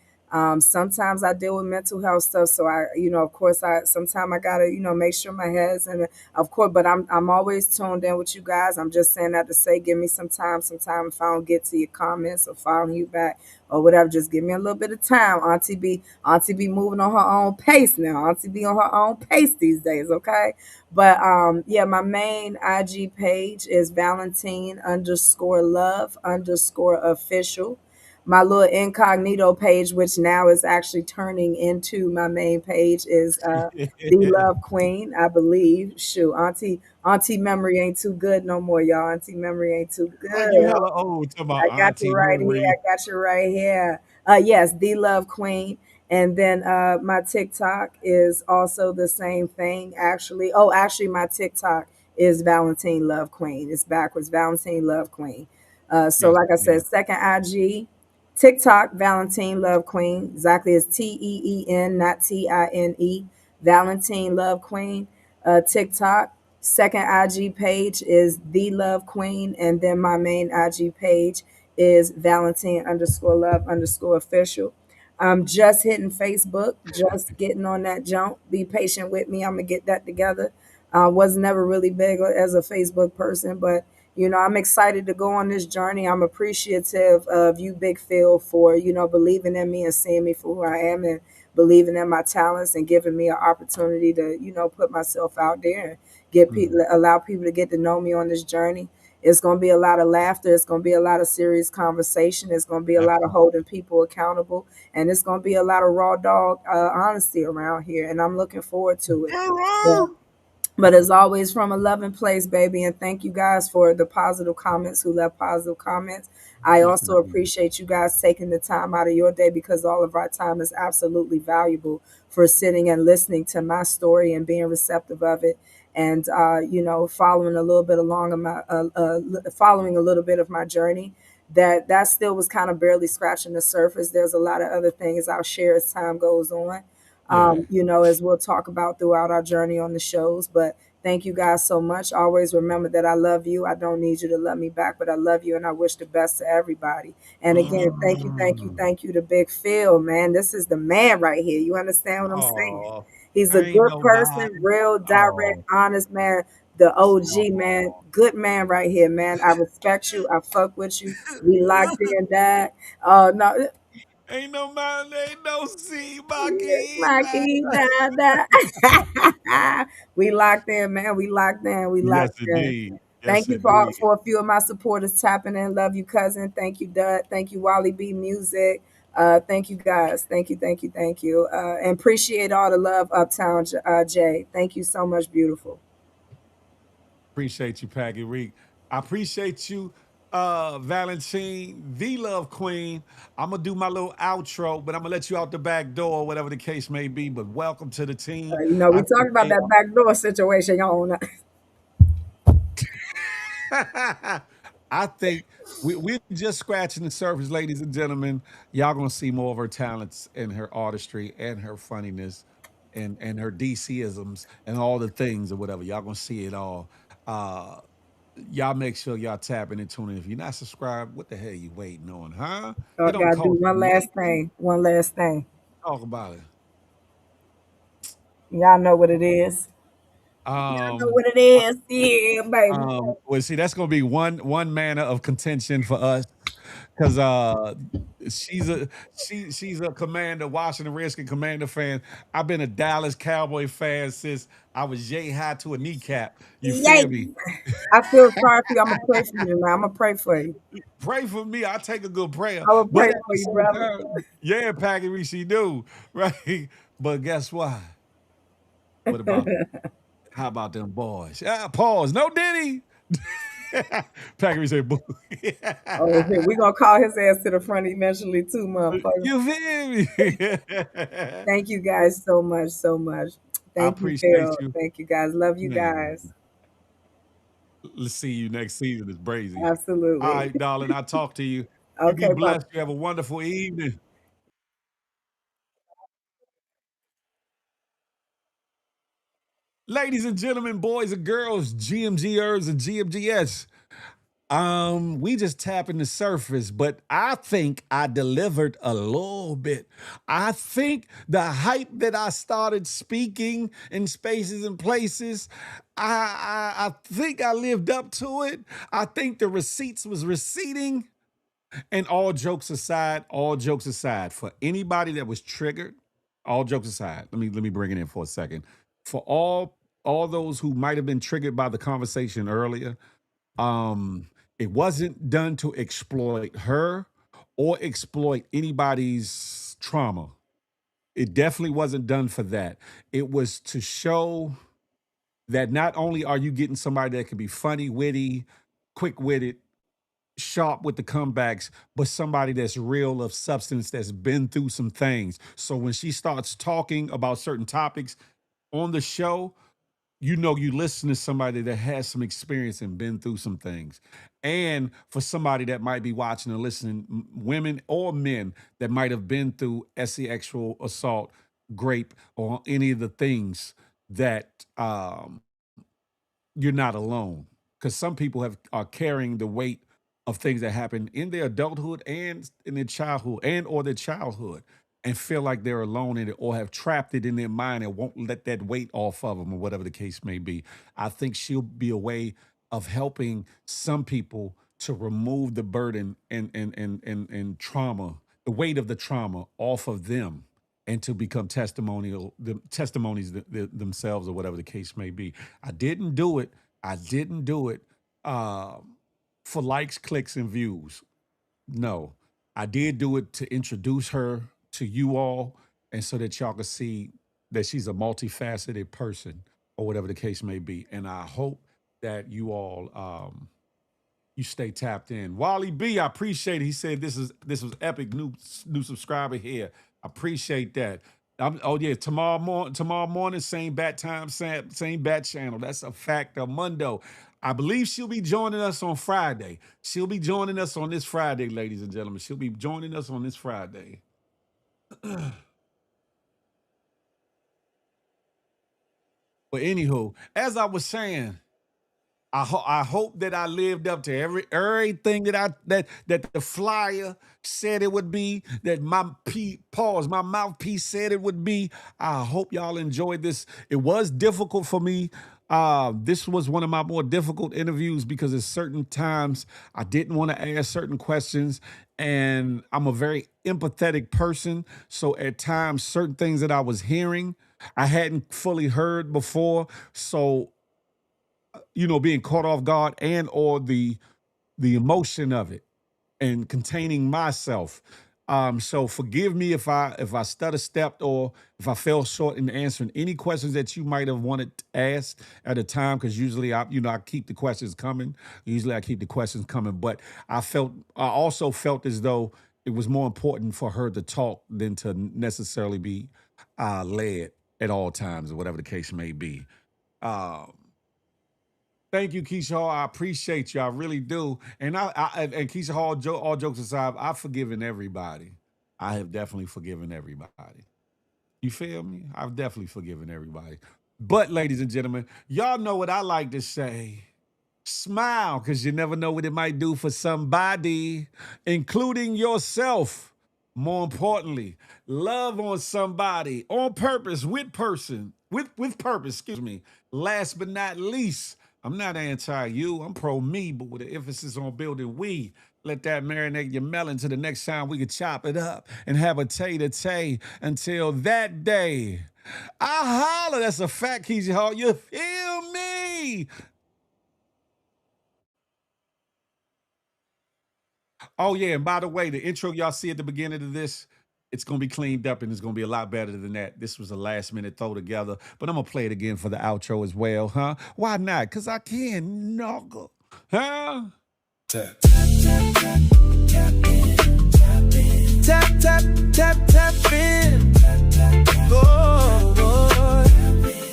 Sometimes I deal with mental health stuff. So of course sometimes I gotta, make sure my head's in it. Of course, but I'm always tuned in with you guys. I'm just saying that to say give me some time. Sometime if I don't get to your comments or following you back or whatever, just give me a little bit of time. Auntie be moving on her own pace now. Auntie be on her own pace these days, okay? But yeah, my main IG page is Valenteen underscore love underscore official. My little incognito page, which now is actually turning into my main page, is the Love Queen, I believe. Shoot, Auntie memory ain't too good no more, y'all. Auntie memory ain't too oh, you good. hella old to my I got you auntie right here. memory. I got you right here. Yes, the Love Queen. And then my TikTok is also the same thing, actually. Oh, actually, my TikTok is Valenteen Love Queen. It's backwards, Valenteen Love Queen. So, Yes, like I said, indeed. second IG, TikTok, Valenteen Love Queen. Exactly, it's TEEN, not TINE. Valenteen Love Queen. TikTok. Second IG page is The Love Queen. And then my main IG page is Valenteen underscore love underscore official. I'm just hitting Facebook, just getting on that jump. Be patient with me. I'm gonna get that together. Was never really big as a Facebook person, but I'm excited to go on this journey. I'm appreciative of you, Big Phil, for believing in me and seeing me for who I am and believing in my talents and giving me an opportunity to put myself out there and allow people to get to know me on this journey. It's going to be a lot of laughter. It's going to be a lot of serious conversation. It's going to be a lot of Absolutely. holding people accountable. And it's going to be a lot of raw dog honesty around here. And I'm looking forward to it. But as always, from a loving place, baby. And thank you guys for the positive comments who left positive comments. I Yes, also indeed. appreciate you guys taking the time out of your day because all of our time is absolutely valuable for sitting and listening to my story and being receptive of it. And following a little bit along of following a little bit of my journey. That still was kind of barely scratching the surface. There's a lot of other things I'll share as time goes on, Yeah. as we'll talk about throughout our journey on the shows. But thank you guys so much. Always remember that I love you. I don't need you to love me back, but I love you and I wish the best to everybody. And again, Mm. thank you to Big Phil, man. This is the man right here. You understand what I'm saying? Oh, He's a ain't good nobody. person, real, direct, Oh, honest man. The OG man, oh. good man right here, man. I respect you. I fuck with you. We locked in that. No, Ain't no man, ain't no sea, Bucky. Smacky, da, da. We locked in, man. We locked in. We Yes, locked in. indeed. Thank Yes, you for indeed. for a few of my supporters tapping in. Love you, cousin. Thank you, Dud. Thank you, Wally B Music. Thank you, guys. Thank you, thank you, thank you. And appreciate all the love, Uptown Jay. Thank you so much, beautiful. Appreciate you, Peggy Reek. I appreciate you, Valenteen, the love queen. I'm gonna do my little outro, but I'm gonna let you out the back door, whatever the case may be. But welcome to the team. We I talked about think that backdoor situation, y'all. I think we're just scratching the surface, ladies and gentlemen. Y'all gonna see more of her talents and her artistry and her funniness and her DC-isms and all the things or whatever. Y'all gonna see it all. Uh, y'all make sure y'all tapping and tuning. If you're not subscribed, what the hell you waiting on, huh? I It don't gotta do cost one last nothing. thing. One last thing. Talk about it. Y'all know what it is. Y'all know Um, what it is. Yeah, baby. well, see, that's gonna be one manner of contention for us, because She's a Commander, Washington Redskin Commander fan. I've been a Dallas Cowboy fan since I was yay high to a kneecap. You Yay! feel me? I feel sorry for you. I'm gonna pray for you now. I'm gonna pray for you. Pray for me. I take a good prayer. I will But pray at for the you, same brother. time, yeah, Packy we she do, right? But guess what? What about how about them boys? Pause. No Diddy. Packy we say boo. Oh, okay. We're gonna call his ass to the front eventually too, motherfucker. You feel me? Thank you guys so much, so much. I Thank you, appreciate Phil. you. Thank you guys. Love you Man, guys. let's see you next season. It's crazy. All Absolutely. right, darling. I'll talk to you. You be Okay, bye. blessed. You have a wonderful evening. Ladies and gentlemen, boys and girls, GMGers and GMGS. We just tapping the surface, but I think I delivered a little bit. I think the hype that I started speaking in spaces and places, I think I lived up to it. I think the receipts was receding. And all jokes aside, for anybody that was triggered, all jokes aside, let me bring it in for a second. For all those who might have been triggered by the conversation earlier, it wasn't done to exploit her or exploit anybody's trauma. It definitely wasn't done for that. It was to show that not only are you getting somebody that can be funny, witty, quick-witted, sharp with the comebacks, but somebody that's real of substance that's been through some things. So when she starts talking about certain topics on the show, you know you listen to somebody that has some experience and been through some things. And for somebody that might be watching and listening, women or men that might have been through sexual assault, grape, or any of the things that you're not alone, because some people are carrying the weight of things that happen in their adulthood and in their childhood and feel like they're alone in it or have trapped it in their mind and won't let that weight off of them or whatever the case may be. I think she'll be a way of helping some people to remove the burden and trauma, the weight of the trauma off of them, and to become testimonies themselves or whatever the case may be. I didn't do it for likes, clicks, and views. No, I did do it to introduce her to you all, and so that y'all can see that she's a multifaceted person or whatever the case may be. And I hope that you all you stay tapped in. Wally B, I appreciate it. He said this was epic. New subscriber here. I appreciate that. Oh yeah, tomorrow morning, same bat time, same bat channel. That's a fact of Mundo. I believe she'll be joining us on Friday. She'll be joining us on this Friday, ladies and gentlemen. She'll be joining us on this Friday. But anywho, as I was saying, I hope that I lived up to everything that the flyer said it would be, that my mouthpiece said it would be. I hope y'all enjoyed this. It was difficult for me. This was one of my more difficult interviews because at certain times I didn't want to ask certain questions, and I'm a very empathetic person. So at times, certain things that I was hearing, I hadn't fully heard before. So being caught off guard and or the emotion of it and containing myself. So forgive me if I stutter stepped or if I fell short in answering any questions that you might have wanted to ask at a time, because usually I keep the questions coming. Usually I keep the questions coming, but I also felt as though it was more important for her to talk than to necessarily be led at all times or whatever the case may be. Um, Thank you, Keisha Hall. I appreciate you. I really do. And Keisha Hall, all jokes aside, I've forgiven everybody. I have definitely forgiven everybody. You feel me? I've definitely forgiven everybody. But, ladies and gentlemen, y'all know what I like to say. Smile, because you never know what it might do for somebody, including yourself. More importantly, love on somebody on purpose, with purpose, excuse me. Last but not least, I'm not anti you, I'm pro me, but with an emphasis on building we. Let that marinate your melon till the next time we can chop it up and have a tay-to-tay. Until that day, I holler. That's a fact, Keezy Hall. You feel me? Oh, yeah, and by the way, the intro y'all see at the beginning of this, it's going to be cleaned up and it's going to be a lot better than that. This was a last-minute throw together, but I'm going to play it again for the outro as well, huh? Why not? Because I can, nuggle. Huh? Tap, tap, tap, tap, tap in, tap in. Tap, tap, tap, tap in. Tap, tap, tap, oh, oh.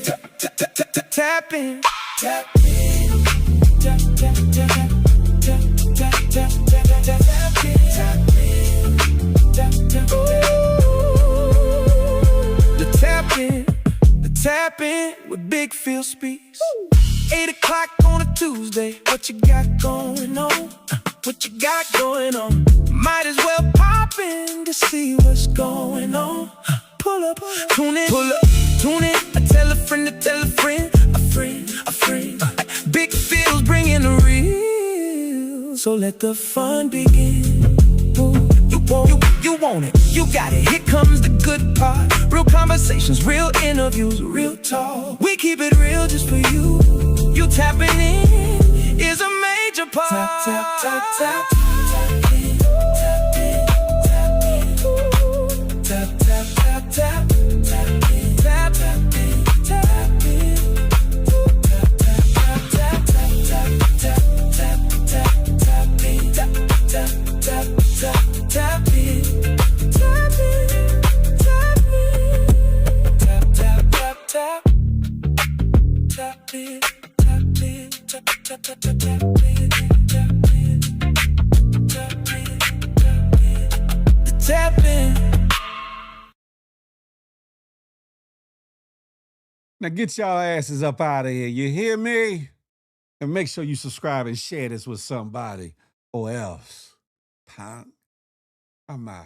Tap, tap, tap, tap, tap, tap in. Tap in. Tap, tap, tap, tap, tap, tap, tap, tap, tap, tap in. Tap in. Tap, tap, the tap in with Big Phil speaks. 8 o'clock on a Tuesday. What you got going on? What you got going on? Might as well pop in to see what's going on. Pull up, tune in, pull up, tune in. I tell a friend to tell a friend, a friend, a friend. Big Phil's bringing the real, so let the fun begin. Ooh, you want it, you got it. Here comes the good part. Real conversations, real interviews, real talk. We keep it real just for you. You tapping in is a major part. Tap, tap, tap, tap. Tap in, tap in, tap in. Tap, tap, tap, tap. Tap in, tap, tap in, tap in. Tap, tap, tap, tap, tap, tap, tap, tap, tap in. Tap, tap, tap, tap, tap in. Tap in, tap in. Tap, tap, tap, tap. Tap in. Tap, tap, tap, tap, tap in, tap in, tap in, tap in, tap in. Now get y'all asses up out of here. You hear me? And make sure you subscribe and share this with somebody or else. Punk. I'm out.